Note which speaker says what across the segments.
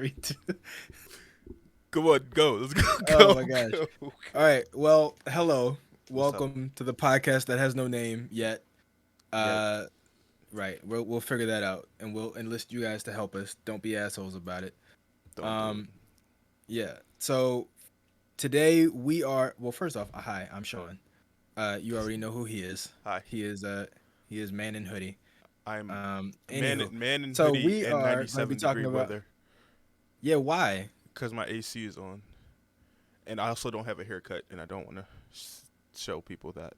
Speaker 1: 3, 2.
Speaker 2: Come on, go. Let's go,
Speaker 1: Oh
Speaker 2: go,
Speaker 1: my gosh.
Speaker 2: go.
Speaker 1: All right. Well, hello.
Speaker 2: What's up?
Speaker 1: Welcome to the podcast that has no name yet.
Speaker 2: Yeah,
Speaker 1: Uh, right. We'll figure that out, and we'll enlist you guys to help us. Don't be assholes about it.
Speaker 2: don't do it.
Speaker 1: Um, yeah. So today we are. Well, first off, hi. I'm Sean. You already know who he is.
Speaker 2: Hi,
Speaker 1: He is man in hoodie.
Speaker 2: I'm man,
Speaker 1: Anywho,
Speaker 2: man in
Speaker 1: so
Speaker 2: hoodie
Speaker 1: we
Speaker 2: and
Speaker 1: are going to be
Speaker 2: 97
Speaker 1: talking
Speaker 2: degree
Speaker 1: about.
Speaker 2: weather
Speaker 1: Yeah. Why?
Speaker 2: because my AC is on, and I also don't have a haircut, and I don't want to show people that.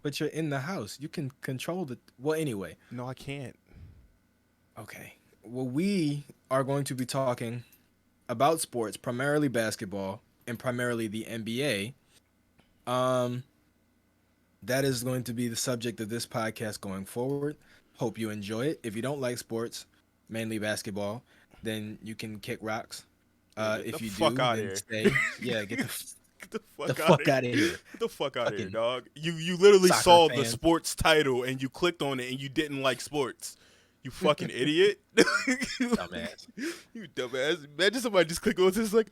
Speaker 1: But you're in the house. You can control the. Well, anyway.
Speaker 2: No, I can't.
Speaker 1: Okay. Well, we are going to be talking about sports, primarily basketball and primarily the NBA. Um, that is going to be the subject of this podcast going forward. Hope you enjoy it. If you don't like sports, mainly basketball, then you can kick rocks.
Speaker 2: Yeah, get the
Speaker 1: If you
Speaker 2: fuck
Speaker 1: do,
Speaker 2: out of
Speaker 1: then
Speaker 2: here.
Speaker 1: stay. Yeah,
Speaker 2: Get the
Speaker 1: the
Speaker 2: fuck out of
Speaker 1: fuck
Speaker 2: here.
Speaker 1: out of here.
Speaker 2: Get the fuck out of here,
Speaker 1: Fucking
Speaker 2: dog. You literally
Speaker 1: soccer
Speaker 2: saw the
Speaker 1: fan.
Speaker 2: sports title and you clicked on it and you didn't like sports. You fucking idiot.
Speaker 1: Dumbass.
Speaker 2: You dumbass. Imagine somebody just click on this like,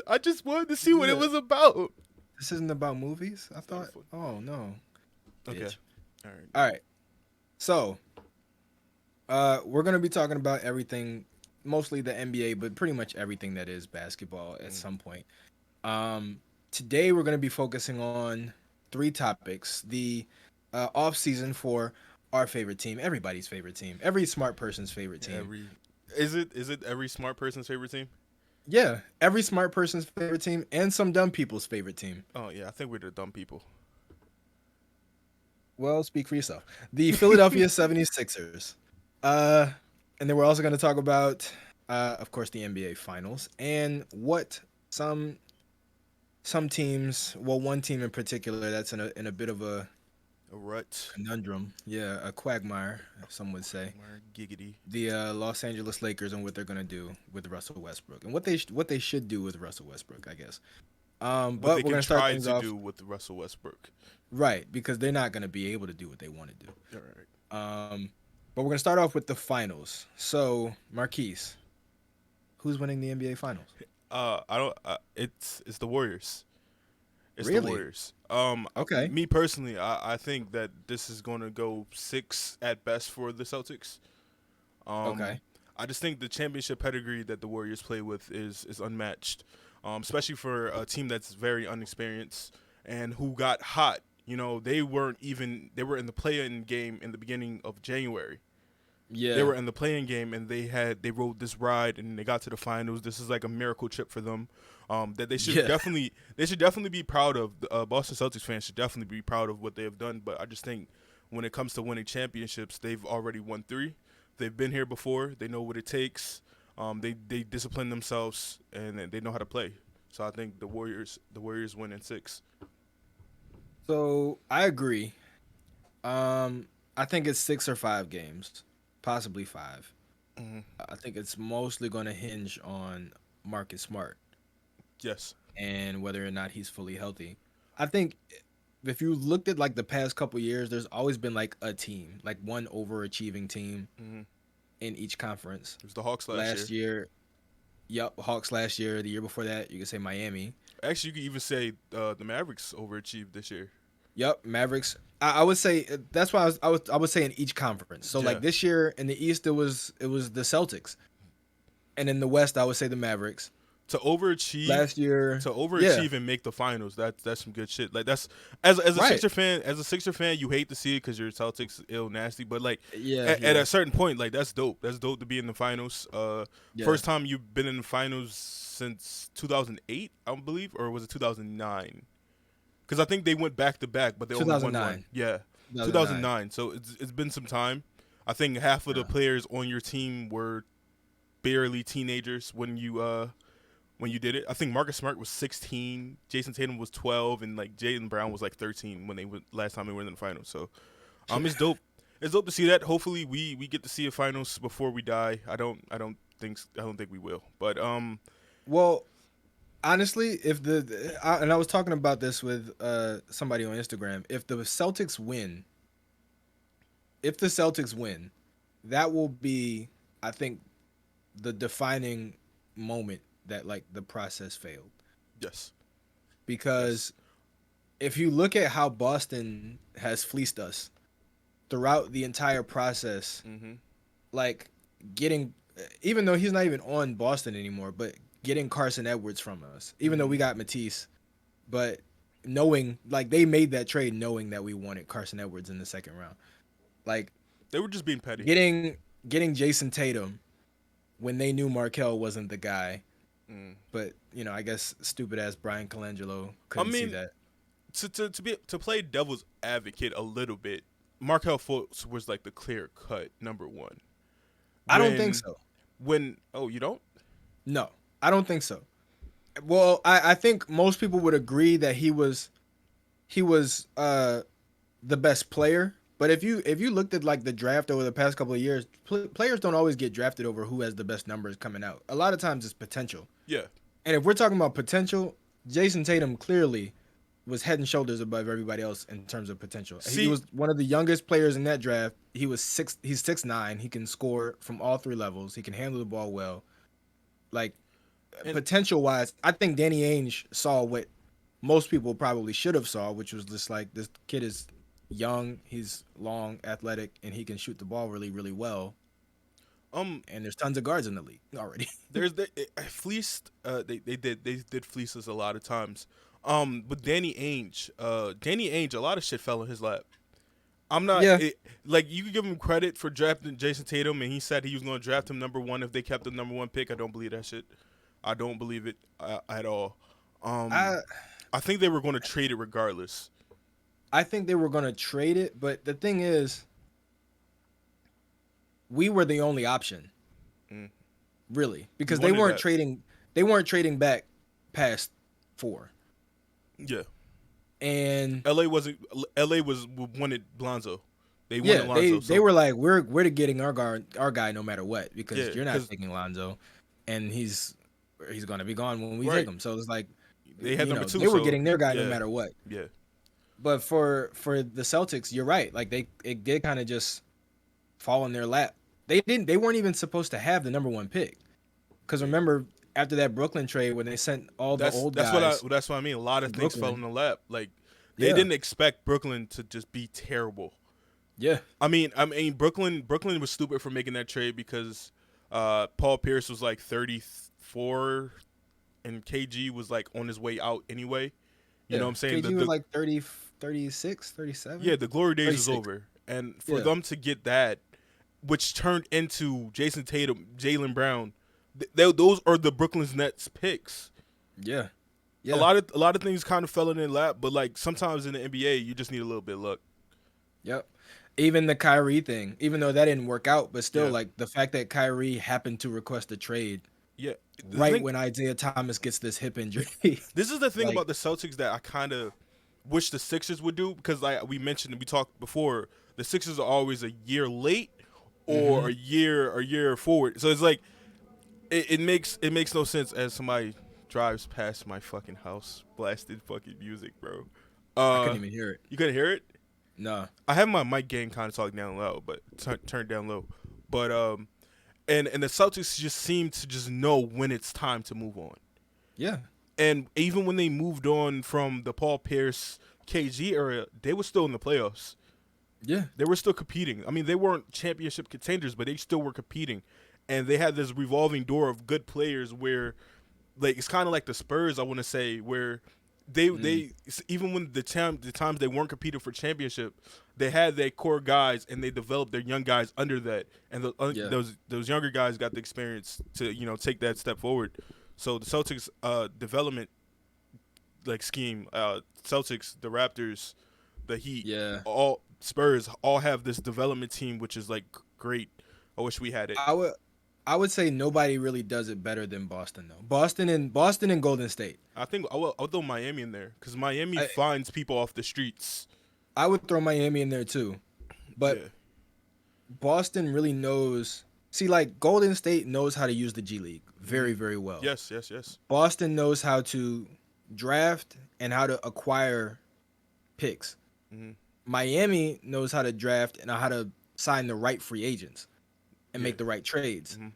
Speaker 2: I just wanted to see what it
Speaker 1: Yeah.
Speaker 2: was about.
Speaker 1: This isn't about movies. I thought. Oh no.
Speaker 2: Okay.
Speaker 1: Bitch.
Speaker 2: All right.
Speaker 1: All right. So, we're gonna be talking about everything, mostly the NBA, but pretty much everything that is basketball at some point. Today we're gonna be focusing on three topics: the off season for our favorite team, everybody's favorite team, every smart person's favorite team.
Speaker 2: Every is it every smart person's favorite team?
Speaker 1: Yeah, every smart person's favorite team, and some dumb people's favorite team.
Speaker 2: Oh yeah, I think we're the dumb people.
Speaker 1: Well, speak for yourself. The Philadelphia 76ers. Uh, and then we're also going to talk about, of course, the NBA Finals and what some teams, well, one team in particular that's in a bit of a
Speaker 2: A rut.
Speaker 1: conundrum, yeah, a quagmire, some would say.
Speaker 2: More giggity.
Speaker 1: The Los Angeles Lakers and what they're going to do with Russell Westbrook and what they should do with Russell Westbrook, I guess.
Speaker 2: What
Speaker 1: But
Speaker 2: they
Speaker 1: we're
Speaker 2: can
Speaker 1: going to start
Speaker 2: try
Speaker 1: things
Speaker 2: to
Speaker 1: off
Speaker 2: do with Russell Westbrook.
Speaker 1: right because they're not going to be able to do what they want to do.
Speaker 2: All right.
Speaker 1: But we're gonna start off with the finals. So, Marquise, who's winning the NBA Finals?
Speaker 2: I don't. It's the Warriors. It's the
Speaker 1: Really?
Speaker 2: Warriors.
Speaker 1: Okay.
Speaker 2: Me personally, I think that this is going to go 6 at best for the Celtics.
Speaker 1: Okay.
Speaker 2: I just think the championship pedigree that the Warriors play with is unmatched, especially for a team that's very unexperienced and who got hot. You know, they were in the play-in game in the beginning of January. They
Speaker 1: Yeah.
Speaker 2: were in the playing game and they rode this ride and they got to the finals. This is like a miracle trip for them. That
Speaker 1: Yeah.
Speaker 2: they should definitely be proud of. Boston Celtics fans should definitely be proud of what they have done. But I just think when it comes to winning championships, they've already won 3. They've been here before. They know what it takes. They discipline themselves and they know how to play. So I think the Warriors win in 6.
Speaker 1: So I agree. I think it's 6 or 5 games, possibly 5.
Speaker 2: Hmm.
Speaker 1: I think it's mostly gonna hinge on Marcus Smart
Speaker 2: Yes.
Speaker 1: and whether or not he's fully healthy. I think if you looked at like the past couple years, there's always been like a team, like one overachieving team
Speaker 2: Hmm.
Speaker 1: in each conference.
Speaker 2: It was the Hawks last
Speaker 1: Last
Speaker 2: year.
Speaker 1: year, yep, Hawks last year. The year before that, you could say Miami.
Speaker 2: Actually, you could even say the Mavericks overachieved this year.
Speaker 1: Yep, Mavericks. I would say that's why I would say in each conference. So like
Speaker 2: Yeah.
Speaker 1: this year in the East it was the Celtics, and in the West I would say the Mavericks.
Speaker 2: To overachieve
Speaker 1: Last year,
Speaker 2: to
Speaker 1: yeah,
Speaker 2: overachieve and make the finals. That's some good shit. Like that's as a
Speaker 1: right,
Speaker 2: Sixer fan, you hate to see it because your Celtics ill nasty. But like
Speaker 1: yeah,
Speaker 2: at
Speaker 1: yeah,
Speaker 2: a certain point, like that's dope. That's dope to be in the finals.
Speaker 1: yeah.
Speaker 2: First time you've been in the finals since 2008, I believe, or was it 2009? Because I think they went back to back, but they only won
Speaker 1: 2009,
Speaker 2: one. Yeah,
Speaker 1: 2009.
Speaker 2: 2009. So it's been some time. I think half of the
Speaker 1: Yeah.
Speaker 2: players on your team were barely teenagers when you did it. I think Marcus Smart was 16, Jason Tatum was 12, and like Jaylen Brown was like 13 when they went last time they were in the finals. So, it's dope. It's dope to see that. Hopefully, we get to see a finals before we die. I don't think we will. But
Speaker 1: Well, honestly, if and I was talking about this with somebody on Instagram, if the Celtics win, that will be, I think, the defining moment that like the process failed.
Speaker 2: Yes. Yes.
Speaker 1: Because if you look at how Boston has fleeced us throughout the entire process,
Speaker 2: Mm-hmm.
Speaker 1: like getting, even though he's not even on Boston anymore, but getting Carson Edwards from us, even though
Speaker 2: Mm-hmm.
Speaker 1: we got Matisse, but knowing like they made that trade knowing that we wanted Carson Edwards in the second round, like
Speaker 2: They were just being petty.
Speaker 1: getting Jason Tatum when they knew Markel wasn't the guy,
Speaker 2: Mm.
Speaker 1: but I guess stupid ass Brian Colangelo
Speaker 2: I
Speaker 1: couldn't see
Speaker 2: mean,
Speaker 1: that.
Speaker 2: to play devil's advocate a little bit, Markel Fultz was like the clear cut number one.
Speaker 1: I don't think
Speaker 2: When
Speaker 1: so.
Speaker 2: oh, you don't?
Speaker 1: No, I don't think so. Well, I think most people would agree that he was the best player. But if you looked at like the draft over the past couple of years, players don't always get drafted over who has the best numbers coming out. A lot of times it's potential.
Speaker 2: Yeah.
Speaker 1: And if we're talking about potential, Jason Tatum clearly was head and shoulders above everybody else in terms of potential. He
Speaker 2: See,
Speaker 1: was one of the youngest players in that draft. He's 6'9". He can score from all three levels. He can handle the ball well. Like
Speaker 2: and
Speaker 1: potential wise, I think Danny Ainge saw what most people probably should have saw, which was just like this kid is young, he's long, athletic, and he can shoot the ball really, really well.
Speaker 2: um,
Speaker 1: And there's tons of guards in the league already.
Speaker 2: there's the fleeced. They did fleece us a lot of times. With Danny Ainge, a lot of shit fell in his lap. I'm not
Speaker 1: Yeah,
Speaker 2: like you could give him credit for drafting Jason Tatum, and he said he was going to draft him number one if they kept the number one pick. I don't believe that shit. I don't believe it at all. Um,
Speaker 1: I
Speaker 2: I think they were going to trade it regardless.
Speaker 1: I think they were gonna trade it, but the thing is, we were the only option,
Speaker 2: Mm.
Speaker 1: really,
Speaker 2: You
Speaker 1: because they
Speaker 2: wanted
Speaker 1: weren't
Speaker 2: that,
Speaker 1: trading. They weren't trading back past 4,
Speaker 2: yeah.
Speaker 1: and
Speaker 2: LA wasn't. LA was wanted Lonzo. They wanted
Speaker 1: yeah, they
Speaker 2: Lonzo,
Speaker 1: they
Speaker 2: so
Speaker 1: were like, we're getting our guy no matter what
Speaker 2: yeah,
Speaker 1: because you're not
Speaker 2: because
Speaker 1: taking Lonzo, and he's gonna be gone when we take
Speaker 2: right,
Speaker 1: him. So it's like,
Speaker 2: they had number two,
Speaker 1: they were
Speaker 2: so
Speaker 1: getting their guy no
Speaker 2: yeah,
Speaker 1: matter what.
Speaker 2: yeah,
Speaker 1: But for the Celtics, you're right. Like it did kind of just fall in their lap. They weren't even supposed to have the number one pick because
Speaker 2: yeah.
Speaker 1: remember after that Brooklyn trade when they sent all the
Speaker 2: That's
Speaker 1: old
Speaker 2: that's what I
Speaker 1: guys
Speaker 2: that's what I mean. A lot
Speaker 1: to
Speaker 2: of things fell in
Speaker 1: Brooklyn.
Speaker 2: the lap. Like they
Speaker 1: Yeah,
Speaker 2: didn't expect Brooklyn to just be terrible.
Speaker 1: yeah,
Speaker 2: I mean Brooklyn was stupid for making that trade because Paul Pierce was like 34 and KG was like on his way out anyway. You know
Speaker 1: yeah.
Speaker 2: what I'm saying?
Speaker 1: KG was like 30, 36,
Speaker 2: Yeah,
Speaker 1: 37,
Speaker 2: the glory days is
Speaker 1: 36.
Speaker 2: over. And for
Speaker 1: Yeah,
Speaker 2: them to get that, which turned into Jason Tatum, Jalen Brown, those are the Brooklyn's Nets picks.
Speaker 1: yeah,
Speaker 2: A
Speaker 1: yeah.
Speaker 2: lot of a lot of things kind of fell in their lap, but like sometimes in the NBA, you just need a little bit of luck.
Speaker 1: Yep. Even the Kyrie thing, even though that didn't work out, but still,
Speaker 2: Yeah,
Speaker 1: like the fact that Kyrie happened to request a trade
Speaker 2: yeah. The
Speaker 1: right
Speaker 2: thing,
Speaker 1: when Isaiah Thomas gets this hip injury,
Speaker 2: this is the thing
Speaker 1: like,
Speaker 2: about the Celtics that I kind of wish the Sixers would do because like we talked before, the Sixers are always a year late or
Speaker 1: hmm
Speaker 2: a year forward. So it's like it makes no sense as somebody drives past my fucking house, blasted fucking music, bro.
Speaker 1: I couldn't even hear it.
Speaker 2: You couldn't hear it?
Speaker 1: No.
Speaker 2: I have my mic gain kind of talk down low, but turned down low. But and the Celtics just seem to just know when it's time to move on.
Speaker 1: Yeah.
Speaker 2: And even when they moved on from the Paul Pierce KG era, they were still in the playoffs.
Speaker 1: Yeah.
Speaker 2: They were still competing. I mean, they weren't championship contenders, but they still were competing. And they had this revolving door of good players where, like, it's kind of like the Spurs, I want to say, where
Speaker 1: Mm.
Speaker 2: they even when the times they weren't competing for championship, they had their core guys and they developed their young guys under that, and
Speaker 1: Yeah.
Speaker 2: those younger guys got the experience to take that step forward. So the Celtics development like scheme, Celtics, the Raptors, the Heat,
Speaker 1: Yeah.
Speaker 2: all Spurs all have this development team, which is like great. I wish we had it.
Speaker 1: I would say nobody really does it better than Boston though. Boston and Golden State.
Speaker 2: I think I'll throw Miami in there because Miami
Speaker 1: I
Speaker 2: finds people off the streets.
Speaker 1: I would throw Miami in there too. But
Speaker 2: Yeah.
Speaker 1: Boston really knows. See, like Golden State knows how to use the G League
Speaker 2: Hmm.
Speaker 1: very, very well.
Speaker 2: Yes, yes, yes.
Speaker 1: Boston knows how to draft and how to acquire picks.
Speaker 2: Hmm.
Speaker 1: Miami knows how to draft and how to sign the right free agents and
Speaker 2: Yeah.
Speaker 1: make the right trades.
Speaker 2: Hmm.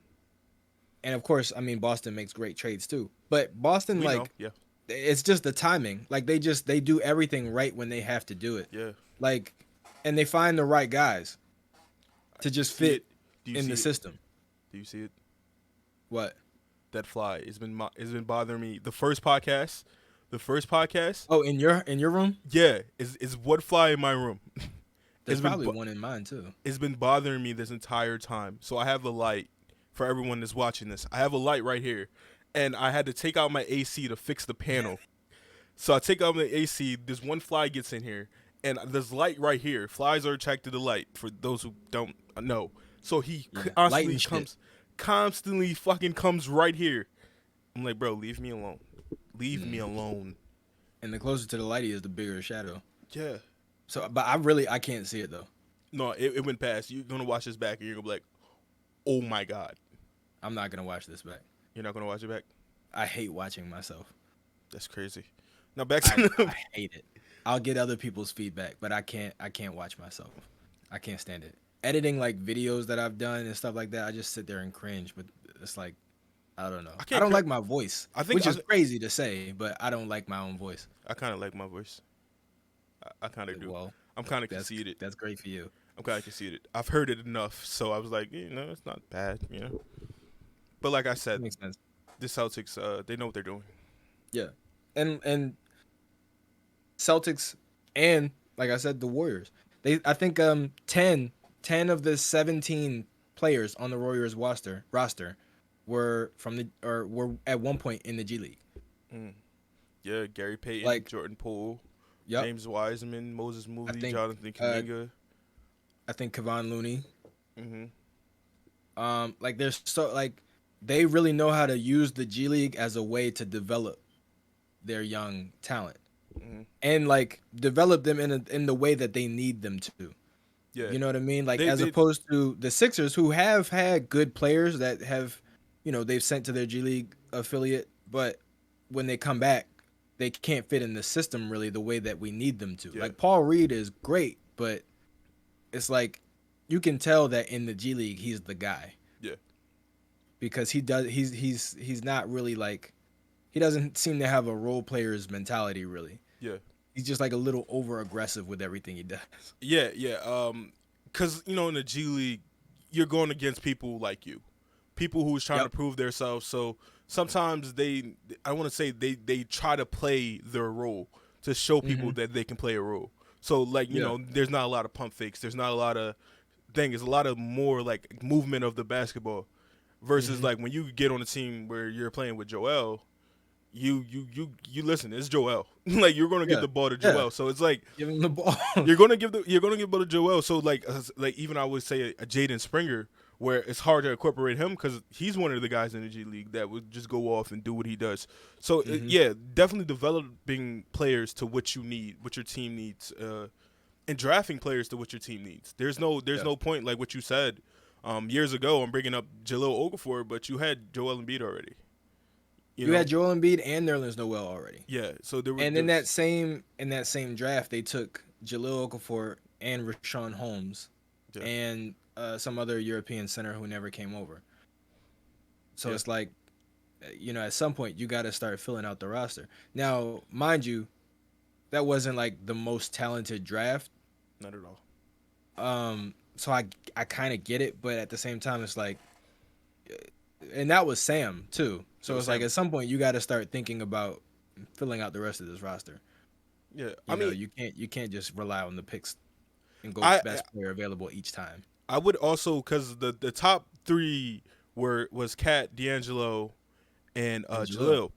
Speaker 1: And of course, I mean Boston makes great trades too. But Boston,
Speaker 2: We know,
Speaker 1: like,
Speaker 2: yeah,
Speaker 1: it's just the timing. Like they do everything right when they have to do it.
Speaker 2: yeah.
Speaker 1: Like, and they find the right guys to just
Speaker 2: See
Speaker 1: fit
Speaker 2: it? Do you
Speaker 1: in the
Speaker 2: see it?
Speaker 1: system.
Speaker 2: Do you see it?
Speaker 1: What?
Speaker 2: That fly. It's been bothering me. The first podcast.
Speaker 1: Oh, in your room?
Speaker 2: Yeah, is what fly in my room.
Speaker 1: There's
Speaker 2: it's been
Speaker 1: probably
Speaker 2: bo-
Speaker 1: one in mine too.
Speaker 2: it's been bothering me this entire time. So I have a light for everyone that's watching this. I have a light right here, and I had to take out my AC to fix the panel. So I take out the AC. This one fly gets in here, and there's light right here. Flies are attracted to light. For those who don't know, so he
Speaker 1: Yeah, light
Speaker 2: constantly
Speaker 1: and shit.
Speaker 2: constantly fucking comes right here. I'm like, bro, leave me alone. Leave me
Speaker 1: Mm.
Speaker 2: alone.
Speaker 1: And the closer to the light he is, the bigger the shadow.
Speaker 2: Yeah.
Speaker 1: So, but I can't see it though.
Speaker 2: No, it went past. You're gonna watch this back, and you're gonna be like, oh my god.
Speaker 1: I'm not gonna watch this back.
Speaker 2: You're not gonna watch it back.
Speaker 1: I hate watching myself.
Speaker 2: That's crazy. Now back
Speaker 1: I,
Speaker 2: to
Speaker 1: I hate it. I'll get other people's feedback, but I can't watch myself. I can't stand it. Editing like videos that I've done and stuff like that, I just sit there and cringe. But it's like, I don't know.
Speaker 2: I
Speaker 1: I
Speaker 2: can't.
Speaker 1: don't like my voice,
Speaker 2: I think
Speaker 1: which is crazy to say, but I don't like my own voice.
Speaker 2: I kind of like my voice. I kind of do.
Speaker 1: Well,
Speaker 2: I'm kind of
Speaker 1: that's
Speaker 2: conceited.
Speaker 1: that's great for you.
Speaker 2: I'm kind of conceited. I've heard it enough, so I was like, it's not bad, But like I
Speaker 1: That
Speaker 2: said,
Speaker 1: makes sense.
Speaker 2: the Celtics, they know what they're doing.
Speaker 1: Yeah, and Celtics and like I said, the Warriors. I think 10 of the 17 players on the Warriors roster were at one point in the G League.
Speaker 2: Mm. Yeah, Gary Payton,
Speaker 1: Like,
Speaker 2: Jordan Poole,
Speaker 1: yep.
Speaker 2: James Wiseman, Moses Moody,
Speaker 1: think,
Speaker 2: Jonathan Kuminga.
Speaker 1: I think Kevon Looney.
Speaker 2: Mm-hmm.
Speaker 1: Like there's so like they really know how to use the G League as a way to develop their young talent
Speaker 2: Mm-hmm.
Speaker 1: and like develop them in the way that they need them to.
Speaker 2: Yeah,
Speaker 1: You know what I mean? Like as
Speaker 2: they
Speaker 1: opposed to the Sixers who have had good players that have, they've sent to their G League affiliate, but when they come back, they can't fit in the system really the way that we need them to.
Speaker 2: Yeah.
Speaker 1: Like Paul Reed is great, but it's like you can tell that in the G League he's the guy.
Speaker 2: Yeah.
Speaker 1: Because he's not really like he doesn't seem to have a role player's mentality really.
Speaker 2: Yeah.
Speaker 1: He's just like a little over aggressive with everything he does.
Speaker 2: Yeah, yeah. Cause in the G League, you're going against people like you, people who's trying to prove themselves. So sometimes I want to say they try to play their role to show people that they can play a role. So like there's not a lot of pump fakes. There's not a lot of thing. There's a lot of more like movement of the basketball versus like when you get on a team where you're playing with Joel. You listen. It's Joel. Like you're gonna give the ball to Joel. Yeah. So it's like
Speaker 1: give him the ball.
Speaker 2: you're gonna give the ball to Joel. So like even I would say a Jaden Springer, where it's hard to incorporate him because he's one of the guys in the G League that would just go off and do what he does. So definitely developing players to what you need, what your team needs, and drafting players to what your team needs. There's no point like what you said years ago. I'm bringing up Jahlil Okafor, but you had Joel Embiid already.
Speaker 1: You had Joel Embiid and Nerlens Noel already.
Speaker 2: Yeah, so
Speaker 1: in that same draft, they took Jahlil Okafor and Rashawn Holmes, and some other European center who never came over. So it's like, at some point you got to start filling out the roster. Now, mind you, that wasn't like the most talented draft.
Speaker 2: Not at all.
Speaker 1: So I kind of get it, but at the same time, it's like, and that was Sam too. So it's like at some point you got to start thinking about filling out the rest of this roster.
Speaker 2: Yeah,
Speaker 1: I mean you can't just rely on the picks and go best player available each time.
Speaker 2: I would also because the top three was Kat, D'Angelo, and Jahlil.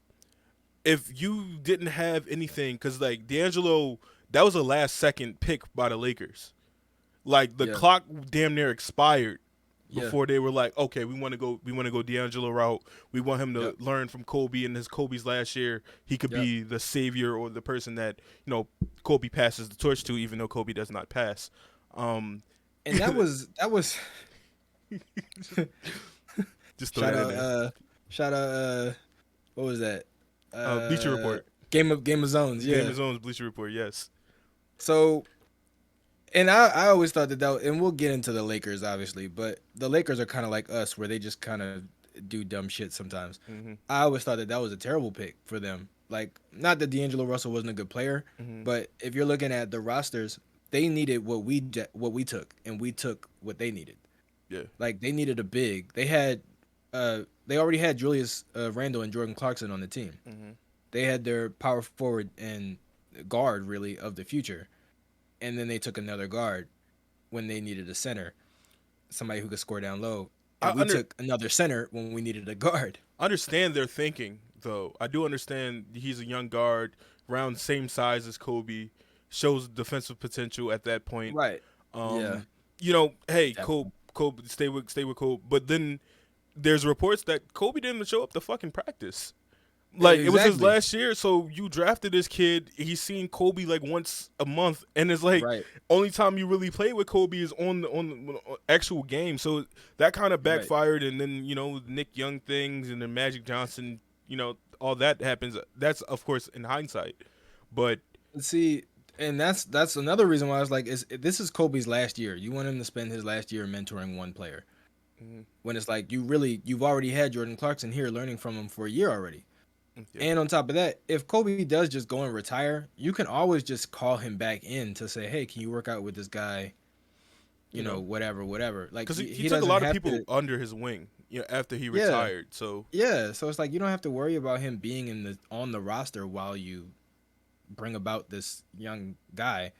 Speaker 2: If you didn't have anything, because like D'Angelo, that was a last second pick by the Lakers. Like the clock damn near expired. Before they were like, okay, we want to go D'Angelo route. We want him to learn from Kobe, and Kobe's last year, he could be the savior or the person that Kobe passes the torch to, even though Kobe does not pass.
Speaker 1: And that was
Speaker 2: just throw that in there.
Speaker 1: Shout out what was that?
Speaker 2: Bleacher Report.
Speaker 1: Game of Zones. Yeah.
Speaker 2: Game of Zones. Bleacher Report. Yes.
Speaker 1: So. And I always thought that, and we'll get into the Lakers, obviously, but the Lakers are kind of like us, where they just kind of, do dumb shit sometimes.
Speaker 2: Mm-hmm.
Speaker 1: I always thought that that was a terrible pick for them. Like, not that D'Angelo Russell wasn't a good player,
Speaker 2: Mm-hmm.
Speaker 1: but if you're looking at the rosters, they needed what we took, and we took what they needed.
Speaker 2: Yeah.
Speaker 1: Like, they needed a big. They already had Julius Randle and Jordan Clarkson on the team.
Speaker 2: Mm-hmm.
Speaker 1: They had their power forward and guard really of the future, and then they took another guard when they needed a center, somebody who could score down low,
Speaker 2: I
Speaker 1: and we took another center when we needed a guard.
Speaker 2: understand their thinking, though. I do understand he's a young guard, around same size as Kobe, shows defensive potential at that point.
Speaker 1: Right. Yeah.
Speaker 2: Hey,
Speaker 1: Definitely.
Speaker 2: Kobe, stay with Kobe. But then there's reports that Kobe didn't show up to fucking practice. Like, it was his
Speaker 1: Exactly.
Speaker 2: last year, so you drafted this kid. He's seen Kobe like once a month, and it's like
Speaker 1: Right.
Speaker 2: only time you really play with Kobe is on the actual game. So that kind of
Speaker 1: Right.
Speaker 2: backfired, and then Nick Young things, and then Magic Johnson, all that happens. That's of course in hindsight, but
Speaker 1: See, and that's another reason why I was like, this is Kobe's last year. You want him to spend his last year mentoring one player.
Speaker 2: Mhm.
Speaker 1: When it's like you've already had Jordan Clarkson here learning from him for a year already.
Speaker 2: Yeah.
Speaker 1: And on top of that, if Kobe does just go and retire, you can always just call him back in to say, "Hey, can you work out with this guy?" Whatever. Like
Speaker 2: because he
Speaker 1: he
Speaker 2: took a
Speaker 1: doesn't
Speaker 2: lot of
Speaker 1: have
Speaker 2: people
Speaker 1: to.
Speaker 2: under his wing, after he
Speaker 1: Yeah,
Speaker 2: retired. So
Speaker 1: yeah. So it's like you don't have to worry about him being on the roster while you bring about this young guy.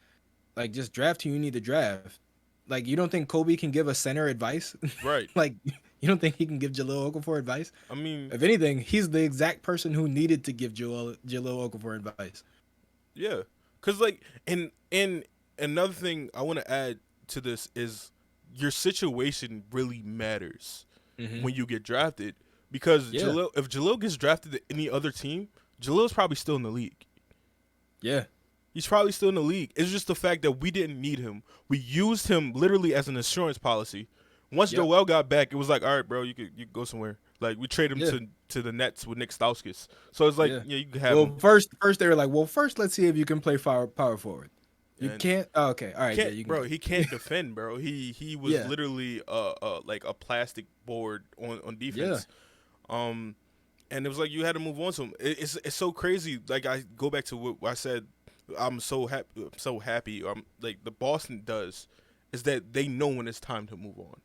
Speaker 1: Like just draft who you need to draft. Like you don't think Kobe can give a center advice?
Speaker 2: right.
Speaker 1: Like you don't think he can give Jahlil Okafor advice?
Speaker 2: I mean,
Speaker 1: If anything, he's the exact person who needed to give Jahlil Okafor advice.
Speaker 2: yeah, because like, and another thing I want to add to this is your situation really matters
Speaker 1: Mm-hmm.
Speaker 2: when you get drafted, because
Speaker 1: Yeah,
Speaker 2: if Jalil gets drafted to any other team, Jalil's probably still in the league.
Speaker 1: yeah,
Speaker 2: He's probably still in the league. It's just the fact that we didn't need him. We used him literally as an insurance policy. Once
Speaker 1: yep,
Speaker 2: Joel got back, it was like, all right, bro, you could go somewhere. Like we trade him
Speaker 1: yeah,
Speaker 2: to the Nets with Nick Stauskas. So it's like,
Speaker 1: yeah.
Speaker 2: yeah, you can have
Speaker 1: Well,
Speaker 2: him.
Speaker 1: first they were like, well, first let's see if you can play power forward. You
Speaker 2: And
Speaker 1: can't. Oh, okay, all right, yeah,
Speaker 2: can't,
Speaker 1: you can
Speaker 2: bro.
Speaker 1: go.
Speaker 2: He can't defend, bro. He was
Speaker 1: Yeah,
Speaker 2: literally like a plastic board on
Speaker 1: yeah,
Speaker 2: defense. Um, and it was like you had to move on to him. It's so crazy. Like I go back to what I said. I'm so happy. So happy. Like the Boston does is that they know when it's time to move on.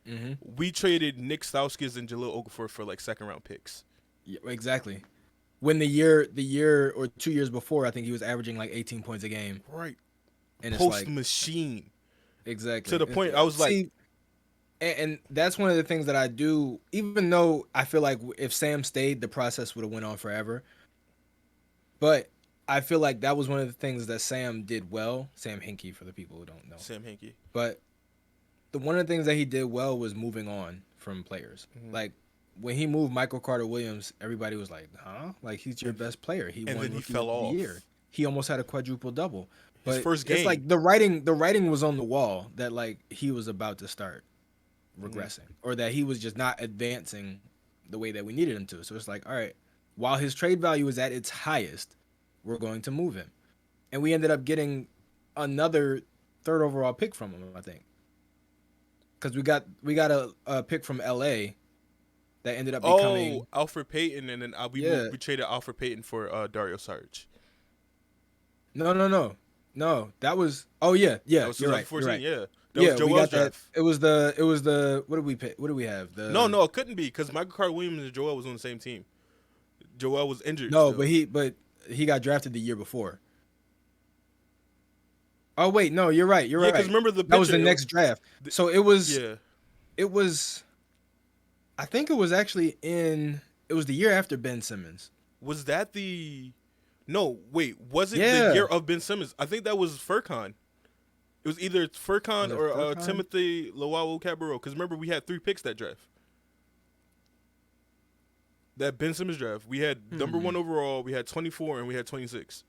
Speaker 1: mm-hmm.
Speaker 2: We traded Nick Stauskas and Jahlil Okafor for like second round picks.
Speaker 1: Yeah, exactly. When the year or 2 years before, I think he was averaging like 18 points a game,
Speaker 2: Right.
Speaker 1: and it's
Speaker 2: Post
Speaker 1: like
Speaker 2: machine.
Speaker 1: exactly.
Speaker 2: To the point I was like,
Speaker 1: See, and that's one of the things that I do. Even though I feel like if Sam stayed, the process would have went on forever. But I feel like that was one of the things that Sam did well. Sam Hinkie, for the people who don't know.
Speaker 2: Sam Hinkie.
Speaker 1: But the one of the things that he did well was moving on from players.
Speaker 2: Mhm.
Speaker 1: Like when he moved Michael Carter Williams, everybody was like, "Huh? Like he's your best player. He
Speaker 2: And
Speaker 1: won
Speaker 2: then he
Speaker 1: Rookie
Speaker 2: fell
Speaker 1: of the
Speaker 2: off.
Speaker 1: Year. He almost had a quadruple double."
Speaker 2: His
Speaker 1: But
Speaker 2: first
Speaker 1: it's
Speaker 2: game.
Speaker 1: like the writing was on the wall that like he was about to start
Speaker 2: Mhm.
Speaker 1: regressing or that he was just not advancing the way that we needed him to. So it's like, all right, while his trade value is at its highest, we're going to move him. And we ended up getting another third overall pick from him, I think. Because we got a pick from LA that ended up
Speaker 2: Oh,
Speaker 1: becoming
Speaker 2: Alfred Payton, and then
Speaker 1: yeah.
Speaker 2: we traded Alfred Payton for Dario Saric.
Speaker 1: No. That was yeah,
Speaker 2: That
Speaker 1: yeah,
Speaker 2: was
Speaker 1: you're right. You're
Speaker 2: 2014.
Speaker 1: right.
Speaker 2: Yeah, that was
Speaker 1: Yeah, we
Speaker 2: Joel's
Speaker 1: got that.
Speaker 2: draft.
Speaker 1: It was the what did we pick? What do we have?
Speaker 2: No, it couldn't be because Michael Carter Williams and Joel was on the same team. Joel was injured
Speaker 1: No,
Speaker 2: still.
Speaker 1: but he got drafted the year before. Oh wait, no, you're right. You're
Speaker 2: Yeah, because
Speaker 1: right.
Speaker 2: remember the
Speaker 1: That was
Speaker 2: picture.
Speaker 1: the next draft.
Speaker 2: Th-
Speaker 1: So
Speaker 2: yeah,
Speaker 1: it was I think it was actually it was the year after Ben Simmons.
Speaker 2: was that the? No, wait, was it the
Speaker 1: Yeah.
Speaker 2: year of Ben Simmons? I think that was Furkan. It was either
Speaker 1: Was
Speaker 2: Furkan
Speaker 1: it
Speaker 2: or
Speaker 1: Furkan?
Speaker 2: Timothy Luwawu Cabarro. Because remember, we had 3 picks that draft. That Ben Simmons draft. We had number 1 overall, we had 24, and we had 26.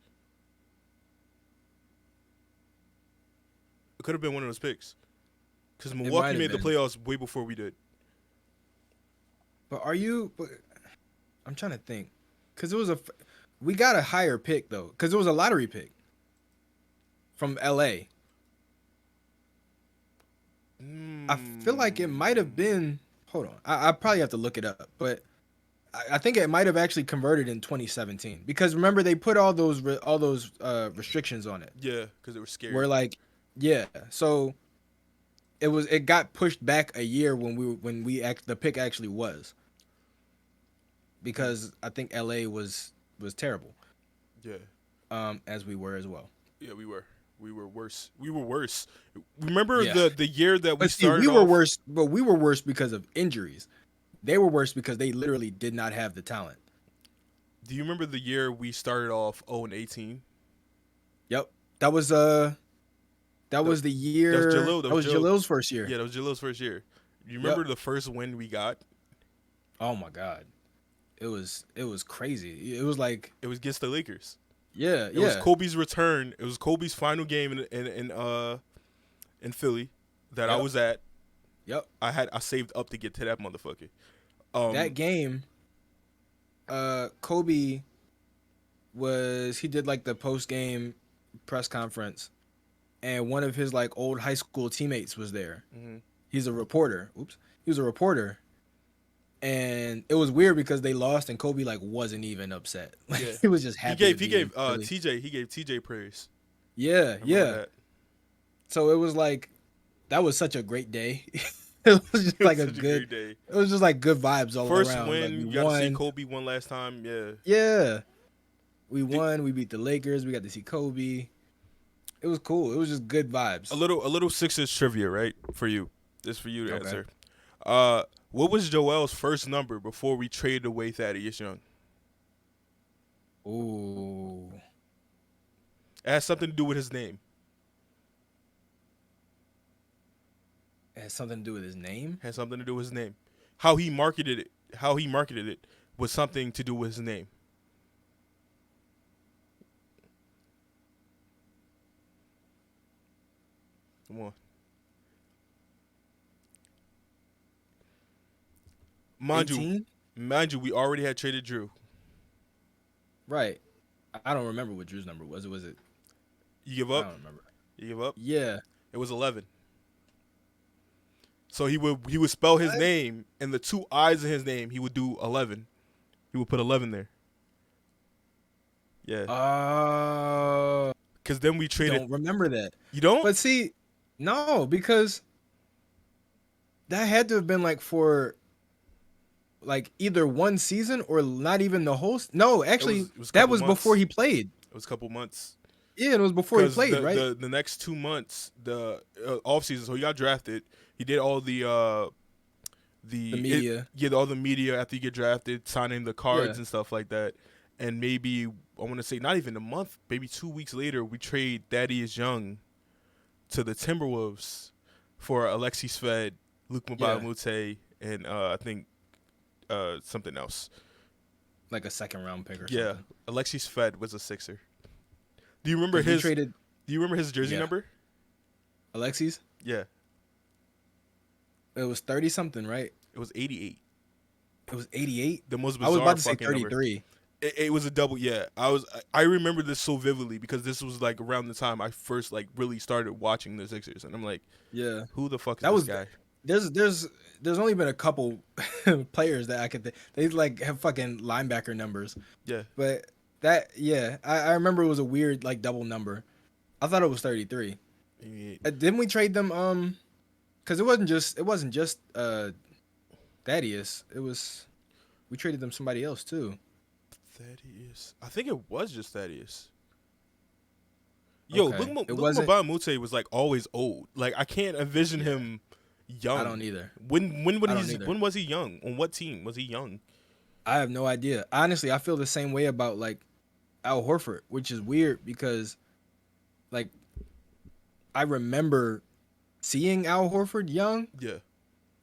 Speaker 2: It could have been one of those picks. Because
Speaker 1: It might
Speaker 2: Milwaukee
Speaker 1: have
Speaker 2: made the
Speaker 1: been.
Speaker 2: playoffs way before we did.
Speaker 1: But I'm trying to think. Cuz we got a higher pick though, cuz it was a lottery pick from LA. I feel like it might have been. hold on. I probably have to look it up, but I think it might have actually converted in 2017 because remember they put all those restrictions on it.
Speaker 2: Yeah, because they were scared.
Speaker 1: Where like, yeah, so it got pushed back a year the pick actually was because I think LA was terrible,
Speaker 2: Yeah,
Speaker 1: as we were as well.
Speaker 2: yeah, we were. We were worse. We were worse. Remember
Speaker 1: Yeah,
Speaker 2: the year that we
Speaker 1: but see,
Speaker 2: started
Speaker 1: we were
Speaker 2: off?
Speaker 1: worse, but we were worse because of injuries. They were worse because they literally did not have the talent.
Speaker 2: Do you remember the year we started off 0-18?
Speaker 1: Yep, that was that
Speaker 2: That,
Speaker 1: was the
Speaker 2: that was
Speaker 1: year.
Speaker 2: Jalil. That
Speaker 1: That
Speaker 2: was
Speaker 1: was
Speaker 2: Jalil.
Speaker 1: Jalil's first year.
Speaker 2: Yeah, that was Jalil's first year. You
Speaker 1: Yep.
Speaker 2: remember the first win we got?
Speaker 1: Oh my god, it was crazy. It was like,
Speaker 2: It was against the Lakers.
Speaker 1: yeah,
Speaker 2: It was
Speaker 1: yeah,
Speaker 2: Kobe's return. It was Kobe's final game in Philly that I
Speaker 1: yep,
Speaker 2: was at.
Speaker 1: yep.
Speaker 2: I saved up to get to that motherfucker.
Speaker 1: That game, Kobe he did like the post game press conference, and one of his like old high school teammates was there.
Speaker 2: Mm-hmm.
Speaker 1: He's a reporter. Oops, he was a reporter, and it was weird because they lost, and Kobe like wasn't even upset. Like
Speaker 2: Yeah,
Speaker 1: he was just
Speaker 2: he
Speaker 1: happy
Speaker 2: gave
Speaker 1: to
Speaker 2: he
Speaker 1: be in
Speaker 2: gave
Speaker 1: Philly.
Speaker 2: TJ praise.
Speaker 1: Yeah,
Speaker 2: I remember
Speaker 1: yeah.
Speaker 2: that.
Speaker 1: So it was like that was such a great day. It was just
Speaker 2: It was
Speaker 1: like a
Speaker 2: such a
Speaker 1: good.
Speaker 2: great day.
Speaker 1: It was just like good vibes all
Speaker 2: First
Speaker 1: around. Like we
Speaker 2: win, you got to see
Speaker 1: won.
Speaker 2: Kobe one last time. Yeah.
Speaker 1: Yeah, we
Speaker 2: Did,
Speaker 1: won. We beat the Lakers. We got to see Kobe. It was cool. It was just good vibes.
Speaker 2: a little Sixers trivia, right? For you, this for you to
Speaker 1: Okay.
Speaker 2: answer. What was Joel's first number before we traded away Thaddeus Young?
Speaker 1: Ooh.
Speaker 2: It has something to do with his name.
Speaker 1: It has something to do with his name.
Speaker 2: It has something to do with his name. How he marketed it. How he marketed it was something to do with his name. Come on. Mind you,
Speaker 1: 18?
Speaker 2: mind you, we already had traded Drew.
Speaker 1: Right. I don't remember what Drew's number was. Was it?
Speaker 2: You give
Speaker 1: I
Speaker 2: up?
Speaker 1: don't remember.
Speaker 2: You give up?
Speaker 1: Yeah.
Speaker 2: It was 11. So he would spell his
Speaker 1: What?
Speaker 2: name and the two I's in his name. He would do 11. He would put 11 there. Yeah. Because then we traded.
Speaker 1: Don't remember that.
Speaker 2: You don't?
Speaker 1: But see, no, because that had to have been like for like either one season or not even the whole. No, actually,
Speaker 2: it was a
Speaker 1: that
Speaker 2: couple
Speaker 1: was
Speaker 2: months.
Speaker 1: before he played.
Speaker 2: It was a couple months.
Speaker 1: Yeah, it was before he
Speaker 2: Because
Speaker 1: played, right?
Speaker 2: the next 2 months, the off season, so he got drafted. He did all the
Speaker 1: media.
Speaker 2: all the media after you get drafted, signing the cards
Speaker 1: Yeah.
Speaker 2: and stuff like that. And maybe I want to say not even a month, maybe 2 weeks later, we trade Thaddeus Young to the Timberwolves for Alexi Sved, Luke
Speaker 1: Yeah.
Speaker 2: Mbamute, and I think something else.
Speaker 1: Like a second round pick or
Speaker 2: Yeah,
Speaker 1: something.
Speaker 2: Alexi Sved was a Sixer. Do you remember
Speaker 1: 'Cause we
Speaker 2: his?
Speaker 1: traded
Speaker 2: Do you remember his jersey
Speaker 1: Yeah.
Speaker 2: number?
Speaker 1: Alexis?
Speaker 2: Yeah,
Speaker 1: It was 30 something, right?
Speaker 2: it was 88.
Speaker 1: It was 88.
Speaker 2: The most
Speaker 1: I was
Speaker 2: bizarre
Speaker 1: about to say
Speaker 2: fucking number.
Speaker 1: 33.
Speaker 2: It was a double. Yeah, I remember this so vividly because this was like around the time I first like really started watching the Sixers, and I'm like,
Speaker 1: Yeah.
Speaker 2: who the fuck is
Speaker 1: That
Speaker 2: this
Speaker 1: was
Speaker 2: guy?
Speaker 1: there's only been a couple players that I could they like have fucking linebacker numbers.
Speaker 2: Yeah,
Speaker 1: But that I remember it was a weird like double number. I thought it was 33.
Speaker 2: 88.
Speaker 1: Didn't we trade them cuz it wasn't just Thaddeus. We traded them somebody else too.
Speaker 2: Thaddeus. I think it was just Thaddeus. Yo,
Speaker 1: Okay.
Speaker 2: Luke
Speaker 1: It wasn't
Speaker 2: Mbamute was like always old. Like I can't envision him young.
Speaker 1: I don't either.
Speaker 2: When
Speaker 1: I don't either.
Speaker 2: when was he young? On what team was he young?
Speaker 1: I have no idea. Honestly, I feel the same way about like Al Horford, which is weird because like I remember seeing Al Horford young,
Speaker 2: Yeah.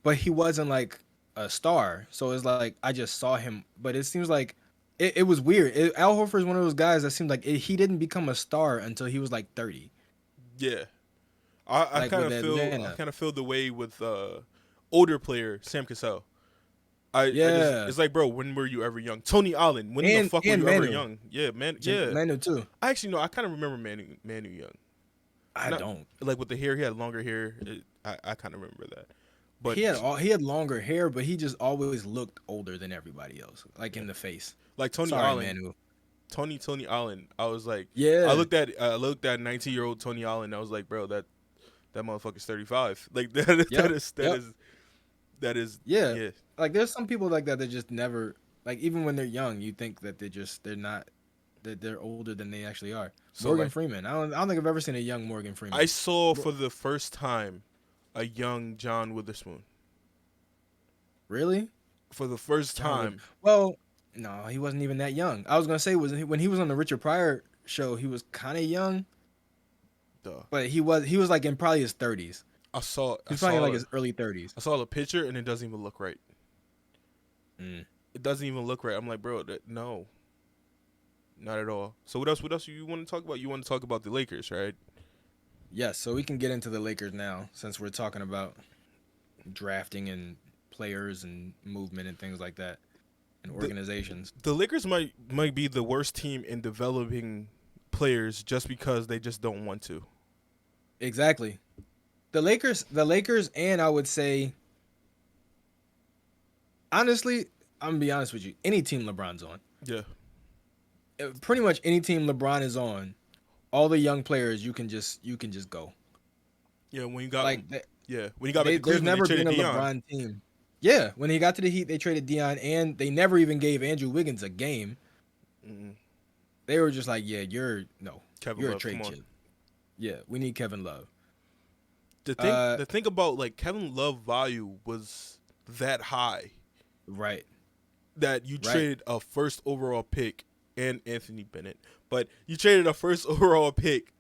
Speaker 1: but he wasn't like a star. So it's like I just saw him, but it seems like it was weird. Al Horford is one of those guys that seems like he didn't become a star until he was like 30.
Speaker 2: Yeah. I
Speaker 1: Like
Speaker 2: kind
Speaker 1: with
Speaker 2: of feel
Speaker 1: Atlanta.
Speaker 2: I kind of feel the way with older player Sam Cassell.
Speaker 1: Yeah.
Speaker 2: It's like, bro, when were you ever young? Tony Allen, when the fuck were
Speaker 1: and
Speaker 2: you ever
Speaker 1: Manu.
Speaker 2: young? Yeah, man. Yeah.
Speaker 1: Manu too.
Speaker 2: I actually know. I kind of remember Manu young.
Speaker 1: I
Speaker 2: Not-
Speaker 1: don't.
Speaker 2: Like with the hair, he had longer hair. I kind of remember that. But
Speaker 1: he had longer hair, but he just always looked older than everybody else, like
Speaker 2: yeah,
Speaker 1: in the face.
Speaker 2: like Tony
Speaker 1: Sorry,
Speaker 2: Allen,
Speaker 1: Manu.
Speaker 2: Tony Allen. I was like,
Speaker 1: Yeah.
Speaker 2: I looked at 19-year-old Tony Allen. I was like, bro, that motherfucker's 35. Like
Speaker 1: Yep. Yep.
Speaker 2: that is
Speaker 1: Yeah.
Speaker 2: yeah.
Speaker 1: Like there's some people like that that just never like even when they're young, you think that they're not that they're older than they actually are.
Speaker 2: So
Speaker 1: Morgan
Speaker 2: like
Speaker 1: Freeman. I don't think I've ever seen a young Morgan
Speaker 2: I
Speaker 1: Freeman.
Speaker 2: saw
Speaker 1: Wh-
Speaker 2: for the first time a young John Witherspoon
Speaker 1: Really?
Speaker 2: for the first
Speaker 1: John Wood.
Speaker 2: time.
Speaker 1: Well, no, he wasn't even that young. I was gonna say when he was on the Richard Pryor show, he was kind of young,
Speaker 2: Duh.
Speaker 1: but he was like in probably his 30s.
Speaker 2: I
Speaker 1: He's probably in like
Speaker 2: saw
Speaker 1: his early 30s.
Speaker 2: I saw the picture and it doesn't even look right.
Speaker 1: Mm.
Speaker 2: It doesn't even look right. I'm like, bro, no, not at all. So what else? What else you want to talk about? You want to talk about the Lakers, right?
Speaker 1: Yes, so we can get into the Lakers now since we're talking about drafting and players and movement and things like that and
Speaker 2: The
Speaker 1: organizations.
Speaker 2: the Lakers might be the worst team in developing players just because they just don't want to.
Speaker 1: Exactly. The Lakers, and I would say, honestly, I'm gonna be honest with you. Any team LeBron's on,
Speaker 2: Yeah,
Speaker 1: pretty much any team LeBron is on, all the young players you can just go.
Speaker 2: yeah. When you got
Speaker 1: Like
Speaker 2: when you got back to
Speaker 1: there's
Speaker 2: Cleveland, they
Speaker 1: never
Speaker 2: traded
Speaker 1: been a
Speaker 2: Dion.
Speaker 1: LeBron team. Yeah, when he got to the Heat, they traded Dion, and they never even gave Andrew Wiggins a game.
Speaker 2: Mm-mm.
Speaker 1: They were just like, yeah,
Speaker 2: Kevin
Speaker 1: you're a
Speaker 2: Love, come
Speaker 1: trade
Speaker 2: on.
Speaker 1: chip. Yeah, we need Kevin Love.
Speaker 2: The thing about like Kevin Love value was that high
Speaker 1: Right,
Speaker 2: that you
Speaker 1: right.
Speaker 2: traded a first overall pick and Anthony Bennett, but you traded a first overall pick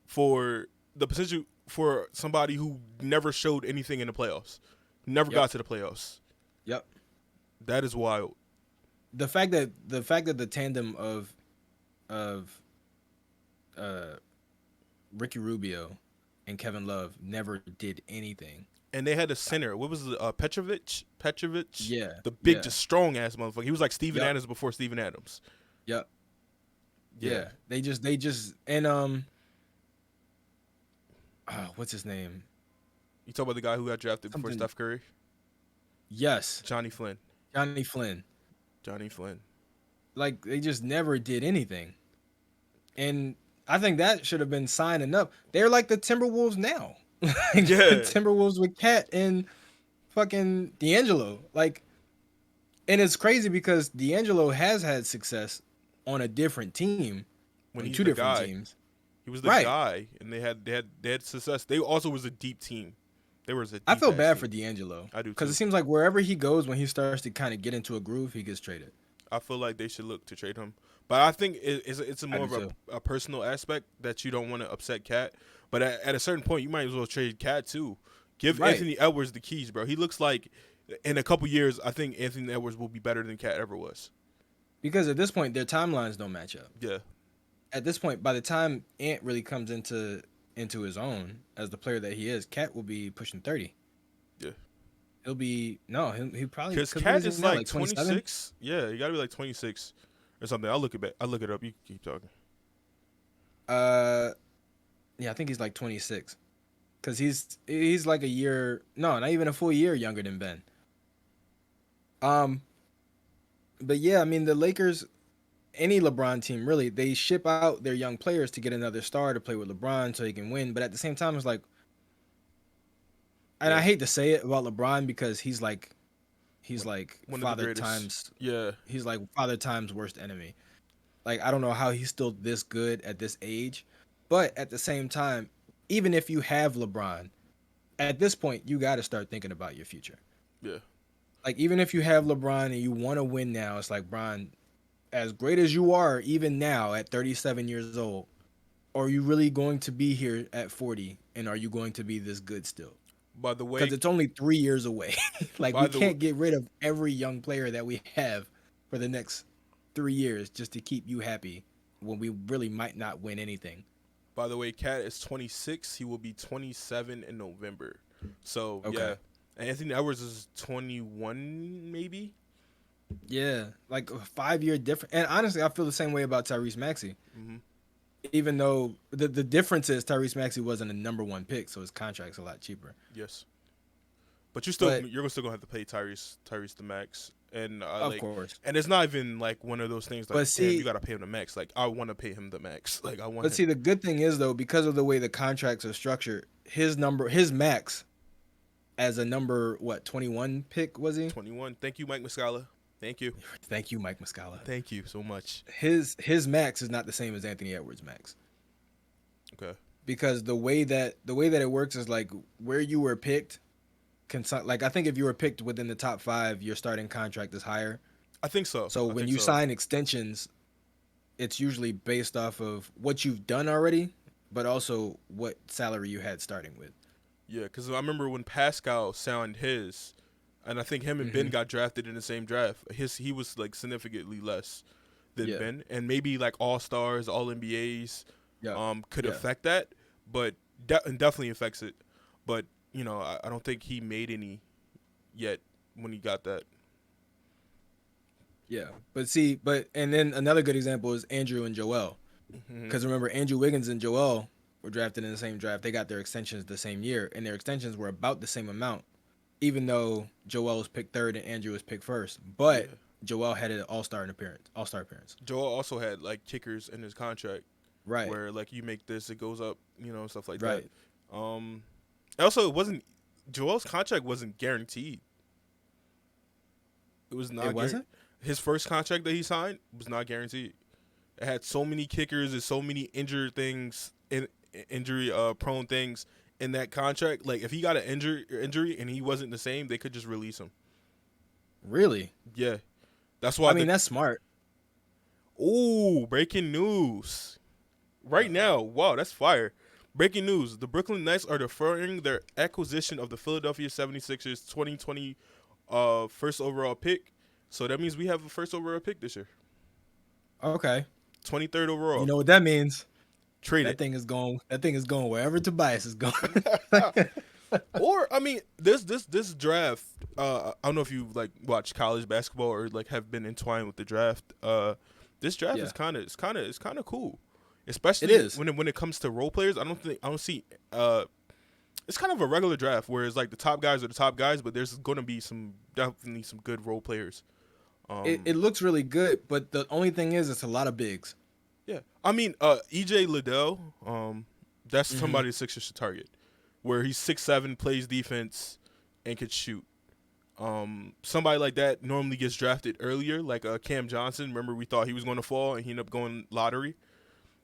Speaker 2: for the potential for somebody who never showed anything in the playoffs, never
Speaker 1: Yep,
Speaker 2: got to the playoffs.
Speaker 1: yep.
Speaker 2: That is wild.
Speaker 1: The fact that the tandem of uh Ricky Rubio and Kevin Love never did anything.
Speaker 2: And they had a center. What was it? Petrovic? Petrovic?
Speaker 1: Yeah,
Speaker 2: The big,
Speaker 1: yeah,
Speaker 2: just strong ass motherfucker. He was like Steven
Speaker 1: yep,
Speaker 2: Adams before Steven Adams.
Speaker 1: yep,
Speaker 2: Yeah.
Speaker 1: yeah. They just and what's his name?
Speaker 2: You talk about the guy who got drafted before
Speaker 1: Something.
Speaker 2: Steph Curry?
Speaker 1: Yes,
Speaker 2: Johnny Flynn.
Speaker 1: Johnny Flynn.
Speaker 2: Johnny Flynn.
Speaker 1: Like they just never did anything, and I think that should have been signing up. They're like the Timberwolves now. Like the
Speaker 2: Yeah.
Speaker 1: Timberwolves with Cat and fucking D'Angelo. Like, and it's crazy because D'Angelo has had success on a different team,
Speaker 2: When
Speaker 1: on
Speaker 2: he's
Speaker 1: two
Speaker 2: the
Speaker 1: different
Speaker 2: guy.
Speaker 1: teams.
Speaker 2: He was the
Speaker 1: Right.
Speaker 2: guy, and they had success. They also was a deep team. They was a
Speaker 1: I
Speaker 2: deep
Speaker 1: feel
Speaker 2: ass
Speaker 1: bad for
Speaker 2: team.
Speaker 1: D'Angelo
Speaker 2: I do
Speaker 1: because it
Speaker 2: too.
Speaker 1: seems like wherever he goes, when he starts to kind of get into a groove, he gets traded.
Speaker 2: I feel like they should look to trade him. But I think it's a
Speaker 1: I
Speaker 2: more
Speaker 1: do
Speaker 2: of
Speaker 1: too.
Speaker 2: a personal aspect that you don't want to upset Cat. But at a certain point, you might as well trade Cat too. Give
Speaker 1: Right.
Speaker 2: Anthony Edwards the keys, bro. He looks like in a couple years, I think Anthony Edwards will be better than Cat ever was.
Speaker 1: Because at this point, their timelines don't match up.
Speaker 2: Yeah,
Speaker 1: At this point, by the time Ant really comes into his own as the player that he is, Cat will be pushing 30.
Speaker 2: yeah.
Speaker 1: He'll be no, he probably
Speaker 2: Because
Speaker 1: because what
Speaker 2: Cat
Speaker 1: is he
Speaker 2: is
Speaker 1: now,
Speaker 2: like
Speaker 1: like 27?
Speaker 2: 26. Yeah, you gotta be like 26 or something. I'll look it back. I'll look it up. You keep talking.
Speaker 1: Uh, yeah, I think he's like 26. Cause he's like a year, no, not even a full year younger than Ben. Um, but yeah, I mean the Lakers, any LeBron team really, they ship out their young players to get another star to play with LeBron so he can win. But at the same time, it's like, and I
Speaker 2: Yeah,
Speaker 1: hate to say it about LeBron because he's
Speaker 2: one,
Speaker 1: like
Speaker 2: one of the greatest. Yeah,
Speaker 1: he's like Father Time's worst enemy. Like I don't know how he's still this good at this age, but at the same time, even if you have LeBron, at this point you got to start thinking about your future.
Speaker 2: yeah.
Speaker 1: Like even if you have LeBron and you want to win now, it's like Bron, as great as you are, even now at 37 years old, are you really going to be here at 40? And are you going to be this good still?
Speaker 2: By the
Speaker 1: Because
Speaker 2: way,
Speaker 1: it's only 3 years away. Like
Speaker 2: by
Speaker 1: we
Speaker 2: the
Speaker 1: can't get rid of every young player that we have for the next 3 years just to keep you happy when we really might not win anything.
Speaker 2: by the way, Cat is 26. He will be 27 in November. So
Speaker 1: Okay.
Speaker 2: yeah, and Anthony Edwards is 21, maybe.
Speaker 1: Yeah, like a 5 year difference. And honestly, I feel the same way about Tyrese Maxey.
Speaker 2: Hmm.
Speaker 1: Even though the difference is Tyrese Maxey wasn't a number one pick, so his contract's a lot cheaper.
Speaker 2: Yes. But
Speaker 1: But
Speaker 2: you're still gonna have to pay Tyrese the max, and
Speaker 1: of course,
Speaker 2: and it's not even like one of those things like
Speaker 1: but
Speaker 2: damn you
Speaker 1: see,
Speaker 2: gotta pay him the max. Like I want to pay him the max. Like I want
Speaker 1: but
Speaker 2: him
Speaker 1: see, the good thing is though, because of the way the contracts are structured, his max as a number what 21 pick was he?
Speaker 2: 21. Thank you, Mike Muscala. Thank you,
Speaker 1: Thank you, Mike Muscala.
Speaker 2: thank you so much.
Speaker 1: His max is not the same as Anthony Edwards' max
Speaker 2: Okay,
Speaker 1: because the way that it works is like where you were picked. Like I think if you were picked within the top 5, your starting contract is higher.
Speaker 2: I think so.
Speaker 1: So
Speaker 2: I
Speaker 1: when
Speaker 2: think
Speaker 1: you
Speaker 2: so.
Speaker 1: sign extensions, it's usually based off of what you've done already, but also what salary you had starting with.
Speaker 2: Yeah, because I remember when Pascal signed his, and I think him and Ben
Speaker 1: Hmm.
Speaker 2: got drafted in the same draft. He was like significantly less than
Speaker 1: Yeah.
Speaker 2: Ben, and maybe like All Stars, All NBAs,
Speaker 1: Yeah.
Speaker 2: could
Speaker 1: Yeah.
Speaker 2: affect that, but and definitely affects it. But I don't think he made any yet when he got that.
Speaker 1: Yeah. And then another good example is Andrew and Joel.
Speaker 2: Hmm.
Speaker 1: Because remember, Andrew Wiggins and Joel were drafted in the same draft. They got their extensions the same year, and their extensions were about the same amount, even though Joel was picked third and Andrew was picked first. But
Speaker 2: Yeah,
Speaker 1: Joel had an all star appearance.
Speaker 2: Joel also had like kickers in his contract
Speaker 1: Right.
Speaker 2: where like you make this, it goes up, stuff like that.
Speaker 1: Right.
Speaker 2: Um, also, it wasn't Joel's contract wasn't guaranteed. It was
Speaker 1: It
Speaker 2: not guaranteed.
Speaker 1: wasn't?
Speaker 2: His first contract that he signed was not guaranteed. It had so many kickers and so many injured things in injury prone things in that contract. Like if he got an injury and he wasn't the same, they could just release him.
Speaker 1: Really?
Speaker 2: Yeah, that's why
Speaker 1: I mean,
Speaker 2: the
Speaker 1: that's smart.
Speaker 2: ooh breaking news right
Speaker 1: Uh-oh.
Speaker 2: now. Wow, that's fire. Breaking news: the Brooklyn Nets are deferring their acquisition of the Philadelphia 76ers 2020 first overall pick. So that means we have a first overall pick this year.
Speaker 1: Okay.
Speaker 2: 23rd
Speaker 1: You
Speaker 2: overall.
Speaker 1: know what that means?
Speaker 2: Trade
Speaker 1: That
Speaker 2: it.
Speaker 1: thing is going. That thing is going wherever Tobias is going.
Speaker 2: Or I mean, this draft. I don't know if you like watch college basketball or like have been entwined with the draft. This draft
Speaker 1: Yeah,
Speaker 2: is it's kind of cool,
Speaker 1: it
Speaker 2: especially
Speaker 1: is.
Speaker 2: when it comes to role players. I don't see. It's kind of a regular draft where it's like the top guys are the top guys, but there's going to be definitely some good role players.
Speaker 1: It looks really good, but the only thing is, it's a lot of bigs.
Speaker 2: Yeah, I mean, EJ Liddell. That's
Speaker 1: Hmm.
Speaker 2: somebody the Sixers should target, where he's 6'7", plays defense, and could shoot. Somebody like that normally gets drafted earlier, like Cam Johnson. Remember, we thought he was going to fall, and he ended up going lottery.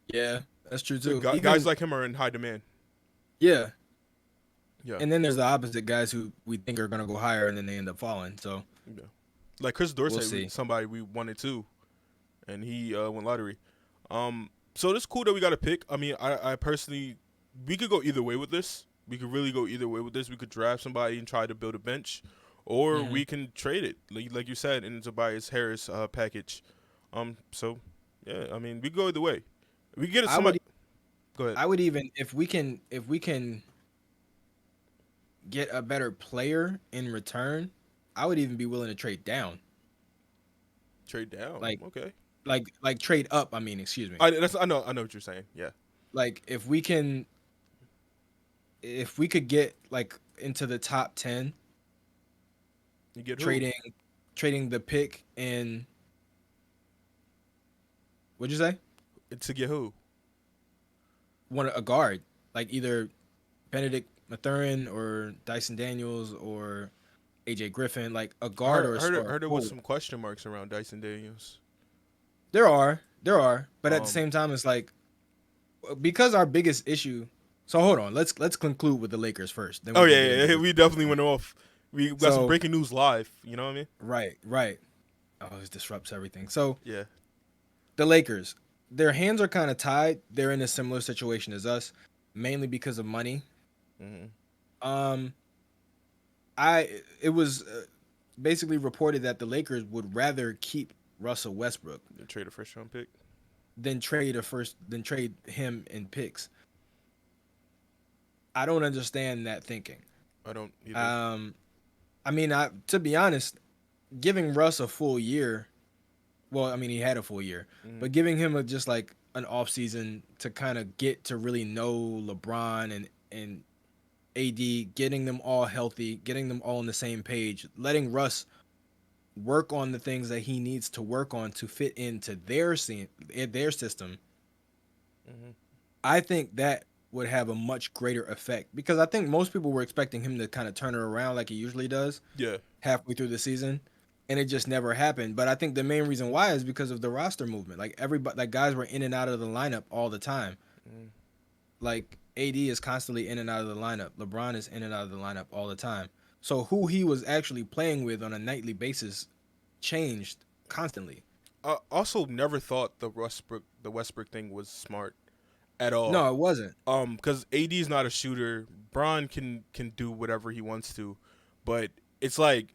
Speaker 1: Yeah, that's true
Speaker 2: So
Speaker 1: too.
Speaker 2: guys
Speaker 1: Even
Speaker 2: like him are in high demand.
Speaker 1: yeah,
Speaker 2: Yeah,
Speaker 1: and then there's the opposite guys who we think are gonna go higher and then they end up falling. So
Speaker 2: yeah. Like Chris
Speaker 1: we'll
Speaker 2: Dorsey,
Speaker 1: see.
Speaker 2: somebody we wanted too, and he went lottery. So it's cool that we got a pick. I mean, I personally, we could go either way with this. We could really go either way with this. We could draft somebody and try to build a bench, or
Speaker 1: Hmm.
Speaker 2: we can trade it, like you said, in Tobias Harris package. So yeah, I mean, we could go either way. We could get it
Speaker 1: I
Speaker 2: somebody.
Speaker 1: would
Speaker 2: Go ahead.
Speaker 1: I would even if we can get a better player in return, I would even be willing to trade down.
Speaker 2: Trade down.
Speaker 1: Like
Speaker 2: Okay.
Speaker 1: like trade up. I mean, excuse me.
Speaker 2: I know what you're saying. Yeah.
Speaker 1: Like if we could get like into the top 10
Speaker 2: You get who?
Speaker 1: trading trading the pick in what'd you say?
Speaker 2: To get who?
Speaker 1: One a guard, like either Benedict Mathurin or Dyson Daniels or AJ Griffin, like a guard or or a
Speaker 2: Heard there was
Speaker 1: forward.
Speaker 2: some question marks around Dyson Daniels.
Speaker 1: There are, but at the
Speaker 2: Um.
Speaker 1: same time, it's like because our biggest issue. So hold on, let's conclude with the Lakers first, then
Speaker 2: Oh
Speaker 1: we can
Speaker 2: yeah,
Speaker 1: get
Speaker 2: yeah,
Speaker 1: into
Speaker 2: yeah.
Speaker 1: the.
Speaker 2: We definitely went off. We got some
Speaker 1: So
Speaker 2: breaking news live. You know what I mean?
Speaker 1: right. Oh, this disrupts everything. So
Speaker 2: Yeah.
Speaker 1: the Lakers, their hands are kind of tied. They're in a similar situation as us, mainly because of money.
Speaker 2: Mm-hmm.
Speaker 1: Um, it was basically reported that the Lakers would rather keep Russell Westbrook
Speaker 2: Trade a first round pick.
Speaker 1: than trade him in picks. I don't understand that thinking.
Speaker 2: I don't either.
Speaker 1: Um, I mean, to be honest, giving Russ a full year. Well, I mean, he had a full year,
Speaker 2: Mm-hmm.
Speaker 1: but giving him just like an off season to kind of get to really know LeBron AD, getting them all healthy, getting them all on the same page, letting Russ work on the things that he needs to work on to fit into their system.
Speaker 2: Mm-hmm.
Speaker 1: I think that would have a much greater effect because I think most people were expecting him to kind of turn it around like he usually does
Speaker 2: Yeah.
Speaker 1: halfway through the season, and it just never happened. But I think the main reason why is because of the roster movement. Like everybody, like guys were in and out of the lineup all the time.
Speaker 2: Mm-hmm.
Speaker 1: Like AD is constantly in and out of the lineup. LeBron is in and out of the lineup all the time. So who he was actually playing with on a nightly basis changed constantly.
Speaker 2: I also never thought the Westbrook thing was smart at all.
Speaker 1: No, it wasn't.
Speaker 2: Because AD is not a shooter. Bron can do whatever he wants to, but it's like,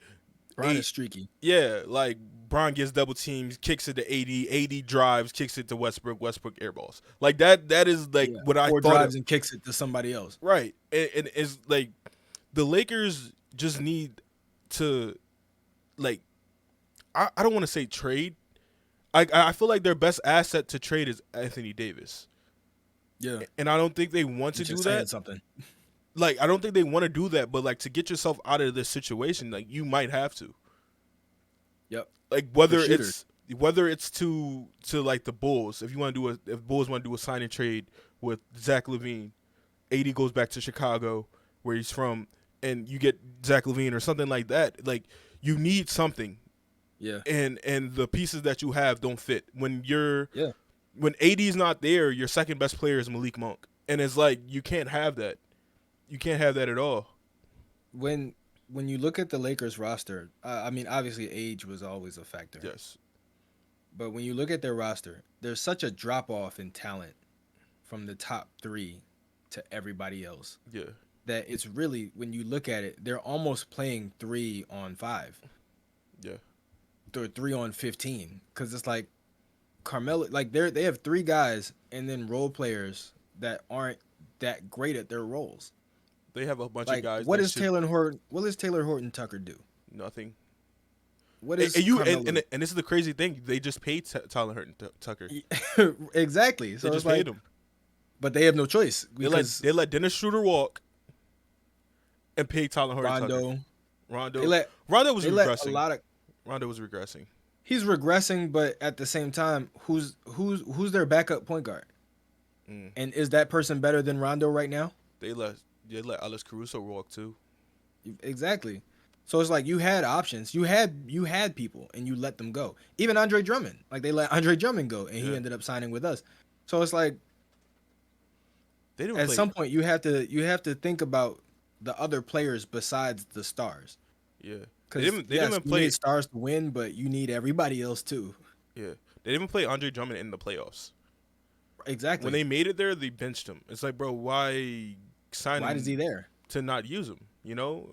Speaker 1: Bron is streaky.
Speaker 2: yeah, like Bron gets double teams, kicks it to AD, AD drives, kicks it to Westbrook, Westbrook airballs. Like that is like
Speaker 1: Yeah.
Speaker 2: what I
Speaker 1: Or
Speaker 2: thought.
Speaker 1: drives and kicks it to somebody else.
Speaker 2: Right, and it's like the Lakers just need to, like, I don't want to say trade. I feel like their best asset to trade is Anthony Davis,
Speaker 1: Yeah.
Speaker 2: and I don't think they want to
Speaker 1: You're
Speaker 2: do
Speaker 1: saying
Speaker 2: that.
Speaker 1: something.
Speaker 2: Like, I don't think they want to do that, but like to get yourself out of this situation, like you might have to.
Speaker 1: Yep.
Speaker 2: Like
Speaker 1: For shooters.
Speaker 2: whether it's to like the Bulls, if you want to do if Bulls want to do a sign and trade with Zach LaVine, AD goes back to Chicago where he's from, and you get Zach LaVine or something like that. Like you need something,
Speaker 1: Yeah.
Speaker 2: and the pieces that you have don't fit.
Speaker 1: Yeah.
Speaker 2: When AD's not there, your second best player is Malik Monk, and it's like you can't have that. You can't have that at all.
Speaker 1: When you look at the Lakers roster, I mean, obviously age was always a factor.
Speaker 2: Yes.
Speaker 1: But when you look at their roster, there's such a drop off in talent from the top three to everybody else
Speaker 2: Yeah.
Speaker 1: that it's really, when you look at it, they're almost playing 3-on-5
Speaker 2: Yeah.
Speaker 1: or 3-on-15 because it's like Carmelo, like they have three guys and then role players that aren't that great at their roles.
Speaker 2: They have a bunch of
Speaker 1: Like,
Speaker 2: guys.
Speaker 1: what
Speaker 2: that
Speaker 1: does
Speaker 2: should,
Speaker 1: Taylor Horton? What does Taylor Horton Tucker do?
Speaker 2: nothing.
Speaker 1: What
Speaker 2: And,
Speaker 1: is
Speaker 2: and you
Speaker 1: Carmelo?
Speaker 2: and this is the crazy thing. They just paid Tyler Hurton Tucker.
Speaker 1: Exactly.
Speaker 2: They
Speaker 1: So
Speaker 2: just
Speaker 1: it's like,
Speaker 2: paid him.
Speaker 1: but they have no choice because
Speaker 2: They let Dennis Schroeder walk and pay Tyler Hurton Tucker.
Speaker 1: Rondo.
Speaker 2: Rondo.
Speaker 1: They let
Speaker 2: Rondo was
Speaker 1: they let a
Speaker 2: regressing.
Speaker 1: lot of.
Speaker 2: Rondo was regressing.
Speaker 1: He's regressing, but at the same time, who's their backup point guard?
Speaker 2: Mm.
Speaker 1: And is that person better than Rondo right now?
Speaker 2: They let Alex Caruso walk too.
Speaker 1: Exactly. So it's like you had options. You had people and you let them go. Even Andre Drummond. Like they let Andre Drummond go and he
Speaker 2: Yeah.
Speaker 1: ended up signing with us. So it's like
Speaker 2: They didn't
Speaker 1: at
Speaker 2: play.
Speaker 1: some point you have to think about the other players besides the stars.
Speaker 2: Yeah.
Speaker 1: Because
Speaker 2: They didn't even
Speaker 1: you
Speaker 2: play.
Speaker 1: need stars to win, but you need everybody else too.
Speaker 2: Yeah. They didn't even play Andre Drummond in the playoffs.
Speaker 1: Exactly.
Speaker 2: When they made it there, they benched him. It's like, bro, why sign
Speaker 1: Why
Speaker 2: him
Speaker 1: is he there?
Speaker 2: to not use him? You know?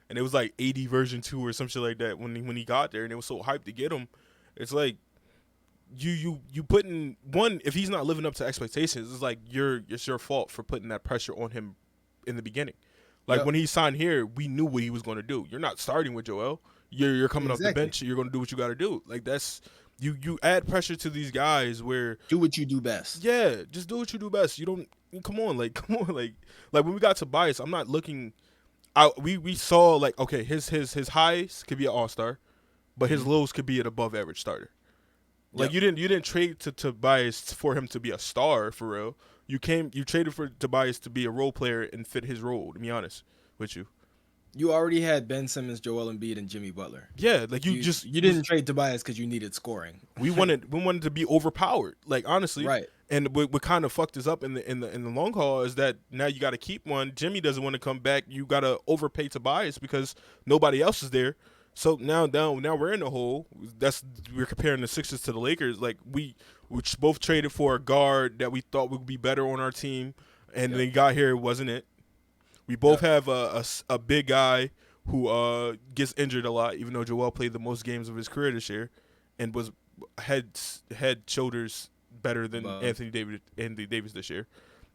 Speaker 2: And it was like 80 version 2 or some shit like that when he got there, and it was so hyped to get him. It's like you putting one, if he's not living up to expectations, it's like it's your fault for putting that pressure on him in the beginning. Like
Speaker 1: Yep.
Speaker 2: when he signed here, we knew what he was going to do. You're not starting with Joel. You're coming off the
Speaker 1: Exactly.
Speaker 2: bench. You're going to do what you got to do. Like that's you add pressure to these guys where
Speaker 1: Do what you do best.
Speaker 2: yeah, just do what you do best. You don't come on, like when we got to Tobias, I'm not looking. We saw like okay, his highs could be an all-star, but his lows could be an above average starter. Like
Speaker 1: Yep.
Speaker 2: you didn't trade to Tobias for him to be a star for real. You traded for Tobias to be a role player and fit his role. To be honest with you,
Speaker 1: You already had Ben Simmons, Joel Embiid, and Jimmy Butler.
Speaker 2: yeah, like
Speaker 1: You didn't trade Tobias because you needed scoring.
Speaker 2: we wanted to be overpowered. Like honestly,
Speaker 1: Right.
Speaker 2: And what kind of fucked us up in the long haul is that now you got to keep one. Jimmy doesn't want to come back. You got to overpay Tobias because nobody else is there. So now we're in the hole. We're comparing the Sixers to the Lakers. Like we both traded for a guard that we thought would be better on our team, and
Speaker 1: Yep.
Speaker 2: then got here, it wasn't it? We both
Speaker 1: Yep.
Speaker 2: have a big guy who gets injured a lot, even though Joel played the most games of his career this year, and was head shoulders better than
Speaker 1: Above.
Speaker 2: Anthony Davis this year.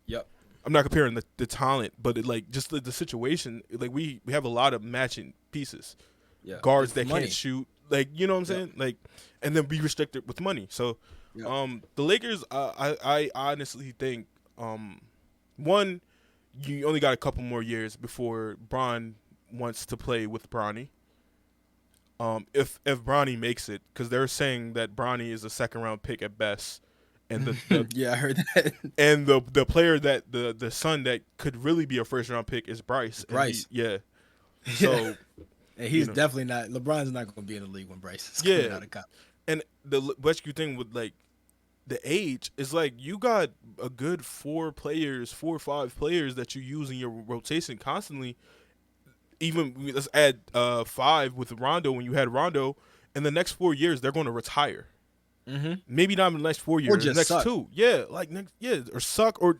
Speaker 1: Yep.
Speaker 2: I'm not comparing the talent, but just the situation. Like we have a lot of matching pieces,
Speaker 1: Yeah.
Speaker 2: guards
Speaker 1: It's
Speaker 2: that
Speaker 1: money.
Speaker 2: can't shoot. Like you know what I'm
Speaker 1: Yep.
Speaker 2: saying? Like, and then be restricted with money. So,
Speaker 1: Yep.
Speaker 2: the Lakers, I honestly think, one, you only got a couple more years before Bron wants to play with Bronny. If Bronny makes it, because they're saying that Bronny is a second round pick at best, and the
Speaker 1: Yeah, I heard that.
Speaker 2: and the player that the son that could really be a first round pick is Bryce, and
Speaker 1: Bryce. Yeah.
Speaker 2: so
Speaker 1: And
Speaker 2: you
Speaker 1: he's
Speaker 2: know,
Speaker 1: definitely not. LeBron's not going to be in the league when Bryce is coming
Speaker 2: yeah,
Speaker 1: out of college.
Speaker 2: and the rescue thing with like the age is like you got a good 4 or 5 players that you use in your rotation constantly. Even let's add 5 with Rondo when you had Rondo. In the next 4 years, they're going to retire.
Speaker 1: Mm-hmm.
Speaker 2: Maybe not in the next 4
Speaker 1: Or
Speaker 2: years, the
Speaker 1: just
Speaker 2: next
Speaker 1: suck.
Speaker 2: 2. Yeah, like or suck or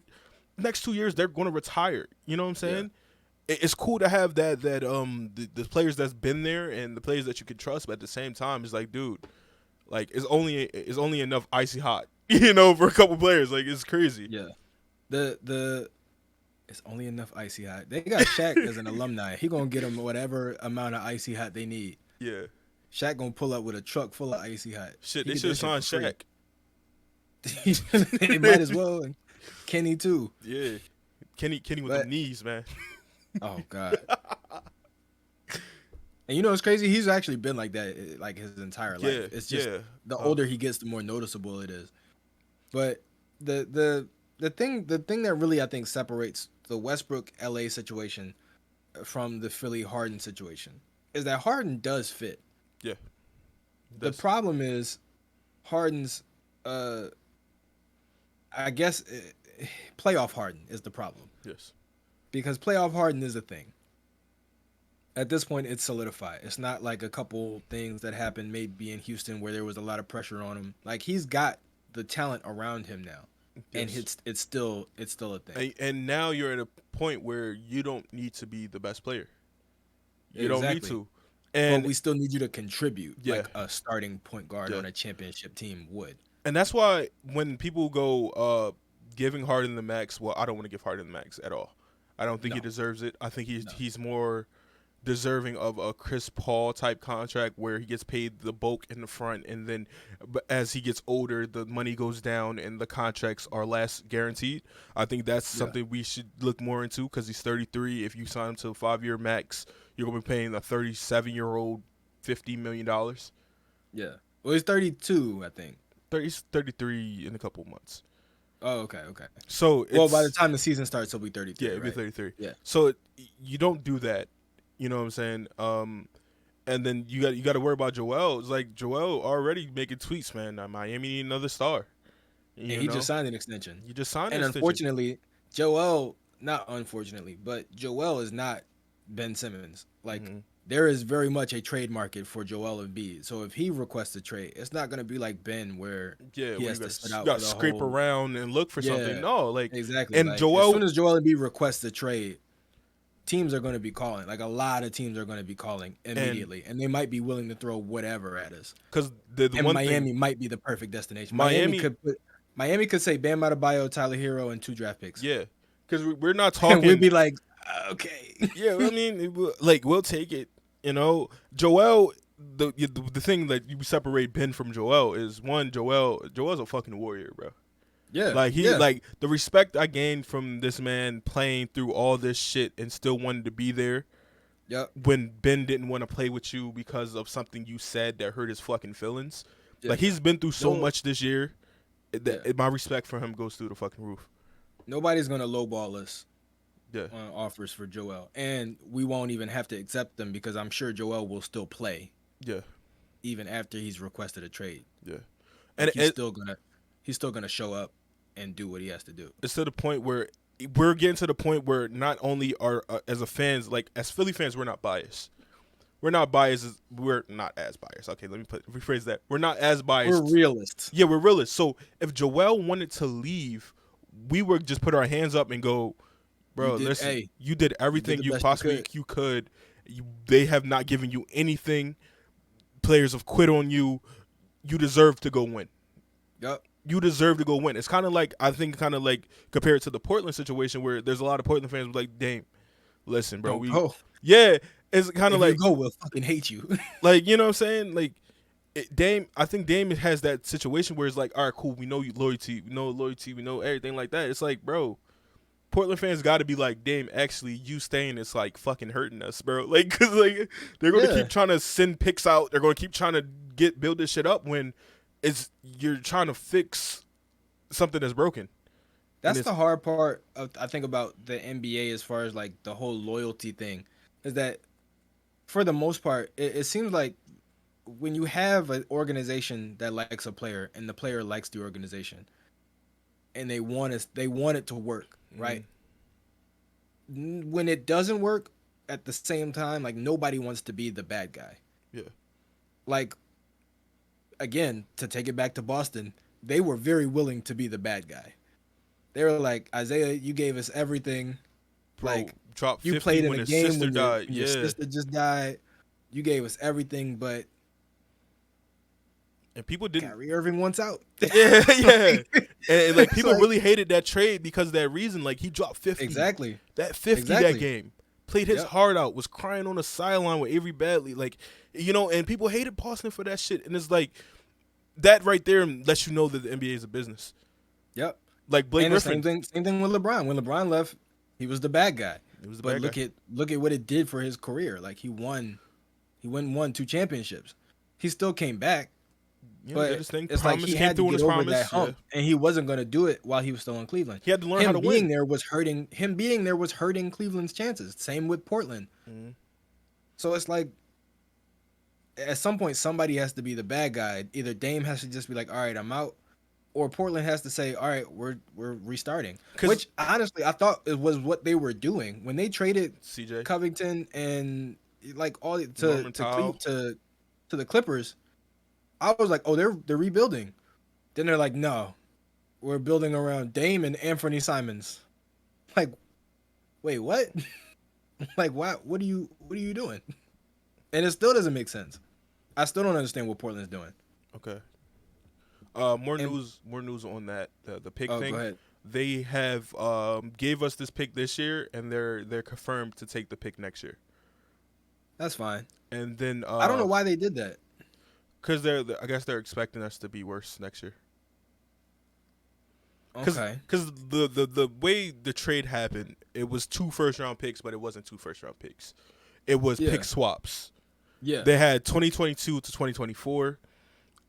Speaker 2: next 2 years they're going to retire. You know what I'm
Speaker 1: Yeah.
Speaker 2: saying? It's cool to have the players that's been there and the players that you can trust, but at the same time, it's like, dude, like it's only enough icy hot, for a couple players. Like it's crazy.
Speaker 1: Yeah. The It's only enough icy hot. They got Shaq as an alumni. He gonna get them whatever amount of icy hot they need.
Speaker 2: Yeah.
Speaker 1: Shaq gonna pull up with a truck full of icy hot.
Speaker 2: Shit,
Speaker 1: He
Speaker 2: they
Speaker 1: get
Speaker 2: should
Speaker 1: that
Speaker 2: have
Speaker 1: shit
Speaker 2: signed
Speaker 1: for
Speaker 2: Shaq.
Speaker 1: free. They might as well. And Kenny too.
Speaker 2: Yeah. Kenny with
Speaker 1: But
Speaker 2: them knees, man.
Speaker 1: oh god. And you know what's crazy? He's actually been like that like his entire life.
Speaker 2: Yeah,
Speaker 1: It's just
Speaker 2: yeah.
Speaker 1: the older he gets, the more noticeable it is. But the thing that really I think separates the Westbrook LA situation from the Philly Harden situation is that Harden does fit.
Speaker 2: Yeah.
Speaker 1: The problem is Harden's I guess playoff Harden is the problem.
Speaker 2: Yes.
Speaker 1: Because playoff Harden is a thing. At this point, it's solidified. It's not like a couple things that happened maybe in Houston where there was a lot of pressure on him. Like he's got the talent around him now, and
Speaker 2: Yes.
Speaker 1: it's still a thing.
Speaker 2: And now you're at a point where you don't need to be the best player. You don't need
Speaker 1: Exactly.
Speaker 2: to.
Speaker 1: But
Speaker 2: And
Speaker 1: we still need you to contribute,
Speaker 2: Yeah.
Speaker 1: like a starting point guard
Speaker 2: Yeah.
Speaker 1: on a championship team would.
Speaker 2: and that's why when people go giving Harden the max, well, I don't want to give Harden the max at all. I don't think he
Speaker 1: No.
Speaker 2: deserves it. I think
Speaker 1: No.
Speaker 2: he's more deserving of a Chris Paul type contract where he gets paid the bulk in the front, and then but as he gets older, the money goes down and the contracts are less guaranteed. I think that's
Speaker 1: Yeah.
Speaker 2: something we should look more into because he's 33. If you sign him to a 5-year max, you're gonna be paying a 37-year-old $50 million.
Speaker 1: Yeah. Well, he's 32, I think.
Speaker 2: He's 33 in a couple months.
Speaker 1: Oh, okay.
Speaker 2: So
Speaker 1: Well, by the time the season starts, he'll be 33.
Speaker 2: yeah, it'll be
Speaker 1: right?
Speaker 2: 33.
Speaker 1: Yeah.
Speaker 2: So you don't do that. You know what I'm saying? And then you got to worry about Joel. It's like Joel already making tweets, man. Miami need another star.
Speaker 1: And he just signed an extension.
Speaker 2: You just signed
Speaker 1: And
Speaker 2: an extension.
Speaker 1: unfortunately, not unfortunately, but Joel is not Ben Simmons. Like
Speaker 2: Mhm.
Speaker 1: there is very much a trade market for Joel Embiid. So if he requests a trade, it's not going to be like Ben where
Speaker 2: Yeah,
Speaker 1: he
Speaker 2: we
Speaker 1: has to
Speaker 2: got
Speaker 1: sit out
Speaker 2: to
Speaker 1: for the
Speaker 2: scrape
Speaker 1: whole.
Speaker 2: around and look for
Speaker 1: Yeah.
Speaker 2: something. No, like
Speaker 1: Exactly.
Speaker 2: and
Speaker 1: Like,
Speaker 2: Joel.
Speaker 1: as soon as Joel Embiid requests a trade, teams are going to be calling. Like a lot of teams are going to be calling immediately, and they might be willing to throw whatever at us.
Speaker 2: Because the
Speaker 1: And
Speaker 2: one
Speaker 1: Miami
Speaker 2: thing,
Speaker 1: might be the perfect destination.
Speaker 2: Miami-
Speaker 1: Miami could say Bam Adebayo, Tyler Hero, and 2 draft picks.
Speaker 2: yeah, because we're not
Speaker 1: And
Speaker 2: talking.
Speaker 1: we'd be like, okay.
Speaker 2: Yeah, I mean, we'll take it. Joel. The thing that you separate Ben from Joel is one. Joel's a fucking warrior, bro.
Speaker 1: Yeah.
Speaker 2: Like
Speaker 1: yeah.
Speaker 2: like the respect I gained from this man playing through all this shit and still wanted to be there
Speaker 1: Yep.
Speaker 2: when Ben didn't want to play with you because of something you said that hurt his fucking feelings.
Speaker 1: Yeah.
Speaker 2: Like he's been through so
Speaker 1: No-
Speaker 2: much this year.
Speaker 1: Yeah.
Speaker 2: My respect for him goes through the fucking roof.
Speaker 1: Nobody's gonna lowball us
Speaker 2: Yeah.
Speaker 1: on offers for Joel, and we won't even have to accept them because I'm sure Joel will still play
Speaker 2: Yeah.
Speaker 1: even after he's requested a trade.
Speaker 2: Yeah.
Speaker 1: Like,
Speaker 2: And
Speaker 1: he's still gonna show up and do what he has to do.
Speaker 2: it's to the point where we're getting to the point where not only are as a fans, like as Philly fans, we're not biased. We're not biased. We're not as biased. Okay, let me rephrase that. We're not as biased.
Speaker 1: We're realists.
Speaker 2: Yeah, we're realists. So if Joel wanted to leave, we would just put our hands up and go, bro, listen, you did everything
Speaker 1: the
Speaker 2: you
Speaker 1: best
Speaker 2: possibly could. They have not given you anything. Players have quit on you. You deserve to go win.
Speaker 1: Yep.
Speaker 2: You deserve to go win. It's kind of like, I think, compared to the Portland situation where there's a lot of Portland fans like, Dame, listen, bro.
Speaker 1: Don't go.
Speaker 2: Yeah, it's kind
Speaker 1: If
Speaker 2: of like,
Speaker 1: you go, we'll fucking hate you.
Speaker 2: like, you know what I'm saying? Like, I think Dame has that situation where it's like, all right, cool, we know you loyalty, we know everything like that. It's like, bro, Portland fans got to be like, damn, actually, you staying is like fucking hurting us, bro. Like, cause like they're gonna
Speaker 1: Yeah,
Speaker 2: keep trying to send picks out. They're gonna keep trying to build this shit up when it's you're trying to fix something that's broken. And
Speaker 1: that's
Speaker 2: it's
Speaker 1: the hard part I think about the NBA as far as like the whole loyalty thing, is that for the most part, it seems like when you have an organization that likes a player and the player likes the organization and they want it to work, right?
Speaker 2: mm,
Speaker 1: When it doesn't work at the same time, like nobody wants to be the bad guy.
Speaker 2: yeah,
Speaker 1: Like again, to take it back to Boston, they were very willing to be the bad guy. They were like, Isaiah, you gave us everything.
Speaker 2: bro,
Speaker 1: Like
Speaker 2: dropped
Speaker 1: you
Speaker 2: 50
Speaker 1: played in
Speaker 2: when
Speaker 1: a
Speaker 2: his
Speaker 1: game
Speaker 2: sister
Speaker 1: when your
Speaker 2: died. Yeah,
Speaker 1: sister just died. You gave us everything, but
Speaker 2: and people didn't.
Speaker 1: Kyrie Irving wants out.
Speaker 2: Yeah, yeah. And like
Speaker 1: It's
Speaker 2: people
Speaker 1: like
Speaker 2: really hated that trade because of that reason. Like he dropped 50.
Speaker 1: exactly,
Speaker 2: That 50 that
Speaker 1: exactly.
Speaker 2: game. Played his
Speaker 1: Yep.
Speaker 2: heart out, was crying on the sideline with Avery Badley. Like, and people hated Boston for that shit. And it's like that right there lets you know that the NBA is a business.
Speaker 1: Yep.
Speaker 2: Like Blake
Speaker 1: And the
Speaker 2: Griffin.
Speaker 1: same thing with LeBron. When LeBron left, he was the bad guy.
Speaker 2: He was the
Speaker 1: But
Speaker 2: bad guy.
Speaker 1: look at what it did for his career. Like he went and won 2 championships. He still came back,
Speaker 2: Yeah, did
Speaker 1: but
Speaker 2: his thing.
Speaker 1: it's like
Speaker 2: Promise
Speaker 1: he
Speaker 2: came
Speaker 1: had to
Speaker 2: through on
Speaker 1: get
Speaker 2: his
Speaker 1: over that
Speaker 2: promise. Yeah.
Speaker 1: hump, and he wasn't going to do it while he was still in Cleveland.
Speaker 2: He had to learn how to win.
Speaker 1: Him being there was hurting Cleveland's chances. Same with Portland.
Speaker 2: Mhm.
Speaker 1: So it's like at some point somebody has to be the bad guy. Either Dame has to just be like, "All right, I'm out," or Portland has to say, "All right, we're restarting."
Speaker 2: 'Cause
Speaker 1: Which honestly, I thought it was what they were doing when they traded
Speaker 2: CJ,
Speaker 1: Covington and like all
Speaker 2: Norman Powell.
Speaker 1: to the Clippers. I was like, "Oh, they're rebuilding." Then they're like, "No, we're building around Dame and Anthony Simons." Like, wait, what? Like, what are you doing? And it still doesn't make sense. I still don't understand what Portland's doing.
Speaker 2: Okay. More
Speaker 1: And
Speaker 2: news. More news on that. The pick
Speaker 1: oh, go
Speaker 2: thing.
Speaker 1: ahead.
Speaker 2: They have gave us this pick this year, and they're confirmed to take the pick next year.
Speaker 1: That's fine.
Speaker 2: And then
Speaker 1: I don't know why they did that.
Speaker 2: because I guess they're expecting us to be worse next year.
Speaker 1: Okay.
Speaker 2: Because the way the trade happened, it was 2 first-round picks, but it wasn't 2 first-round picks. It was
Speaker 1: Yeah.
Speaker 2: pick swaps.
Speaker 1: Yeah.
Speaker 2: They had 2022 to 2024.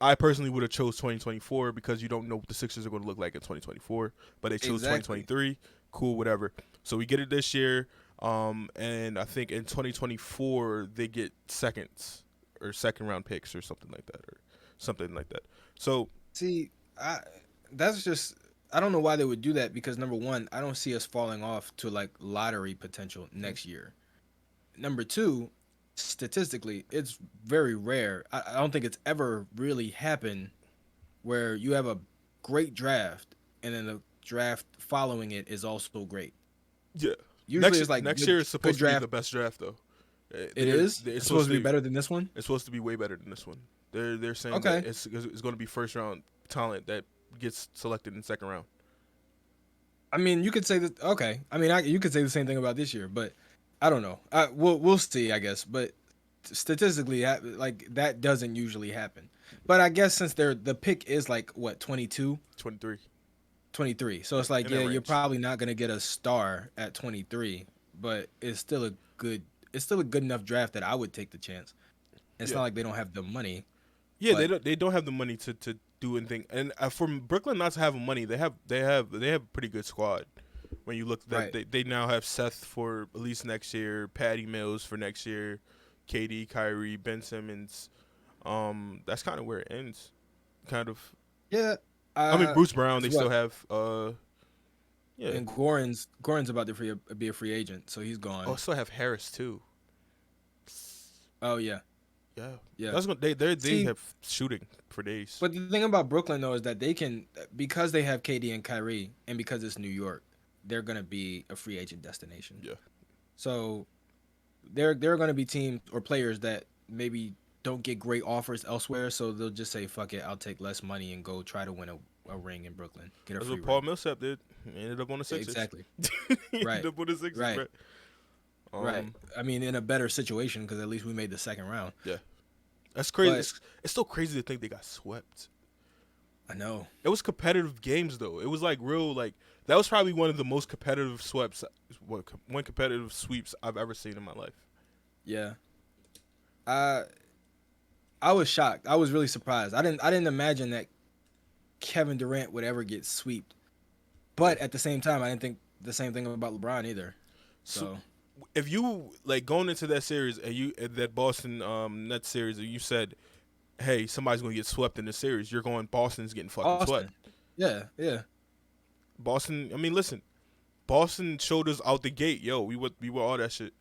Speaker 2: I personally would have chose 2024 because you don't know what the Sixers are going to look like in 2024. But they chose
Speaker 1: Exactly.
Speaker 2: 2023. Cool, whatever. So we get it this year. And I think in 2024 they get seconds or second-round picks or something like that. So
Speaker 1: See, that's just I don't know why they would do that because number one, I don't see us falling off to like lottery potential next year. Number two, statistically, it's very rare. I don't think it's ever really happened where you have a great draft and then the draft following it is also great.
Speaker 2: yeah,
Speaker 1: Usually it's like
Speaker 2: next year is
Speaker 1: good
Speaker 2: supposed to be
Speaker 1: draft.
Speaker 2: the best draft though.
Speaker 1: It is. It's supposed to be better than this one.
Speaker 2: It's supposed to be way better than this one. They're saying
Speaker 1: Okay.
Speaker 2: that it's going to be first round talent that gets selected in second round.
Speaker 1: I mean, you could say that. Okay. I mean, you could say the same thing about this year, but I don't know. We'll see, I guess. But statistically, like that doesn't usually happen. But I guess since the pick is like what 22,
Speaker 2: 23.
Speaker 1: 23, so it's like
Speaker 2: In that
Speaker 1: yeah, you're
Speaker 2: range.
Speaker 1: probably not gonna get a star at 23, but it's still a good enough draft that I would take the chance. It's
Speaker 2: Yeah.
Speaker 1: not like they don't have the money.
Speaker 2: Yeah,
Speaker 1: But
Speaker 2: they don't have the money to do anything. And for Brooklyn not to have money, they have a pretty good squad. When you look at that,
Speaker 1: Right.
Speaker 2: they now have Seth for at least next year, Patty Mills for next year, KD, Kyrie, Ben Simmons. That's kind of where it ends. Kind of.
Speaker 1: yeah,
Speaker 2: I mean, Bruce Brown. They
Speaker 1: it's
Speaker 2: still
Speaker 1: what?
Speaker 2: have. Yeah.
Speaker 1: And Goran's about to be a free agent, so he's gone.
Speaker 2: Oh, still have Harris too.
Speaker 1: Oh yeah,
Speaker 2: Yeah.
Speaker 1: yeah.
Speaker 2: That's what they
Speaker 1: See,
Speaker 2: have shooting for days.
Speaker 1: but the thing about Brooklyn though is that they can because they have KD and Kyrie, and because it's New York, they're gonna be a free agent destination.
Speaker 2: Yeah.
Speaker 1: So there are gonna be teams or players that maybe don't get great offers elsewhere, so they'll just say, "Fuck it, I'll take less money and go try to win a ring in Brooklyn, get a
Speaker 2: That's
Speaker 1: free
Speaker 2: what Paul
Speaker 1: ring."
Speaker 2: Millsap did. He ended up on the Sixers.
Speaker 1: Exactly.
Speaker 2: He
Speaker 1: Right.
Speaker 2: ended up on the Sixers,
Speaker 1: Right.
Speaker 2: bro.
Speaker 1: Right. I mean, in a better situation because at least we made the second round.
Speaker 2: Yeah. That's crazy.
Speaker 1: But
Speaker 2: It's still crazy to think they got swept.
Speaker 1: I know.
Speaker 2: It was competitive games though. It was like real like that was probably one of the most competitive one competitive sweeps I've ever seen in my life.
Speaker 1: Yeah. I I was shocked. I was really surprised. I didn't imagine that Kevin Durant would ever get swept.
Speaker 2: Yeah.
Speaker 1: But at the same time, I didn't think the same thing about LeBron either.
Speaker 2: So
Speaker 1: So
Speaker 2: if you like going into that series and that Boston Nets series and you said, "Hey, somebody's going to get swept in this series," you're going Boston's getting fucking swept.
Speaker 1: Austin. Yeah, yeah.
Speaker 2: Boston. I mean, listen, Boston showed us out the gate, yo. We were all that shit.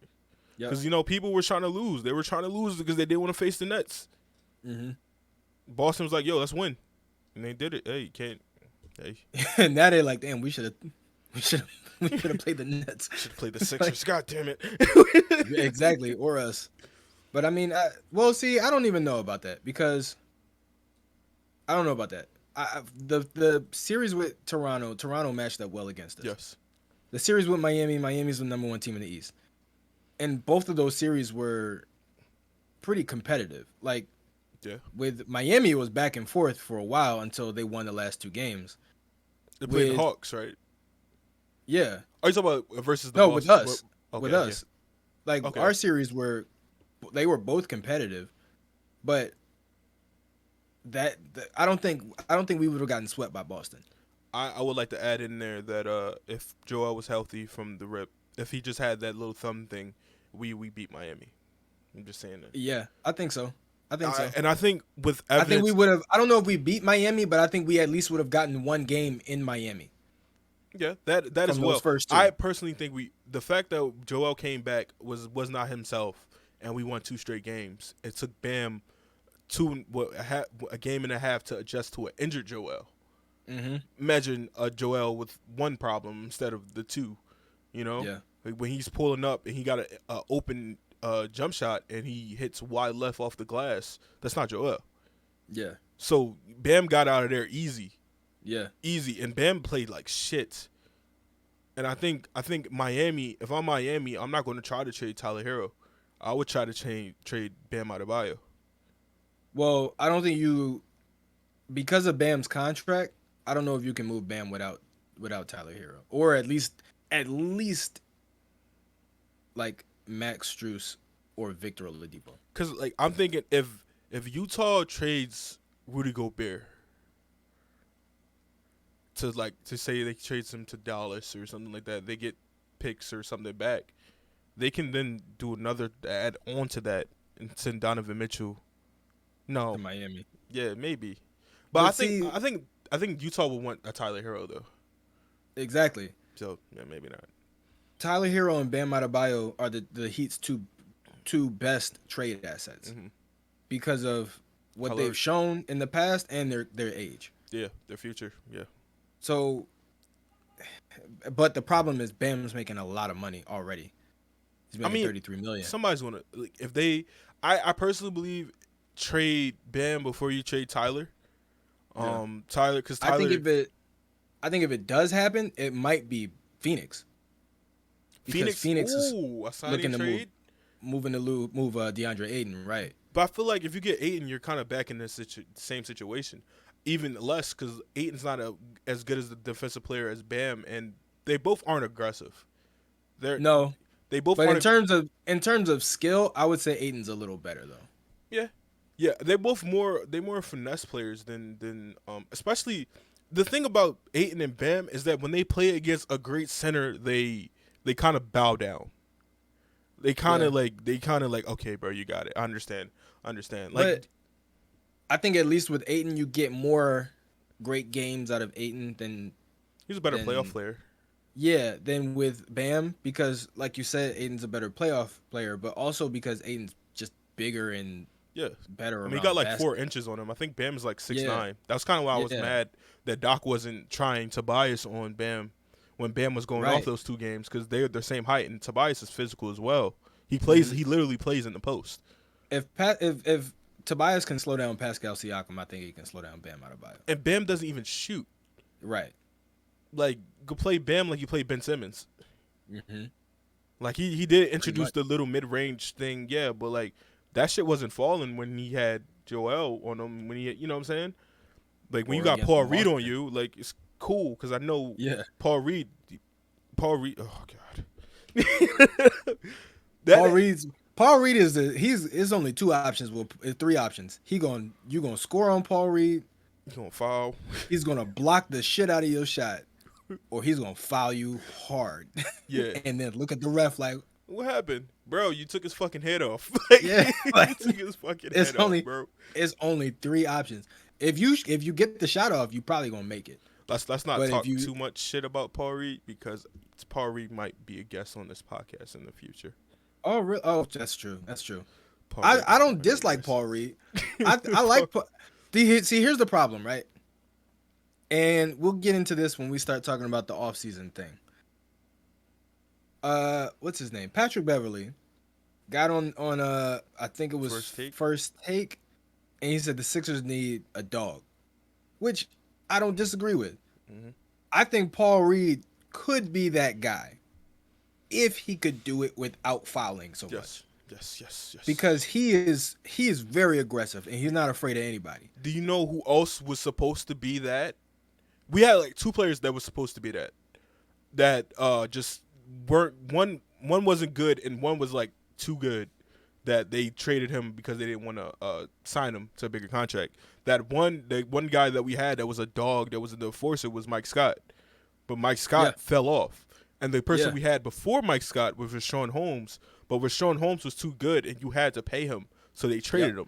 Speaker 1: Yep.
Speaker 2: Because people were trying to lose. They were trying to lose because they didn't want to face the Nets.
Speaker 1: Mhm.
Speaker 2: Boston was like, "Yo, let's win," and they did it. Hey, you can't. Hey,
Speaker 1: And now they're like, damn, we should we should have played the Nets.
Speaker 2: should have played the
Speaker 1: Like,
Speaker 2: Sixers. God damn it.
Speaker 1: yeah, exactly, or us. But I mean, well, see, I don't even know about that because I don't know about that. The series with Toronto matched up well against us.
Speaker 2: Yes.
Speaker 1: The series with Miami's the number one team in the East, and both of those series were pretty competitive. Like
Speaker 2: Yeah.
Speaker 1: with Miami, it was back and forth for a while until they won the last two games.
Speaker 2: They played the
Speaker 1: With
Speaker 2: Hawks, right?
Speaker 1: yeah,
Speaker 2: Are you talking about versus the
Speaker 1: no,
Speaker 2: Boston?
Speaker 1: with
Speaker 2: Okay.
Speaker 1: us, like
Speaker 2: Okay.
Speaker 1: our series they were both competitive, but I don't think we would have gotten swept by Boston.
Speaker 2: I would like to add in there that if Joel was healthy from the rip, if he just had that little thumb thing, we beat Miami. I'm just saying that.
Speaker 1: Yeah, I think so. I think so.
Speaker 2: And I think with
Speaker 1: I think we
Speaker 2: evidence,
Speaker 1: would have. I don't know if we beat Miami, but I think we at least would have gotten one game in Miami
Speaker 2: yeah, that as
Speaker 1: from those
Speaker 2: well.
Speaker 1: first two.
Speaker 2: I personally think the fact that Joel came back was not himself, and we won 2 straight games. It took Bam a game and a half to adjust to an injured Joel.
Speaker 1: Mm-hmm.
Speaker 2: Imagine a Joel with one problem instead of the two. You know,
Speaker 1: Yeah.
Speaker 2: like when he's pulling up and he got a open jump shot and he hits wide left off the glass. That's not Joel.
Speaker 1: Yeah.
Speaker 2: So Bam got out of there easy,
Speaker 1: Yeah.
Speaker 2: and Bam played like shit. And I think Miami. If I'm Miami, I'm not going to try to trade Tyler Hero. I would try to trade Bam Adebayo.
Speaker 1: Well, I don't think because of Bam's contract. I don't know if you can move Bam without Tyler Hero, or at least like Max Strus or Victor Oladipo.
Speaker 2: Because like I'm thinking if Utah trades Rudy Gobert to say they trade him to Dallas or something like that, they get picks or something back. They can then do another add on to that and send Donovan Mitchell. No,
Speaker 1: To Miami.
Speaker 2: yeah, maybe, but I think Utah will want a Tyler Hero though.
Speaker 1: Exactly.
Speaker 2: So yeah, maybe not.
Speaker 1: Tyler Hero and Bam Adebayo are the Heat's two best trade assets
Speaker 2: Mm-hmm.
Speaker 1: because of what
Speaker 2: Color.
Speaker 1: they've shown in the past and their age.
Speaker 2: Yeah, their future. Yeah,
Speaker 1: So, but the problem is Bam's making a lot of money already. He's making 33 million.
Speaker 2: somebody's gonna like if they. I personally believe trade Bam before you trade Tyler.
Speaker 1: Yeah.
Speaker 2: Tyler, because Tyler.
Speaker 1: I think if it does happen, it might be Phoenix. Because Phoenix is
Speaker 2: ooh, a signing
Speaker 1: looking to
Speaker 2: trade.
Speaker 1: move DeAndre Ayton, right?
Speaker 2: But I feel like if you get Ayton, you're kind of back in the same situation. Even less because Ayton's not as good as the defensive player as Bam, and they both aren't aggressive.
Speaker 1: No,
Speaker 2: They both.
Speaker 1: but
Speaker 2: aren't,
Speaker 1: in terms of skill, I would say Ayton's a little better though.
Speaker 2: yeah, they're both more finesse players than especially the thing about Ayton and Bam is that when they play against a great center, they kind of bow down. They kind of like okay, bro, you got it. I understand. Like,
Speaker 1: But I think at least with Ayton, you get more great games out of Ayton than
Speaker 2: he's a better playoff player.
Speaker 1: than with Bam because, like you said, Ayton's a better playoff player, but also because Ayton's just bigger and
Speaker 2: Yeah,
Speaker 1: better.
Speaker 2: I mean, he got like 4 inches on him. I think Bam's like 6'9".
Speaker 1: Yeah.
Speaker 2: That's kind of why I was
Speaker 1: Yeah.
Speaker 2: mad that Doc wasn't trying Tobias on Bam when Bam was going off
Speaker 1: Right.
Speaker 2: those 2 games because they're the same height and Tobias is physical as well. He plays.
Speaker 1: Mm-hmm.
Speaker 2: He literally plays in the post.
Speaker 1: If Tobias can slow down Pascal Siakam, I think he can slow down Bam Adebayo.
Speaker 2: And Bam doesn't even shoot.
Speaker 1: Right.
Speaker 2: Like go play Bam like you play Ben Simmons.
Speaker 1: Mm-hmm.
Speaker 2: Like he did introduce
Speaker 1: much.
Speaker 2: the little mid range thing, yeah, but like that shit wasn't falling when he had Joel on him when he, you know what I'm saying? Like when you
Speaker 1: or
Speaker 2: got
Speaker 1: against
Speaker 2: Paul Reed on
Speaker 1: Boston.
Speaker 2: you, like it's cool because I know
Speaker 1: Yeah.
Speaker 2: Paul Reed. Paul Reed. Oh God.
Speaker 1: Paul
Speaker 2: that
Speaker 1: Reed's Paul Reed is he's it's only two options. Well, three options. You gonna score on Paul Reed.
Speaker 2: he's gonna foul.
Speaker 1: He's gonna block the shit out of your shot, or he's gonna foul you hard,
Speaker 2: Yeah.
Speaker 1: and then look at the ref like,
Speaker 2: What happened, bro? You took his fucking head off. Like,
Speaker 1: yeah,
Speaker 2: you
Speaker 1: like
Speaker 2: took his fucking
Speaker 1: it's
Speaker 2: head off,
Speaker 1: only
Speaker 2: bro.
Speaker 1: it's only three options. If you get the shot off, you probably gonna make it.
Speaker 2: Let's not
Speaker 1: But if
Speaker 2: talk
Speaker 1: you
Speaker 2: too much shit about Paul Reed because Paul Reed might be a guest on this podcast in the future.
Speaker 1: oh, that's true. That's true.
Speaker 2: Paul Reed
Speaker 1: I
Speaker 2: is
Speaker 1: don't
Speaker 2: definitely a
Speaker 1: dislike
Speaker 2: guest.
Speaker 1: Paul Reed. I like see here's the problem, right? And we'll get into this when we start talking about the offseason thing. What's his name? Patrick Beverly got on I think it was first take, and he said the Sixers need a dog, which I don't disagree with.
Speaker 2: Mm-hmm.
Speaker 1: I think Paul Reed could be that guy if he could do it without fouling so much.
Speaker 2: Yes.
Speaker 1: Because he is very aggressive and he's not afraid of anybody.
Speaker 2: Do you know who else was supposed to be that? We had like two players that was supposed to be that. That just weren't one wasn't good and one was like too good that they traded him because they didn't want to sign him to a bigger contract. The one guy that we had that was a dog that was the enforcer was Mike Scott. But Mike Scott fell off. And the person we had before Mike Scott was Rashawn Holmes. But Rashawn Holmes was too good, and you had to pay him, so they traded him.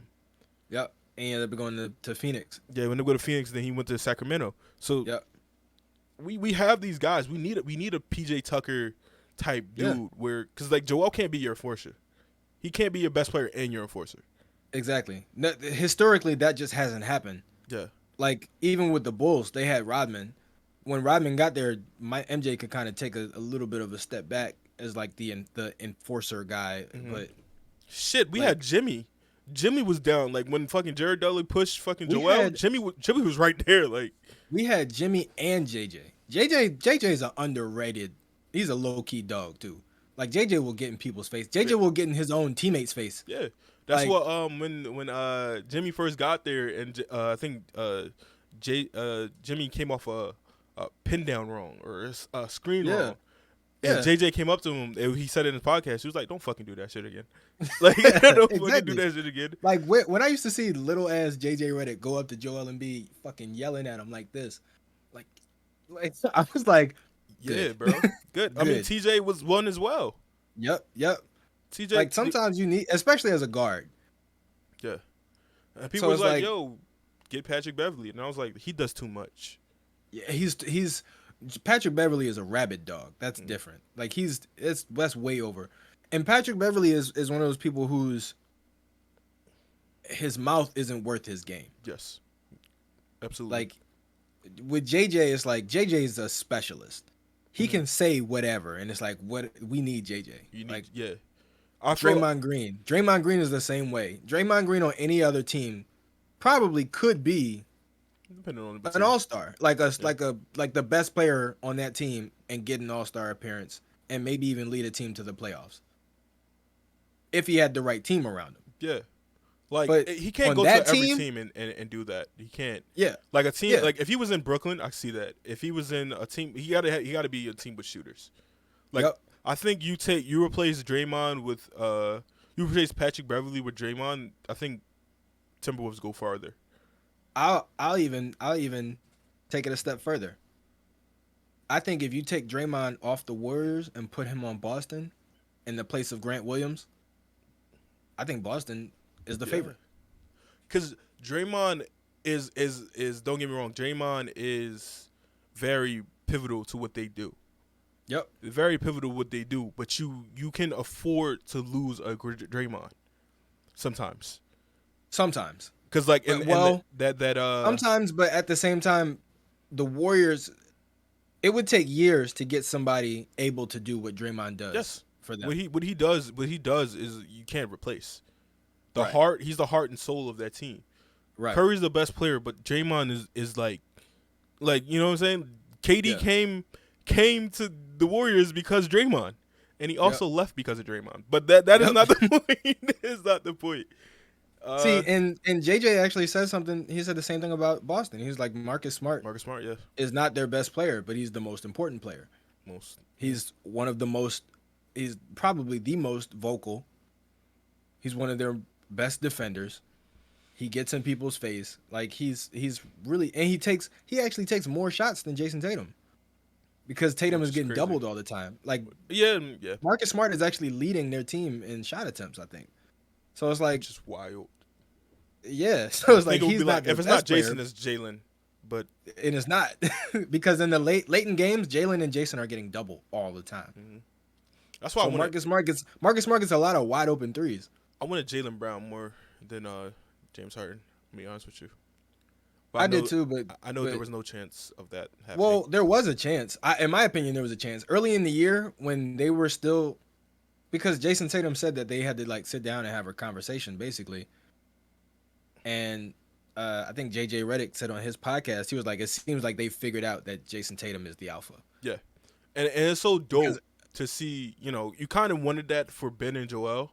Speaker 1: Yep, and he ended up going to Phoenix.
Speaker 2: Yeah, when they go to Phoenix, then he went to Sacramento. So we have these guys. We need a PJ Tucker type dude where because like Joel can't be your enforcer, he can't be your best player and your enforcer.
Speaker 1: Exactly. No, historically, that just hasn't happened.
Speaker 2: Yeah,
Speaker 1: like even with the Bulls, they had Rodman. When Rodman got there, MJ could kind of take a little bit of a step back as like the enforcer guy. But
Speaker 2: shit, we had Jimmy. Jimmy was down. Like when fucking Jared Dudley pushed fucking Joel, Jimmy was right there. Like
Speaker 1: we had Jimmy and JJ. JJ's an underrated. He's a low key dog too. Like JJ will get in people's face. JJ will get in his own teammates' face.
Speaker 2: Yeah, that's
Speaker 1: like,
Speaker 2: what when Jimmy first got there and I think Jimmy came off a pin down wrong or a screen wrong. And JJ came up to him and he said it in his podcast. He was like, "Don't fucking do that shit again." Like, don't fucking do that shit again.
Speaker 1: Like when I used to see little ass JJ Redick go up to Joel Embiid fucking yelling at him like this, like I was like, good.
Speaker 2: Yeah, bro, good. I mean, TJ was one as well.
Speaker 1: Yep.
Speaker 2: TJ,
Speaker 1: like sometimes you need, especially as a guard.
Speaker 2: Yeah, and people was like, "Yo, get Patrick Beverly," and I was like, "He does too much."
Speaker 1: Yeah, he's Patrick Beverly is a rabid dog. That's different. Like that's way over. And Patrick Beverly is one of those people whose his mouth isn't worth his game.
Speaker 2: Yes, absolutely.
Speaker 1: Like with JJ, it's like JJ is a specialist. He can say whatever, and it's like what we need JJ. Draymond Green. Draymond Green is the same way. Draymond Green on any other team probably could be
Speaker 2: depending on
Speaker 1: an all-star, like the best player on that team and get an all-star appearance and maybe even lead a team to the playoffs if he had the right team around him.
Speaker 2: Yeah, like he can't go to every team and do that. He can't.
Speaker 1: Yeah,
Speaker 2: like a team like if he was in Brooklyn, I see that. If he was in a team, he gotta be a team with shooters. Like I think you replace Draymond with you replace Patrick Beverly with Draymond. I think Timberwolves go farther.
Speaker 1: I'll even take it a step further. I think if you take Draymond off the Warriors and put him on Boston in the place of Grant Williams, I think Boston is the favorite.
Speaker 2: Because Draymond is don't get me wrong, Draymond is very pivotal to what they do.
Speaker 1: Yep,
Speaker 2: very pivotal what they do. But you can afford to lose a Draymond sometimes.
Speaker 1: Sometimes.
Speaker 2: Because like
Speaker 1: sometimes, but at the same time, the Warriors, it would take years to get somebody able to do what Draymond does.
Speaker 2: Yes,
Speaker 1: for them.
Speaker 2: What he does is you can't replace the heart. He's the heart and soul of that team.
Speaker 1: Right.
Speaker 2: Curry's the best player, but Draymond is like you know what I'm saying. KD came to the Warriors because Draymond, and he also left because of Draymond. But that is not the point. That is not the point.
Speaker 1: See, and JJ actually said something. He said the same thing about Boston. He was like, Marcus Smart
Speaker 2: Marcus Smart, yeah,
Speaker 1: is not their best player, but he's the most important player.
Speaker 2: most. Yeah.
Speaker 1: He's one of the most. He's probably the most vocal. He's one of their best defenders. He gets in people's face. Like he's really, and he actually takes more shots than Jason Tatum because Tatum
Speaker 2: Which
Speaker 1: is
Speaker 2: is
Speaker 1: getting
Speaker 2: crazy.
Speaker 1: doubled all the time. Like
Speaker 2: Yeah, yeah,
Speaker 1: Marcus Smart is actually leading their team in shot attempts, I think. So it's like,
Speaker 2: which is wild.
Speaker 1: yeah. So
Speaker 2: I
Speaker 1: it's like
Speaker 2: think it would be
Speaker 1: he's not
Speaker 2: like
Speaker 1: their
Speaker 2: if it's not
Speaker 1: best player,
Speaker 2: Jason, it's Jalen. But
Speaker 1: and it's not because in the late in games, Jalen and Jason are getting double all the time.
Speaker 2: that's why
Speaker 1: So Marcus Smart gets a lot of wide open threes.
Speaker 2: I wanted Jalen Brown more than James Harden. To be honest with you, but
Speaker 1: I did too, but
Speaker 2: I know there was no chance of that happening.
Speaker 1: well, there was a chance. In my opinion, there was a chance early in the year when they were still, because Jason Tatum said that they had to like sit down and have a conversation, basically. And I think JJ Redick said on his podcast, he was like, "It seems like they figured out that Jason Tatum is the alpha."
Speaker 2: Yeah, and it's so dope
Speaker 1: Because,
Speaker 2: to see. You know, you kind of wanted that for Ben and Joel,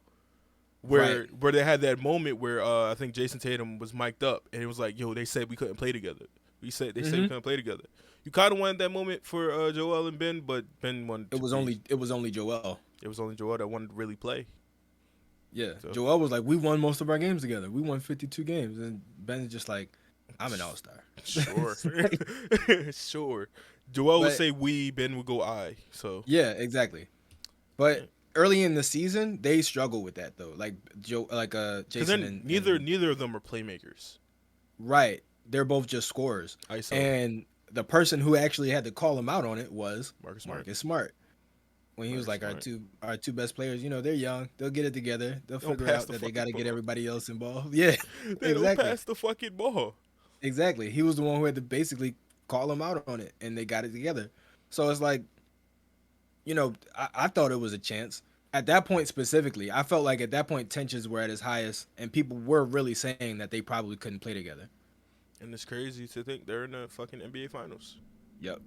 Speaker 1: right.
Speaker 2: where they had that moment where I think Jason Tatum was mic'd up and it was like, "Yo, they said we couldn't play together. They said we couldn't play together." You kind of wanted that moment for Joel and Ben, but Ben wanted to be.
Speaker 1: It was only Joel.
Speaker 2: It was only Joel that wanted to really play.
Speaker 1: Yeah,
Speaker 2: So
Speaker 1: Joel was like, "We won most of our games together. We won 52 games," and Ben's just like, "I'm an all-star."
Speaker 2: sure, sure. Joel would
Speaker 1: But
Speaker 2: say we, Ben would go I. So
Speaker 1: yeah, exactly. But early in the season, they struggle with that though. Like
Speaker 2: because
Speaker 1: Jason
Speaker 2: then
Speaker 1: and
Speaker 2: neither of them are playmakers.
Speaker 1: right, they're both just scorers.
Speaker 2: ISO
Speaker 1: And the person who actually had to call him out on it was
Speaker 2: Marcus Smart.
Speaker 1: Marcus Smart. When he was
Speaker 2: Marcus
Speaker 1: like,
Speaker 2: Smart.
Speaker 1: our two best players, they're young. They'll get it together. They'll
Speaker 2: Don't
Speaker 1: figure
Speaker 2: pass
Speaker 1: out
Speaker 2: the
Speaker 1: that they
Speaker 2: fucking
Speaker 1: got to get
Speaker 2: ball.
Speaker 1: everybody else involved. Yeah,
Speaker 2: They don't
Speaker 1: exactly.
Speaker 2: pass the fucking ball.
Speaker 1: Exactly. He was the one who had to basically call him out on it, and they got it together. So it's like, I thought it was a chance. At that point specifically, I felt like at that point tensions were at its highest, and people were really saying that they probably couldn't play together.
Speaker 2: And it's crazy to think they're in the fucking NBA Finals.
Speaker 1: Yep.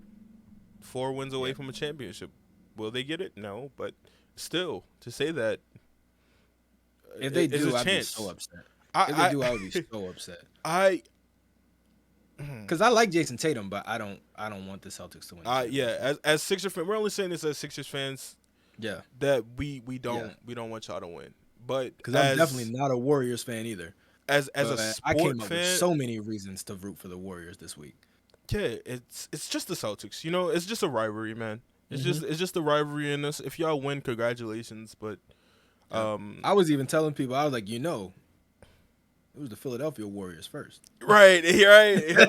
Speaker 2: 4 wins away
Speaker 1: Yeah.
Speaker 2: from a championship. Will they get it? No, but still, to say that
Speaker 1: If they
Speaker 2: is
Speaker 1: do,
Speaker 2: a
Speaker 1: I'd be
Speaker 2: chance.
Speaker 1: so upset.
Speaker 2: I,
Speaker 1: If
Speaker 2: I,
Speaker 1: they do, I would be so upset.
Speaker 2: I,
Speaker 1: Because I like Jason Tatum, but I don't want the Celtics to win. The
Speaker 2: yeah.
Speaker 1: championship.
Speaker 2: As Sixers fans, we're only saying this as Sixers fans
Speaker 1: Yeah.
Speaker 2: that we don't want y'all to win. But
Speaker 1: Because I'm definitely not a Warriors fan either.
Speaker 2: as a
Speaker 1: But
Speaker 2: sport
Speaker 1: I came up with
Speaker 2: fan,
Speaker 1: so many reasons to root for the Warriors this week.
Speaker 2: yeah, it's just the Celtics. It's just a rivalry, man. It's
Speaker 1: Mm-hmm.
Speaker 2: just a rivalry in us. If y'all win, congratulations. But
Speaker 1: I was even telling people, I was like, it was the Philadelphia Warriors first.
Speaker 2: right. It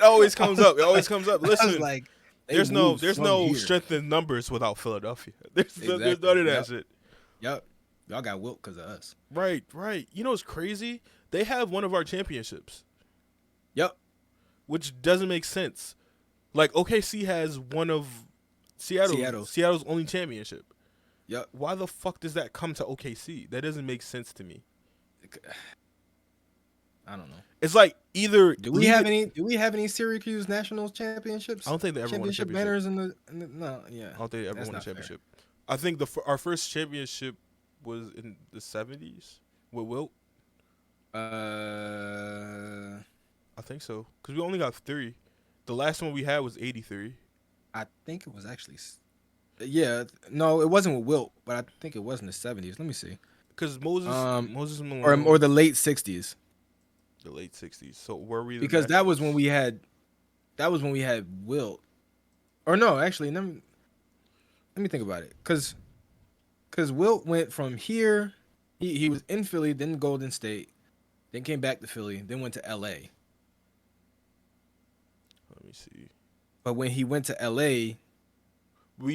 Speaker 2: always comes up. It always comes up.
Speaker 1: I was
Speaker 2: Listen,
Speaker 1: like,
Speaker 2: there's no
Speaker 1: here.
Speaker 2: strength in numbers without Philadelphia. There's
Speaker 1: Exactly.
Speaker 2: none of that
Speaker 1: Yep.
Speaker 2: shit.
Speaker 1: Yep. Y'all got Wilt because of us.
Speaker 2: Right. You know what's crazy? They have one of our championships,
Speaker 1: Yep.
Speaker 2: which doesn't make sense. Like OKC has one of Seattle's only championship.
Speaker 1: Yep.
Speaker 2: Why the fuck does that come to OKC? That doesn't make sense to me.
Speaker 1: I don't know.
Speaker 2: It's like either
Speaker 1: Do we have any Syracuse Nationals championships?
Speaker 2: I don't think they ever won a championship.
Speaker 1: banners in the no, yeah.
Speaker 2: I don't think they ever
Speaker 1: That's
Speaker 2: won a
Speaker 1: not fair.
Speaker 2: championship. I think our first championship was in the 70s with Wilt. I think so because we only got 3. The last one we had was 83.
Speaker 1: I think it was actually, yeah. No, it wasn't with Wilt, but I think it was in the 70s. Let me see.
Speaker 2: Because Moses Malone,
Speaker 1: Or the late 60s.
Speaker 2: the late 60s. So were we?
Speaker 1: Because that was when we had Wilt. Or no, actually, let me think about it. Because Wilt went from here, he was in Philly, then Golden State, then came back to Philly, then went to LA.
Speaker 2: Let me see.
Speaker 1: But when he went to LA,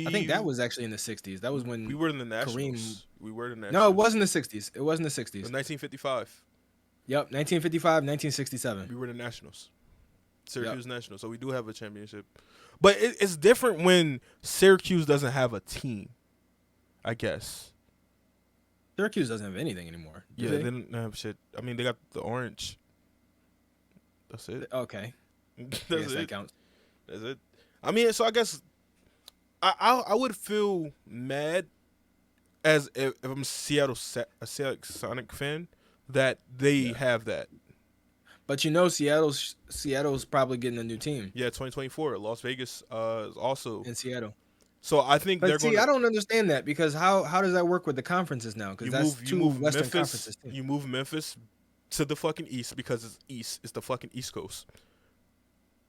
Speaker 2: I
Speaker 1: think that was actually in the 60s. That was when
Speaker 2: we were in the Nationals.
Speaker 1: Kareem.
Speaker 2: We were in the
Speaker 1: No,
Speaker 2: Nationals.
Speaker 1: it wasn't the 60s. It wasn't the
Speaker 2: It
Speaker 1: 60s.
Speaker 2: was 1955.
Speaker 1: Yep, 1955, 1967.
Speaker 2: We were the Nationals. Syracuse Nationals. So we do have a championship. But it's different when Syracuse doesn't have a team, I guess.
Speaker 1: Syracuse doesn't have anything anymore. do
Speaker 2: Yeah,
Speaker 1: they?
Speaker 2: they didn't have shit. I mean, they got the orange. That's it.
Speaker 1: Okay. I
Speaker 2: That's
Speaker 1: guess that
Speaker 2: it.
Speaker 1: counts.
Speaker 2: That's it. I mean, so I guess I would feel mad as if I'm a Seattle Sonic fan that they
Speaker 1: Yeah.
Speaker 2: have that.
Speaker 1: But Seattle's probably getting a new team
Speaker 2: Yeah, 2024, Las Vegas is also.
Speaker 1: in Seattle.
Speaker 2: So I think they're
Speaker 1: But
Speaker 2: going
Speaker 1: see,
Speaker 2: to
Speaker 1: I don't understand that because how does that work with the conferences now? Because that's
Speaker 2: you
Speaker 1: two
Speaker 2: move
Speaker 1: Western
Speaker 2: Memphis,
Speaker 1: conferences too.
Speaker 2: you move Memphis to the fucking east because it's east. It's the fucking East Coast.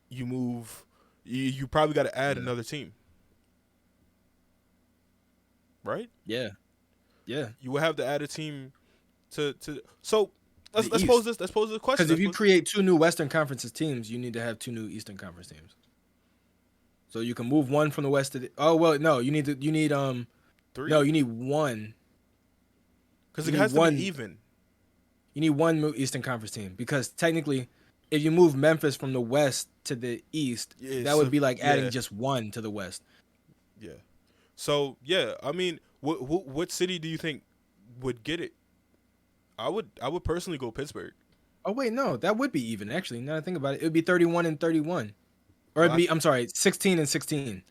Speaker 2: You move. You probably got to add
Speaker 1: Yeah.
Speaker 2: another team, right?
Speaker 1: Yeah. Yeah.
Speaker 2: You will have to add a team to. So
Speaker 1: The
Speaker 2: let's pose
Speaker 1: East.
Speaker 2: this. Let's pose this question.
Speaker 1: Because if you create two new Western conferences teams, you need to have two new Eastern Conference teams. So you can move one from the West to the. Oh well, no, you need no,
Speaker 2: Three,
Speaker 1: you need one.
Speaker 2: because
Speaker 1: You
Speaker 2: it
Speaker 1: need
Speaker 2: has to be
Speaker 1: one.
Speaker 2: even.
Speaker 1: You need one Eastern Conference team because technically, if you move Memphis from the West to the East,
Speaker 2: Yeah.
Speaker 1: that would
Speaker 2: So
Speaker 1: be like adding
Speaker 2: yeah,
Speaker 1: just one to the West.
Speaker 2: yeah. So yeah, I mean, what city do you think would get it? I would personally go Pittsburgh.
Speaker 1: Oh wait, no, that would be even actually. Now that I think about it, it would be 31 and 31, or it'd
Speaker 2: Well,
Speaker 1: be I'm sorry, 16 and 16.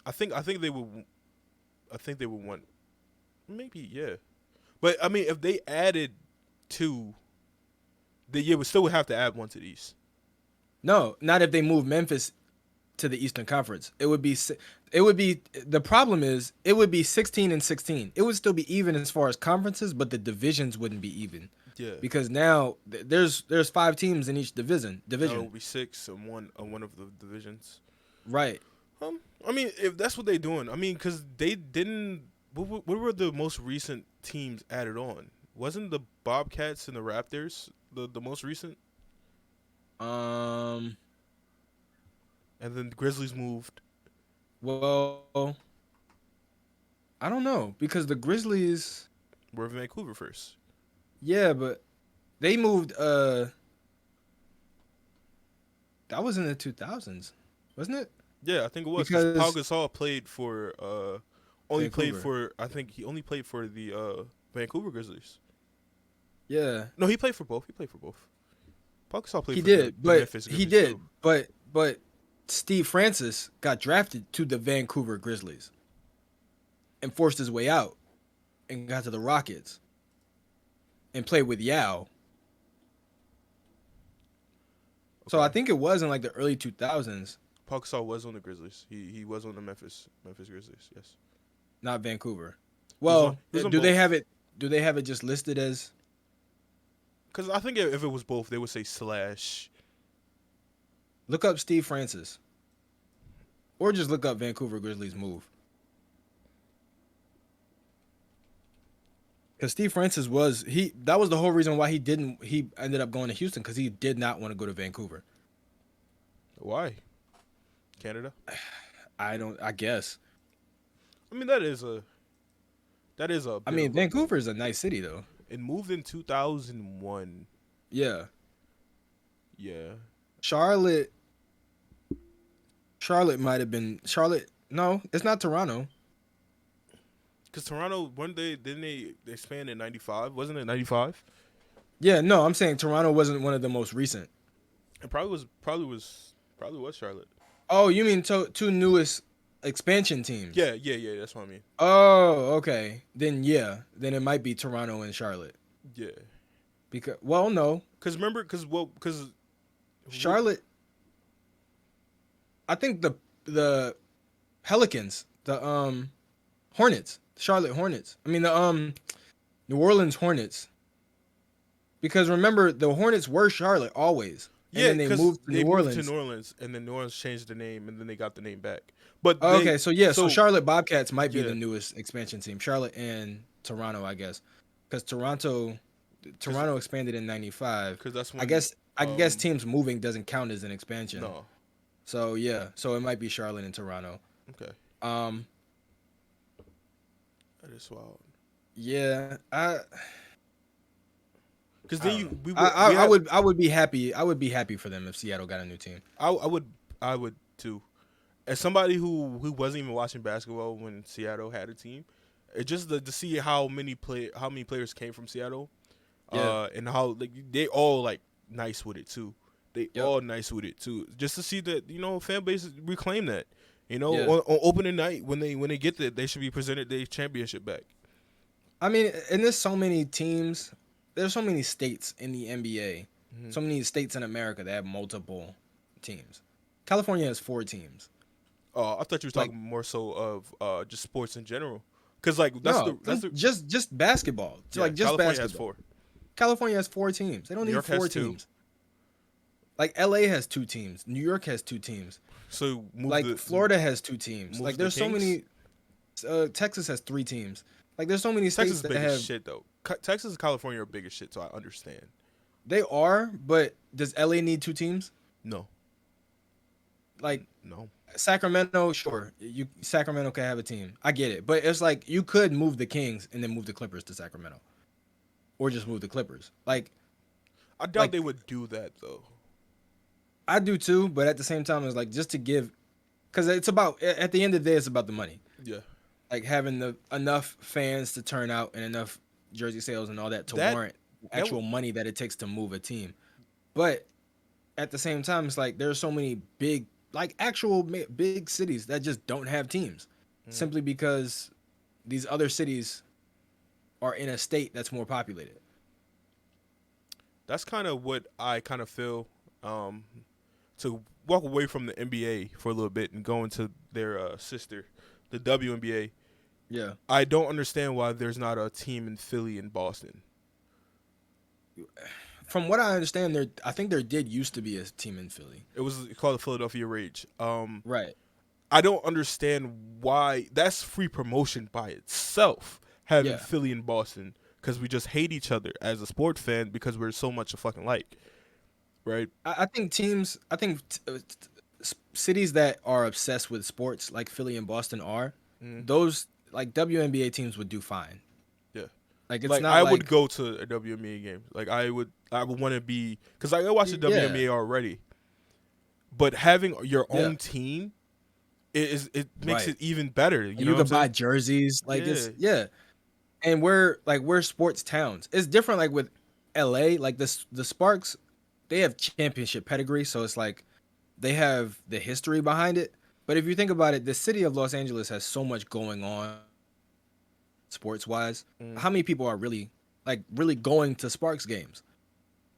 Speaker 2: I think they would. I think they would want maybe yeah, but I mean if they added two, they would still have to add one to these.
Speaker 1: No, not if they move Memphis to the Eastern Conference. It would be the problem is it would be 16 and 16. It would still be even as far as conferences, but the divisions wouldn't be even
Speaker 2: Yeah,
Speaker 1: because now there's five teams in each division.
Speaker 2: no, it
Speaker 1: Division,
Speaker 2: would be six and one of the divisions.
Speaker 1: right?
Speaker 2: I mean if that's what they're doing, I mean because they didn't. What were the most recent teams added on? Wasn't the Bobcats and the Raptors the most recent?
Speaker 1: Um,
Speaker 2: And then the Grizzlies moved.
Speaker 1: well, I don't know because the Grizzlies,
Speaker 2: We're in Vancouver first.
Speaker 1: yeah, but they moved. That was in the 2000s, wasn't it?
Speaker 2: Yeah, I think it was because Pau
Speaker 1: Because
Speaker 2: Gasol played for only played
Speaker 1: Vancouver,
Speaker 2: for I think he only played for the Vancouver Grizzlies.
Speaker 1: yeah.
Speaker 2: No, he played for both. He played for both. Pau Gasol played
Speaker 1: He
Speaker 2: for
Speaker 1: did,
Speaker 2: the
Speaker 1: but
Speaker 2: Memphis
Speaker 1: he
Speaker 2: Grizzlies
Speaker 1: did,
Speaker 2: too.
Speaker 1: but Steve Francis got drafted to the Vancouver Grizzlies and forced his way out and got to the Rockets and played with Yao. So I
Speaker 2: Okay,
Speaker 1: think it was in like the early 2000s,
Speaker 2: Pau Gasol was on the Grizzlies. He was on the Memphis Grizzlies. Yes,
Speaker 1: not Vancouver.
Speaker 2: he was on
Speaker 1: Well,
Speaker 2: he was on
Speaker 1: do they
Speaker 2: both.
Speaker 1: have it? Do they have it just listed as?
Speaker 2: Because I think if it was both, they would say slash.
Speaker 1: Look up Steve Francis, or just look up Vancouver Grizzlies move. Because Steve Francis was he that was the whole reason why he ended up going to Houston because he did not want to go to Vancouver.
Speaker 2: Why? Canada.
Speaker 1: I guess.
Speaker 2: I mean that is a
Speaker 1: I
Speaker 2: bit
Speaker 1: mean
Speaker 2: of a
Speaker 1: Vancouver
Speaker 2: move.
Speaker 1: is a nice city though.
Speaker 2: It moved in 2001.
Speaker 1: Yeah.
Speaker 2: Yeah.
Speaker 1: Charlotte Charlotte might have been Charlotte. No, it's not Toronto.
Speaker 2: Because Toronto, one day, didn't they expand in 95? Wasn't it 95?
Speaker 1: Yeah, no, I'm saying Toronto wasn't one of the most recent.
Speaker 2: It probably was Charlotte.
Speaker 1: Oh, you mean two newest expansion teams?
Speaker 2: Yeah, that's what I mean.
Speaker 1: Oh, okay. Then yeah, then it might be Toronto and Charlotte.
Speaker 2: Yeah.
Speaker 1: Because well, no,
Speaker 2: Because remember, because
Speaker 1: Charlotte. I think the Pelicans, the Hornets, Charlotte Hornets. I mean the New Orleans Hornets. Because remember the Hornets were Charlotte always, and
Speaker 2: yeah,
Speaker 1: then they
Speaker 2: because
Speaker 1: moved to
Speaker 2: they
Speaker 1: New
Speaker 2: moved to
Speaker 1: Orleans.
Speaker 2: New Orleans, and then New Orleans changed the name, and then they got the name back. But
Speaker 1: Oh, okay, so yeah, so
Speaker 2: so
Speaker 1: Charlotte Bobcats might be
Speaker 2: yeah,
Speaker 1: the newest expansion team. Charlotte and Toronto, I guess, because Toronto expanded in '95.
Speaker 2: because that's
Speaker 1: I
Speaker 2: when
Speaker 1: guess I guess teams moving doesn't count as an expansion.
Speaker 2: no,
Speaker 1: So yeah, so it might be Charlotte and Toronto.
Speaker 2: okay,
Speaker 1: Um,
Speaker 2: that is wild.
Speaker 1: yeah,
Speaker 2: Because
Speaker 1: I
Speaker 2: then
Speaker 1: don't know.
Speaker 2: we had
Speaker 1: I would be happy. I would be happy for them if Seattle got a new team.
Speaker 2: I would too. As somebody who wasn't even watching basketball when Seattle had a team, it just to see how many players came from Seattle,
Speaker 1: Yeah.
Speaker 2: and how like they all like nice with it too. They
Speaker 1: Yep.
Speaker 2: all nice with it too. Just to see that fan base reclaim that.
Speaker 1: Yeah.
Speaker 2: On opening night when they get that, they should be presented their championship back.
Speaker 1: I mean, and there's so many teams there's so many states in the NBA,
Speaker 2: Hmm.
Speaker 1: so many states in America that have multiple teams. California has 4 teams.
Speaker 2: I thought you were
Speaker 1: Like
Speaker 2: talking more so of just sports in general, because like
Speaker 1: no,
Speaker 2: that's the
Speaker 1: just basketball.
Speaker 2: yeah.
Speaker 1: Like just
Speaker 2: California has
Speaker 1: basketball.
Speaker 2: 4.
Speaker 1: California has 4 teams. They don't
Speaker 2: New
Speaker 1: need
Speaker 2: York
Speaker 1: four
Speaker 2: has 2.
Speaker 1: teams. Like LA has 2 teams. New York has 2 teams.
Speaker 2: So
Speaker 1: Like Florida has 2 teams. Like
Speaker 2: move the
Speaker 1: there's so
Speaker 2: Kings.
Speaker 1: many. Texas has 3 teams. Like there's so many
Speaker 2: Texas
Speaker 1: states
Speaker 2: is
Speaker 1: that
Speaker 2: big as
Speaker 1: have.
Speaker 2: shit though. Texas and California are big as shit, so I understand.
Speaker 1: They are, but does LA need 2 teams?
Speaker 2: No,
Speaker 1: Like
Speaker 2: no.
Speaker 1: Sacramento, sure, you Sacramento can have a team. I get it, but it's like you could move the Kings and then move the Clippers to Sacramento, or just move the Clippers.
Speaker 2: I doubt
Speaker 1: Like
Speaker 2: they would do that though.
Speaker 1: I do too, but at the same time, it's like just to give, because it's about at the end of the day, it's about the money.
Speaker 2: Yeah,
Speaker 1: Like having the enough fans to turn out and enough jersey sales and all that to
Speaker 2: that
Speaker 1: warrant
Speaker 2: that w-
Speaker 1: actual money that it takes to move a team. But at the same time, it's like there's so many big, like actual big cities that just don't have teams,
Speaker 2: mm,
Speaker 1: simply because these other cities are in a state that's more populated.
Speaker 2: that's kind of what I kind of feel. Um, to walk away from the NBA for a little bit and go into their sister, the WNBA.
Speaker 1: Yeah.
Speaker 2: I don't understand why there's not a team in Philly and Boston.
Speaker 1: From what I understand, I think there did used to be a team in Philly.
Speaker 2: It was called the Philadelphia Rage.
Speaker 1: Right.
Speaker 2: I don't understand why that's free promotion by itself. Having
Speaker 1: Yeah.
Speaker 2: Philly and Boston because we just hate each other as a sport fan because we're so much a fucking like, right?
Speaker 1: I think teams. I think cities that are obsessed with sports, like Philly and Boston, are
Speaker 2: Mm,
Speaker 1: those like WNBA teams would do fine.
Speaker 2: yeah,
Speaker 1: Like it's
Speaker 2: like
Speaker 1: not
Speaker 2: I would
Speaker 1: like
Speaker 2: go to a WNBA game. Like I would want to be because I watch the
Speaker 1: yeah,
Speaker 2: WNBA already, but having your
Speaker 1: yeah,
Speaker 2: own team it makes
Speaker 1: right.
Speaker 2: it even better. You
Speaker 1: And
Speaker 2: know
Speaker 1: you
Speaker 2: what I'm
Speaker 1: could buy
Speaker 2: saying?
Speaker 1: jerseys. Like
Speaker 2: Yeah,
Speaker 1: it's yeah. And we're sports towns. It's different like with LA. Like the Sparks, they have championship pedigree, so it's like they have the history behind it. But if you think about it, the city of Los Angeles has so much going on sports wise.
Speaker 2: mm,
Speaker 1: How many people are really going to Sparks games?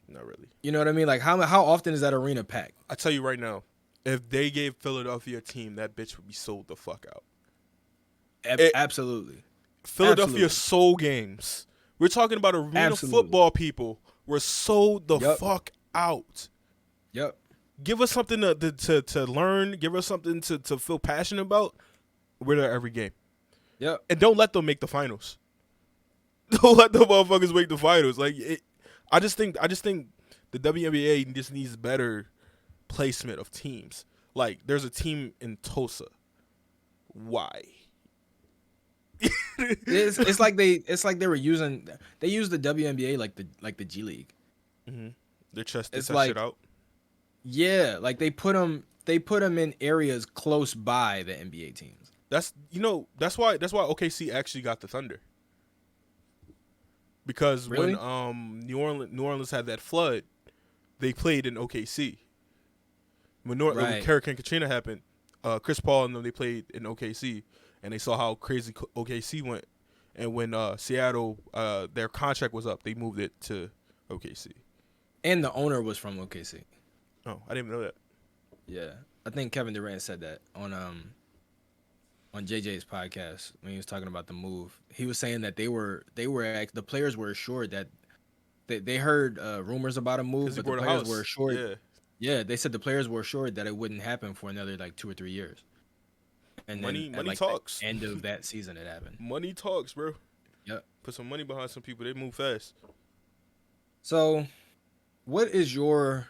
Speaker 2: not really.
Speaker 1: You know what I mean? Like how often is that arena packed?
Speaker 2: I tell you right now, if they gave Philadelphia a team, that bitch would be sold the fuck out. It,
Speaker 1: Absolutely.
Speaker 2: Philadelphia
Speaker 1: Absolutely.
Speaker 2: sold games. We're talking about arena
Speaker 1: Absolutely.
Speaker 2: football people. We're sold the
Speaker 1: Yep.
Speaker 2: fuck out.
Speaker 1: Yep.
Speaker 2: Give us something to learn. Give us something to feel passionate about. We're there every game.
Speaker 1: Yep.
Speaker 2: And don't let them make the finals. Don't let the motherfuckers make the finals. I just think the WNBA just needs better placement of teams. Like there's a team in Tulsa. Why?
Speaker 1: It's like they used the WNBA like the G League.
Speaker 2: Mm-hmm. They're just
Speaker 1: It's
Speaker 2: that shit
Speaker 1: like
Speaker 2: out.
Speaker 1: yeah, like they put them in areas close by the NBA teams.
Speaker 2: That's why OKC actually got the Thunder because when
Speaker 1: Really?
Speaker 2: New Orleans had that flood, they played in OKC. When
Speaker 1: Right.
Speaker 2: Hurricane Katrina happened, Chris Paul and them they played in OKC, and they saw how crazy OKC went. And when Seattle their contract was up, they moved it to OKC.
Speaker 1: And the owner was from OKC.
Speaker 2: Oh, I didn't even know that.
Speaker 1: Yeah. I think Kevin Durant said that on JJ's podcast when he was talking about the move. He was saying that the players were assured that they heard rumors about a
Speaker 2: Because
Speaker 1: move,
Speaker 2: he
Speaker 1: but the
Speaker 2: bought a
Speaker 1: players were
Speaker 2: house.
Speaker 1: assured.
Speaker 2: Yeah,
Speaker 1: Yeah, they said the players were assured that it wouldn't happen for another like 2 or 3 years, and then at
Speaker 2: money
Speaker 1: like the
Speaker 2: talks.
Speaker 1: end of that season, it happened.
Speaker 2: Money talks, bro.
Speaker 1: Yep.
Speaker 2: Put some money behind some people. They move fast.
Speaker 1: So, what is your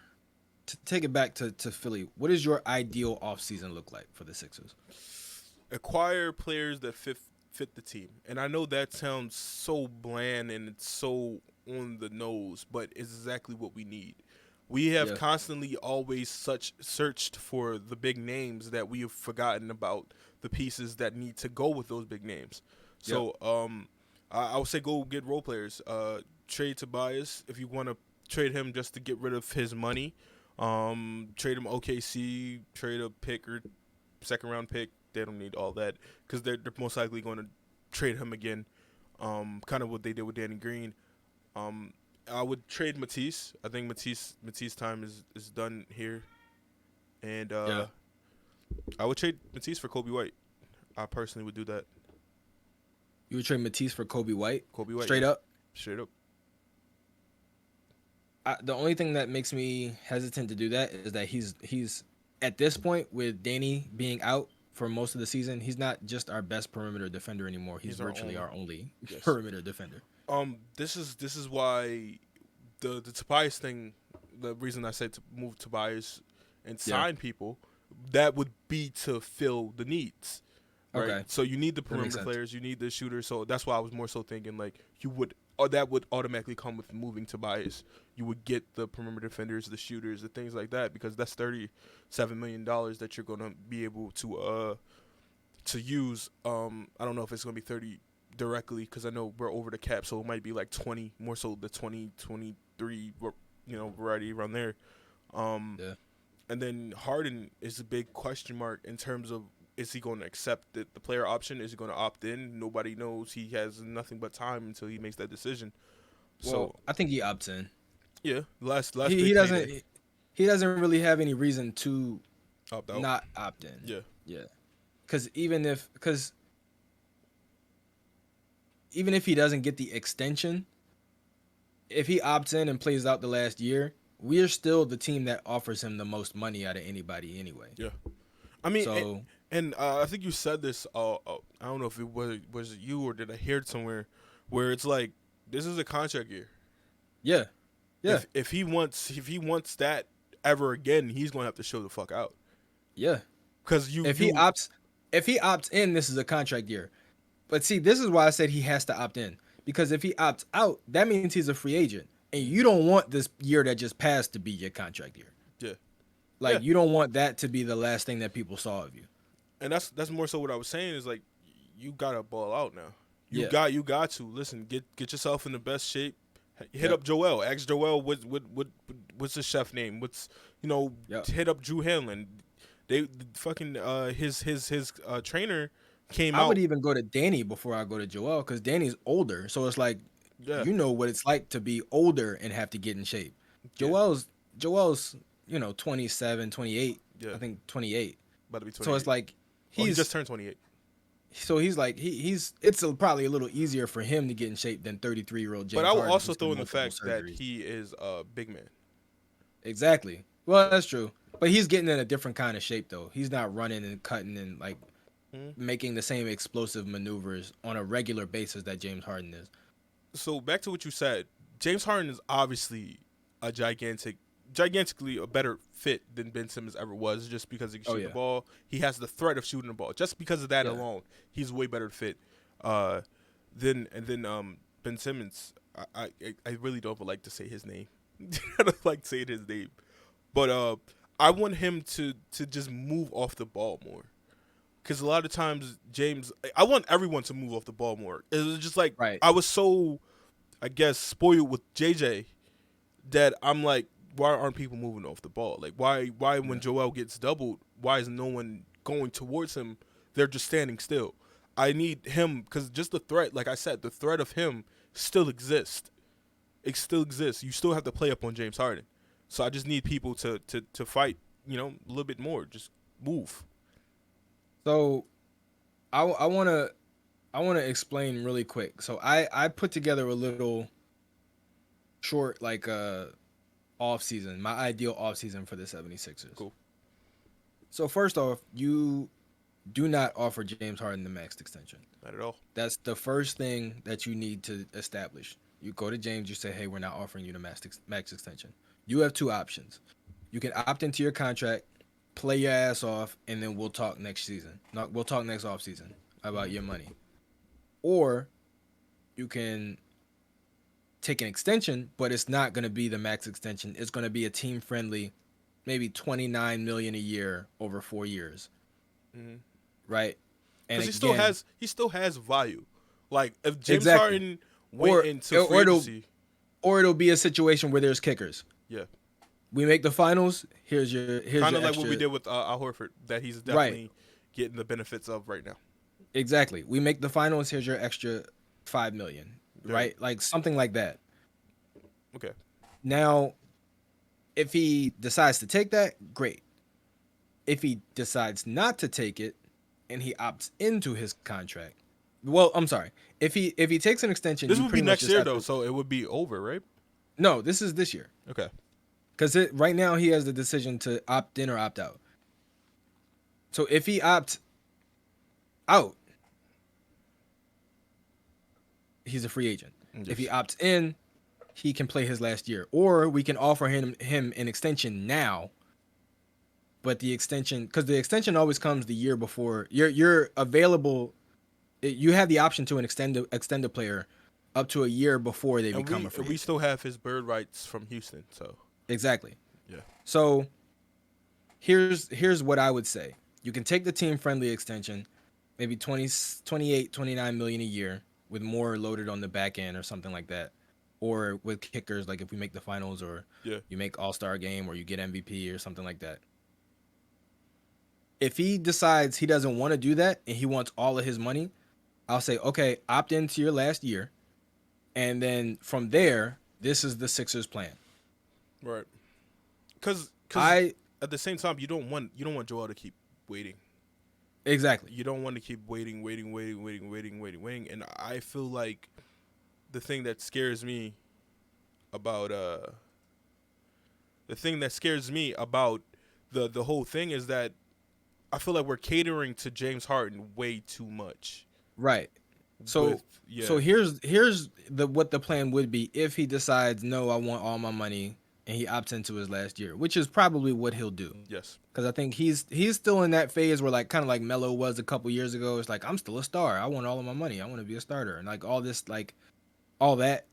Speaker 1: to take it back to Philly? What does your ideal offseason look like for the Sixers?
Speaker 2: Acquire players that fit the team. And I know that sounds so bland and it's so on the nose, but it's exactly what we need. We have
Speaker 1: Yeah.
Speaker 2: constantly always searched for the big names that we have forgotten about the pieces that need to go with those big names.
Speaker 1: Yep.
Speaker 2: So I would say go get role players. Trade Tobias if you want to trade him just to get rid of his money. Trade him OKC, trade a pick or second round pick. They don't need all that because they're most likely going to trade him again. Kind of what they did with Danny Green. I would trade Matisse. I think Matisse time is done here, and
Speaker 1: Yeah.
Speaker 2: I would trade Matisse for Kobe White. I personally would do that.
Speaker 1: You would trade Matisse for Kobe White?
Speaker 2: Kobe White, yeah,
Speaker 1: Straight up?
Speaker 2: straight up.
Speaker 1: The only thing that makes me hesitant to do that is that he's at this point with Danny being out for most of the season, he's not just our best perimeter defender anymore. He's
Speaker 2: He's our
Speaker 1: virtually
Speaker 2: only.
Speaker 1: our only
Speaker 2: Yes.
Speaker 1: perimeter defender.
Speaker 2: This is why the Tobias thing. The reason I said to move Tobias and
Speaker 1: Yeah.
Speaker 2: sign people, that would be to fill the needs, right?
Speaker 1: Okay.
Speaker 2: So you need the
Speaker 1: That makes
Speaker 2: perimeter
Speaker 1: sense.
Speaker 2: players, you need the shooters. So that's why I was more so thinking like you would, or that would automatically come with moving Tobias. You would get the perimeter defenders, the shooters, the things like that, because that's $37 million that you're gonna be able to use. I don't know if it's gonna be 30 directly because I know we're over the cap, so it might be like 20, more so the 2023, variety around there. Um,
Speaker 1: Yeah.
Speaker 2: and then Harden is a big question mark in terms of, is he going to accept the player option? Is he going to opt in? Nobody knows. He has nothing but time until he makes that decision.
Speaker 1: Well,
Speaker 2: So
Speaker 1: I think he opts in.
Speaker 2: yeah, last
Speaker 1: He
Speaker 2: big
Speaker 1: doesn't
Speaker 2: payday,
Speaker 1: he doesn't really have any reason to
Speaker 2: opt out.
Speaker 1: not opt in.
Speaker 2: Yeah,
Speaker 1: Yeah. Because even if he doesn't get the extension, if he opts in and plays out the last year, we are still the team that offers him the most money out of anybody anyway.
Speaker 2: yeah. I mean,
Speaker 1: So
Speaker 2: and I think you said this. I don't know if it was you or did I hear it somewhere, where it's like this is a contract year.
Speaker 1: yeah, yeah,
Speaker 2: If he wants that ever again, he's gonna have to show the fuck out.
Speaker 1: yeah.
Speaker 2: Cause you
Speaker 1: If he
Speaker 2: you
Speaker 1: opts if he opts in, this is a contract year. But see, this is why I said he has to opt in. Because if he opts out, that means he's a free agent. And you don't want this year that just passed to be your contract year.
Speaker 2: yeah yeah,
Speaker 1: Like you don't want that to be the last thing that people saw of you.
Speaker 2: and that's more so what I was saying is like you gotta ball out now.
Speaker 1: Yeah.
Speaker 2: You got to listen. Get yourself in the best shape. Hit
Speaker 1: Yep.
Speaker 2: up Joel. Ask Joel what's his chef name.
Speaker 1: Yep.
Speaker 2: Hit up Drew Hanlon. They fucking his trainer came
Speaker 1: I would
Speaker 2: out.
Speaker 1: even go to Danny before I go to Joel because Danny's older. So it's like
Speaker 2: Yeah,
Speaker 1: you know what it's like to be older and have to get in shape.
Speaker 2: yeah,
Speaker 1: Joel's 27, 28.
Speaker 2: yeah.
Speaker 1: I think 28.
Speaker 2: About to be 28.
Speaker 1: So it's like
Speaker 2: He
Speaker 1: he's
Speaker 2: just turned 28.
Speaker 1: so he's like he's it's probably a little easier for him to get in shape than 33-year-old James
Speaker 2: But I will
Speaker 1: Harden.
Speaker 2: also
Speaker 1: who's
Speaker 2: throw
Speaker 1: got
Speaker 2: in the
Speaker 1: multiple
Speaker 2: fact that
Speaker 1: surgeries.
Speaker 2: he is a big man.
Speaker 1: Exactly. Well, that's true. But he's getting in a different kind of shape though. He's not running and cutting and like
Speaker 2: Mhm.
Speaker 1: making the same explosive maneuvers on a regular basis that James Harden is.
Speaker 2: So back to what you said, James Harden is obviously a gigantically a better fit than Ben Simmons ever was, just because he can
Speaker 1: Oh,
Speaker 2: shoot
Speaker 1: yeah.
Speaker 2: the ball. He has the threat of shooting the ball. Just because of that
Speaker 1: Yeah.
Speaker 2: alone, he's way better fit. Uh, then Ben Simmons, I really don't like to say his name. I don't like saying his name, but I want him to just move off the ball more. Because a lot of times, James, I want everyone to move off the ball more. It was just like
Speaker 1: Right.
Speaker 2: I was so, I guess, spoiled with JJ that I'm like, why aren't people moving off the ball? Like, why when
Speaker 1: Yeah.
Speaker 2: Joel gets doubled, why is no one going towards him? They're just standing still. I need him because just the threat, like I said, the threat of him still exists. It still exists. You still have to play up on James Harden. So I just need people to fight, a little bit more. Just move.
Speaker 1: So I wanna explain really quick. So I put together a little short like off season, my ideal off season for the 76ers.
Speaker 2: Cool.
Speaker 1: So first off, you do not offer James Harden the max extension.
Speaker 2: Not at all.
Speaker 1: That's the first thing that you need to establish. You go to James, you say, "Hey, we're not offering you the max extension." You have two options. You can opt into your contract, play your ass off, and then we'll talk next season. No, we'll talk next off season about your money. Or you can take an extension, but it's not going to be the max extension. It's going to be a team friendly, maybe 29 million a year over 4 years,
Speaker 2: Mm-hmm.
Speaker 1: right? And
Speaker 2: Because
Speaker 1: again,
Speaker 2: he still has value. Like if James
Speaker 1: Exactly.
Speaker 2: Harden went into
Speaker 1: or
Speaker 2: free
Speaker 1: it'll
Speaker 2: agency,
Speaker 1: or it'll be a situation where there's kickers.
Speaker 2: yeah,
Speaker 1: We make the finals. Here's your
Speaker 2: kind of like
Speaker 1: extra.
Speaker 2: what we did with Al Horford, that he's definitely getting the benefits of right now.
Speaker 1: Exactly. We make the finals. Here's your extra 5 million.
Speaker 2: Yeah.
Speaker 1: Right, like something like that.
Speaker 2: Okay.
Speaker 1: Now, if he decides to take that, great. If he decides not to take it and he opts into his contract, well, I'm sorry. If he takes an extension,
Speaker 2: This
Speaker 1: you
Speaker 2: would be
Speaker 1: pretty much
Speaker 2: next
Speaker 1: just
Speaker 2: year
Speaker 1: have
Speaker 2: though,
Speaker 1: to.
Speaker 2: so it would be over, right?
Speaker 1: No, this is this year
Speaker 2: Okay.
Speaker 1: because right now he has the decision to opt in or opt out. So if he opts out, he's a free agent. If he
Speaker 2: Yes.
Speaker 1: opts in, he can play his last year, or we can offer him an extension now. But the extension, because the extension always comes the year before you're available. You have the option to extend a player up to a year before they
Speaker 2: And
Speaker 1: become a
Speaker 2: we
Speaker 1: free
Speaker 2: we
Speaker 1: agent.
Speaker 2: still have his bird rights from Houston, so
Speaker 1: Exactly.
Speaker 2: yeah.
Speaker 1: So here's what I would say. You can take the team friendly extension, maybe 20, 28, 29 million a year with more loaded on the back end or something like that. Or with kickers, like if we make the finals or
Speaker 2: Yeah.
Speaker 1: you make All-Star game or you get MVP or something like that. If he decides he doesn't want to do that and he wants all of his money, I'll say, okay, opt into your last year. And then from there, this is the Sixers plan.
Speaker 2: Right. Cuz
Speaker 1: I
Speaker 2: at the same time you don't want Joel to keep waiting.
Speaker 1: exactly.
Speaker 2: You don't want to keep waiting, and I feel like the thing that scares me about the thing that scares me about the whole thing is that I feel like we're catering to James Harden way too much.
Speaker 1: Right. So
Speaker 2: With
Speaker 1: so
Speaker 2: yeah,
Speaker 1: here's the what the plan would be if he decides no, I want all my money and he opts into his last year, which is probably what he'll do.
Speaker 2: yes,
Speaker 1: Because I think he's still in that phase where like kind of like Melo was a couple years ago. It's like I'm still a star. I want all of my money. I want to be a starter and like all this like all that.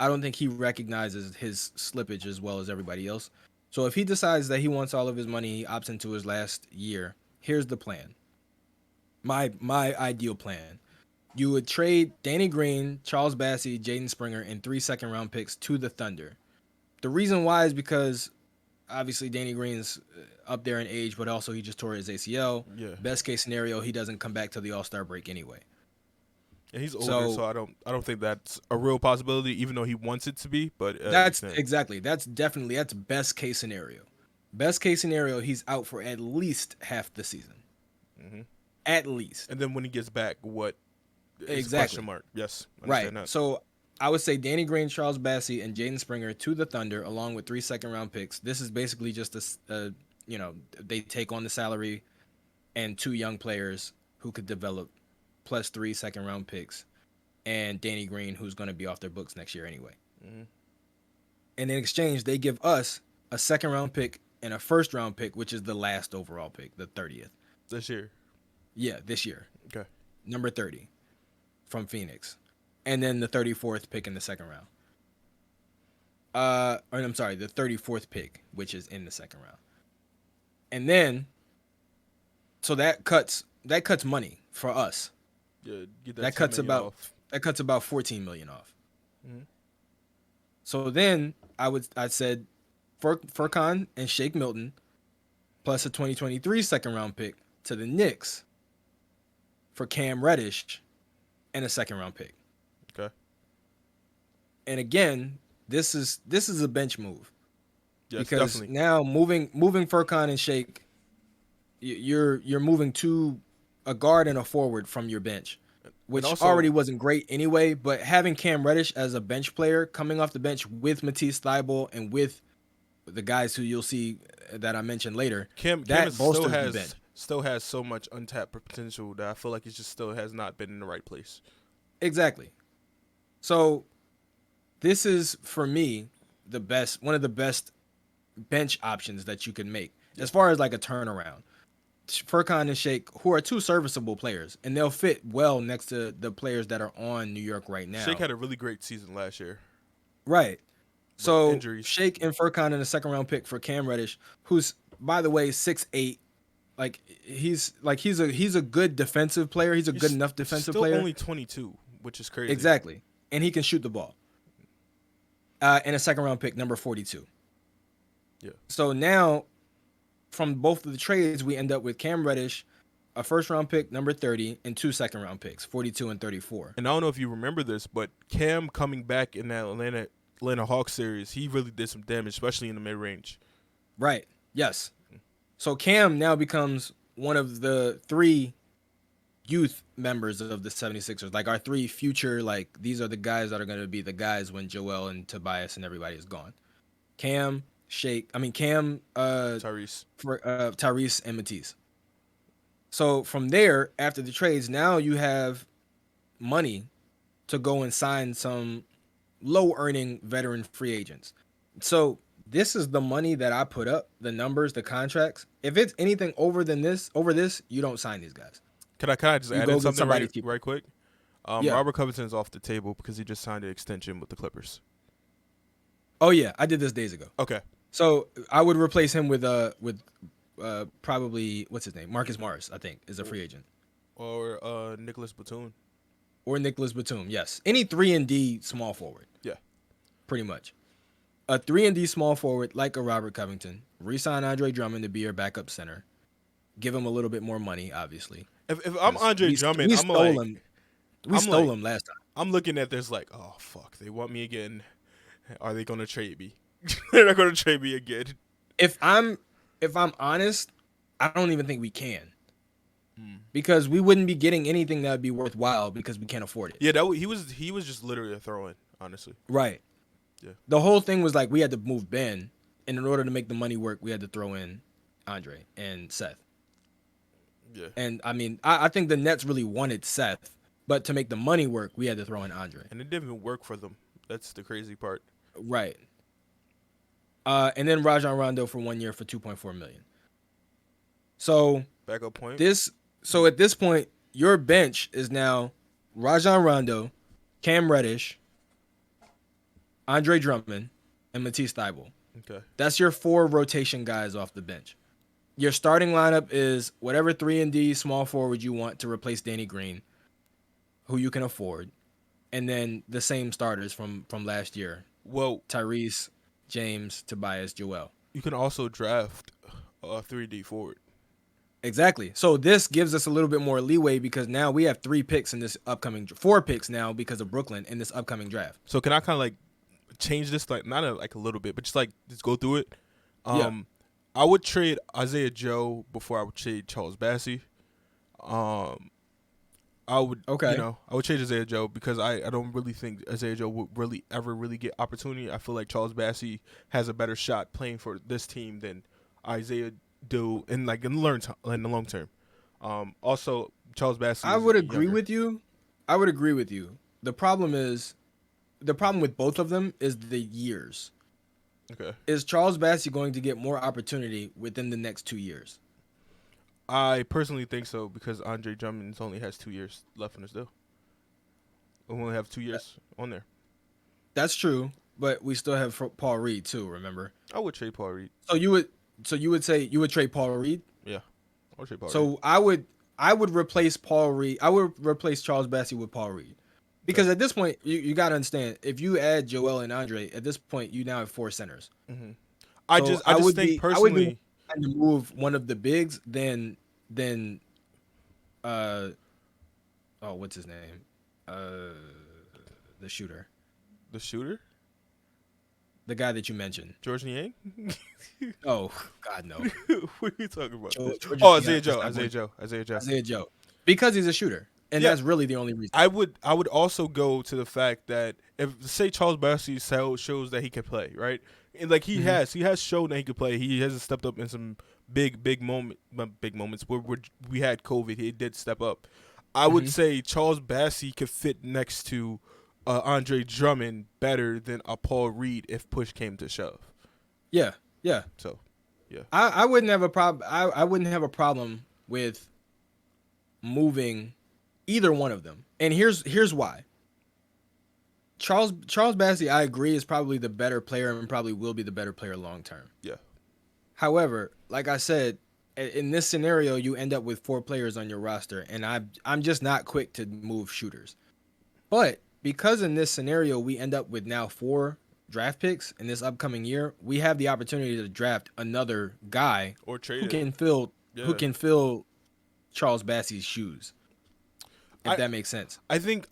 Speaker 1: I don't think he recognizes his slippage as well as everybody else. So if he decides that he wants all of his money, he opts into his last year. Here's the plan. My ideal plan. You would trade Danny Green, Charles Bassey, Jaden Springer, and 3 second-round picks to the Thunder. The reason why is because obviously Danny Green's up there in age, but also he just tore his ACL.
Speaker 2: yeah,
Speaker 1: Best case scenario, he doesn't come back till the All-Star break anyway.
Speaker 2: and he's older,
Speaker 1: So
Speaker 2: so I don't think that's a real possibility, even though he wants it to be. But
Speaker 1: that's exactly that's best case scenario. Best case scenario, he's out for at least half the season.
Speaker 2: hmm
Speaker 1: At least.
Speaker 2: and then when he gets back, what is a question
Speaker 1: Exactly.
Speaker 2: mark? Yes, I
Speaker 1: Right.
Speaker 2: understand that.
Speaker 1: So I would say Danny Green, Charles Bassey, and Jaden Springer to the Thunder, along with 3 second-round picks. This is basically just they take on the salary and two young players who could develop, plus 3 second-round picks, and Danny Green, who's going to be off their books next year anyway.
Speaker 2: hmm
Speaker 1: And in exchange, they give us a second-round pick and a first-round pick, which is the last overall pick, the 30th.
Speaker 2: This year,
Speaker 1: Yeah, this year,
Speaker 2: okay,
Speaker 1: number 30 from Phoenix, and then the 34th pick in the second round. Or I'm sorry, the 34th pick, which is in the second round. And then, so that cuts money for us.
Speaker 2: yeah, get that
Speaker 1: That
Speaker 2: 10
Speaker 1: cuts
Speaker 2: million
Speaker 1: about
Speaker 2: off.
Speaker 1: that cuts about 14 million off.
Speaker 2: Mhm.
Speaker 1: So then I said Furkan and Shake Milton plus a 2023 second round pick to the Knicks for Cam Reddish and a second round pick.
Speaker 2: Okay,
Speaker 1: And again, this is a bench move
Speaker 2: yes,
Speaker 1: because
Speaker 2: definitely.
Speaker 1: now moving Furkan and Shake, you're moving to a guard and a forward from your bench,
Speaker 2: And
Speaker 1: which already
Speaker 2: also,
Speaker 1: wasn't great anyway. But having Cam Reddish as a bench player coming off the bench with Matisse Thybulle and with the guys who you'll see that I mentioned later,
Speaker 2: Cam
Speaker 1: that
Speaker 2: is still
Speaker 1: bolsters the bench.
Speaker 2: has so much untapped potential that I feel like he just still has not been in the right place.
Speaker 1: Exactly. So this is for me one of the best bench options that you can make as far as like a turnaround. Furkan and Shake, who are two serviceable players, and they'll fit well next to the players that are on New York right
Speaker 2: Shake
Speaker 1: now.
Speaker 2: had a really great season last year,
Speaker 1: Right.
Speaker 2: but
Speaker 1: So
Speaker 2: injuries.
Speaker 1: Shake and Furkan in a second round pick for Cam Reddish, who's by the way 6'8". He's a good defensive player. He's a good
Speaker 2: He's
Speaker 1: enough defensive
Speaker 2: still
Speaker 1: player.
Speaker 2: only 22, which is crazy.
Speaker 1: Exactly. And he can shoot the ball. And a second round pick, number 42.
Speaker 2: Yeah.
Speaker 1: So now, from both of the trades, we end up with Cam Reddish, a first round pick, number 30, and 2 second round picks, 42 and 34.
Speaker 2: And I don't know if you remember this, but Cam coming back in that Atlanta Atlanta Hawks series, he really did some damage, especially in the mid range.
Speaker 1: Right. Yes. So Cam now becomes one of the three youth members of the 76ers. Like our three future, like these are the guys that are going to be the guys when Joel and Tobias and everybody is gone. Cam,
Speaker 2: Tyrese.
Speaker 1: for Tyrese and Matisse. So from there, after the trades, now you have money to go and sign some low earning veteran free agents. So this is the money that I put up, the numbers, the contracts. If it's anything over this, you don't sign these guys.
Speaker 2: Can I just
Speaker 1: You
Speaker 2: add in
Speaker 1: go get
Speaker 2: something
Speaker 1: somebody
Speaker 2: right
Speaker 1: cheaper.
Speaker 2: right quick?
Speaker 1: Yeah.
Speaker 2: Robert Covington's off the table because he just signed an extension with the Clippers.
Speaker 1: Oh yeah, I did this days ago.
Speaker 2: Okay.
Speaker 1: So I would replace him with probably what's his name? Marcus Morris, I think, is a free agent.
Speaker 2: Or Nicholas Batum.
Speaker 1: Or Nicholas Batum, yes. Any 3-and-D small forward.
Speaker 2: Yeah.
Speaker 1: Pretty much. A 3-and-D small forward like a Robert Covington. Re-sign Andre Drummond to be your backup center. Give him a little bit more money, obviously.
Speaker 2: If I'm Andre Drummond,
Speaker 1: we
Speaker 2: I'm
Speaker 1: stole
Speaker 2: like,
Speaker 1: him. We stole him last time.
Speaker 2: I'm looking at this like, oh fuck, they want me again. Are they gonna trade me? They're not gonna trade me again.
Speaker 1: If I'm honest, I don't even think we can. Because we wouldn't be getting anything that would be worthwhile because we can't afford it.
Speaker 2: Yeah, he was just literally a throw-in, honestly.
Speaker 1: Right.
Speaker 2: Yeah.
Speaker 1: The whole thing was like we had to move Ben, and in order to make the money work, we had to throw in Andre and Seth.
Speaker 2: Yeah.
Speaker 1: And I mean, I think the Nets really wanted Seth, but to make the money work, we had to throw in Andre.
Speaker 2: And it didn't even work for them. That's the crazy part.
Speaker 1: Right. And then Rajon Rondo for 1 year for $2.4 million. So
Speaker 2: Backup point.
Speaker 1: So at this point, your bench is now Rajon Rondo, Cam Reddish, Andre Drummond, and Matisse Thybulle.
Speaker 2: Okay.
Speaker 1: That's your 4 rotation guys off the bench. Your starting lineup is whatever 3-and-D small forward you want to replace Danny Green, who you can afford, and then the same starters from last year.
Speaker 2: Well,
Speaker 1: Tyrese, James, Tobias, Joel.
Speaker 2: you can also draft a 3D forward.
Speaker 1: Exactly. So this gives us a little bit more leeway because now we have 4 picks now because of Brooklyn in this upcoming draft.
Speaker 2: So can I kind of like change this, like not like a little bit, but just go through it?
Speaker 1: Yeah.
Speaker 2: I would trade Isaiah Joe before I would trade Charles Bassey. I would trade Isaiah Joe because I don't really think Isaiah Joe would really ever really get opportunity. I feel like Charles Bassey has a better shot playing for this team than Isaiah do in the long term. Also, Charles Bassey.
Speaker 1: I would agree with you. The problem with both of them is the years.
Speaker 2: Okay.
Speaker 1: Is Charles Bassey going to get more opportunity within the next 2 years?
Speaker 2: I personally think so because Andre Drummond only has 2 years left in his deal. We only have 2 years on there.
Speaker 1: That's true, but we still have Paul Reed too. Remember?
Speaker 2: I would trade Paul Reed.
Speaker 1: So you would say you would trade Paul Reed?
Speaker 2: Yeah, I would trade Paul Reed.
Speaker 1: So I would replace Paul Reed. I would replace Charles Bassey with Paul Reed. Because at this point, you got to understand, if you add Joel and Andre, at this point, you now have 4 centers.
Speaker 2: Mm-hmm. I just think personally,
Speaker 1: I would be trying to move one of the bigs than what's his name? The shooter.
Speaker 2: The shooter?
Speaker 1: The guy that you mentioned.
Speaker 2: George Niang?
Speaker 1: Oh, God, no.
Speaker 2: What are you talking about?
Speaker 1: Isaiah Joe. Because he's a shooter. And that's really the only reason.
Speaker 2: I would also go to the fact that if say Charles Bassey shows that he can play, right? And like he has shown that he can play. He hasn't stepped up in some big moments where we had COVID. He did step up. I would say Charles Bassey could fit next to Andre Drummond better than a Paul Reed if push came to shove.
Speaker 1: Yeah.
Speaker 2: So, yeah.
Speaker 1: I wouldn't have a problem. I wouldn't have a problem with moving either one of them. And here's why. Charles Bassey, I agree, is probably the better player and probably will be the better player long term.
Speaker 2: Yeah.
Speaker 1: However, like I said, in this scenario, you end up with 4 players on your roster, and I'm just not quick to move shooters. But because in this scenario we end up with now 4 draft picks in this upcoming year, we have the opportunity to draft another guy
Speaker 2: or trade
Speaker 1: who can fill Charles Bassey's shoes. If that makes sense.
Speaker 2: I think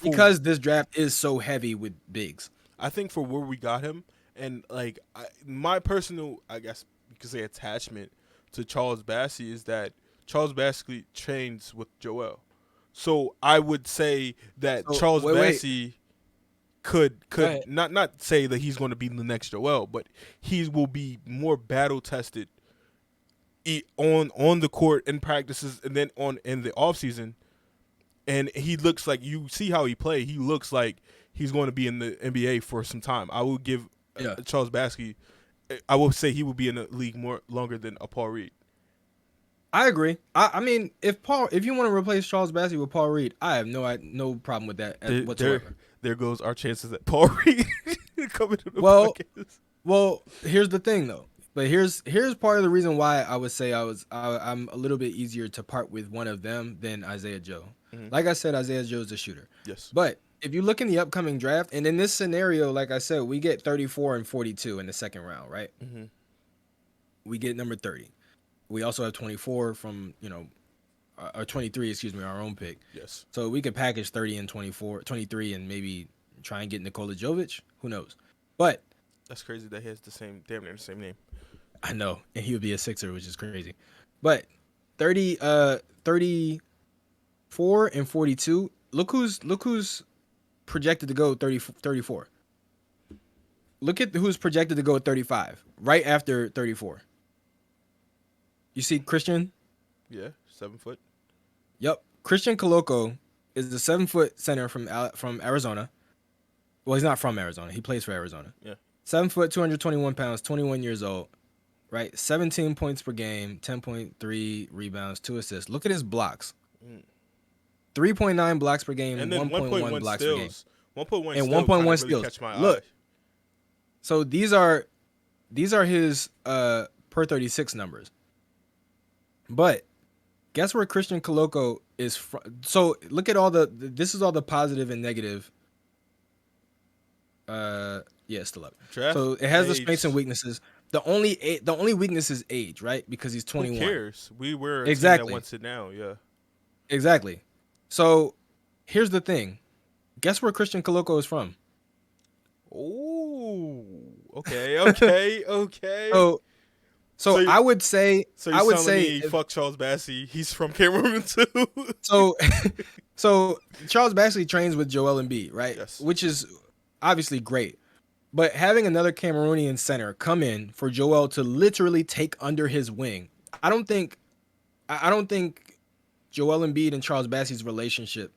Speaker 1: because this draft is so heavy with bigs.
Speaker 2: I think for where we got him, and like my personal, I guess you could say, attachment to Charles Bassey is that Charles Bassey trains with Joel. So I would say that
Speaker 1: So
Speaker 2: Charles
Speaker 1: wait,
Speaker 2: Bassey could
Speaker 1: go
Speaker 2: could
Speaker 1: ahead.
Speaker 2: not say that he's going to be the next Joel, but he will be more battle tested on the court in practices and then on in the off season. And he looks like, you see how he play. He looks like he's going to be in the NBA for some time. I will give
Speaker 1: Yeah,
Speaker 2: Charles Bassey. I will say he will be in the league more longer than a Paul Reed.
Speaker 1: I agree. I mean, if you want to replace Charles Bassey with Paul Reed, I have no problem with that
Speaker 2: There, there,
Speaker 1: whatsoever.
Speaker 2: there goes our chances at Paul Reed coming to the
Speaker 1: Well,
Speaker 2: podcast.
Speaker 1: well, here's the thing though. But here's part of the reason why I would say I'm a little bit easier to part with one of them than Isaiah Joe.
Speaker 2: Mm-hmm.
Speaker 1: Like I said, Isaiah Joe is a shooter.
Speaker 2: Yes.
Speaker 1: But if you look in the upcoming draft, and in this scenario, like I said, we get 34 and 42 in the second round, right?
Speaker 2: Mm-hmm.
Speaker 1: We get number 30. We also have 24 from, or 23, excuse me, our own pick.
Speaker 2: Yes.
Speaker 1: So we could package 30 and 24, 23 and maybe try and get Nikola Jovic. Who knows? But
Speaker 2: That's crazy that he has the same, damn near the same name.
Speaker 1: I know, and he would be a Sixer, which is crazy. But 34 and 42. Look who's projected to go 34. Look at who's projected to go 35 right after 34. You see Christian?
Speaker 2: Yeah, 7 foot.
Speaker 1: Yep. Christian Coloco is the 7-foot center from Arizona. Well, he's not from Arizona. He plays for Arizona.
Speaker 2: Yeah.
Speaker 1: 7 foot, 221 pounds, 21 years old. Right, 17 points per game, 10.3 rebounds, 2 assists. Look at his blocks. 3.9 blocks per game,
Speaker 2: And then
Speaker 1: 1.1 blocks per game.
Speaker 2: steals. 1.1
Speaker 1: And
Speaker 2: steals
Speaker 1: 1.1
Speaker 2: kinda really
Speaker 1: steals.
Speaker 2: catch my
Speaker 1: Look.
Speaker 2: eye.
Speaker 1: So these are his per 36 numbers. But guess where Christian Coloco is from? So look at this is all the positive and negative. Yeah, it's still up.
Speaker 2: Draft
Speaker 1: So it has the
Speaker 2: age.
Speaker 1: strengths and weaknesses. The only weakness is age, right? Because he's 21.
Speaker 2: Who cares? We were a team
Speaker 1: Exactly.
Speaker 2: that wants it now. Yeah.
Speaker 1: Exactly. So here's the thing. Guess where Christian Coloco is from?
Speaker 2: Oh. Okay. Okay.
Speaker 1: So I would say
Speaker 2: So you're telling me fuck Charles Bassey. He's from Cameroon too.
Speaker 1: so so Charles Bassey trains with Joel Embiid, right?
Speaker 2: Yes.
Speaker 1: Which is obviously great. But having another Cameroonian center come in for Joel to literally take under his wing, I don't think Joel Embiid and Charles Bassey's relationship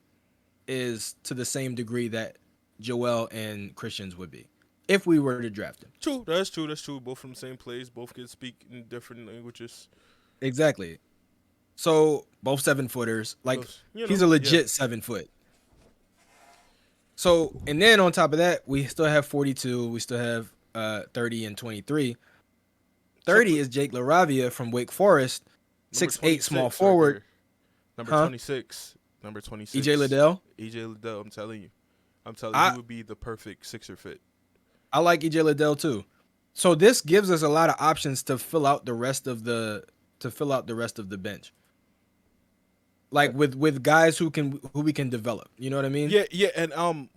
Speaker 1: is to the same degree that Joel and Christian's would be if we were to draft him.
Speaker 2: True. That's true. That's true. Both from the same place. Both can speak in different languages.
Speaker 1: Exactly. So both 7-footers. Like
Speaker 2: Those, you know,
Speaker 1: he's a
Speaker 2: yeah.
Speaker 1: legit 7-foot. So and then on top of that, we still have 42. We still have 30 and 23. 30 is Jake LaRavia from Wake Forest,
Speaker 2: Number
Speaker 1: 6'8" small
Speaker 2: 26
Speaker 1: forward.
Speaker 2: right there. Number
Speaker 1: Huh?
Speaker 2: 26. Number 26.
Speaker 1: EJ Liddell.
Speaker 2: EJ Liddell. I'm telling you.
Speaker 1: I-
Speaker 2: He would be the perfect Sixer fit.
Speaker 1: I like EJ Liddell too. So this gives us a lot of options to fill out the rest of the bench. Like with guys who we can develop. You know what I mean?
Speaker 2: Yeah, and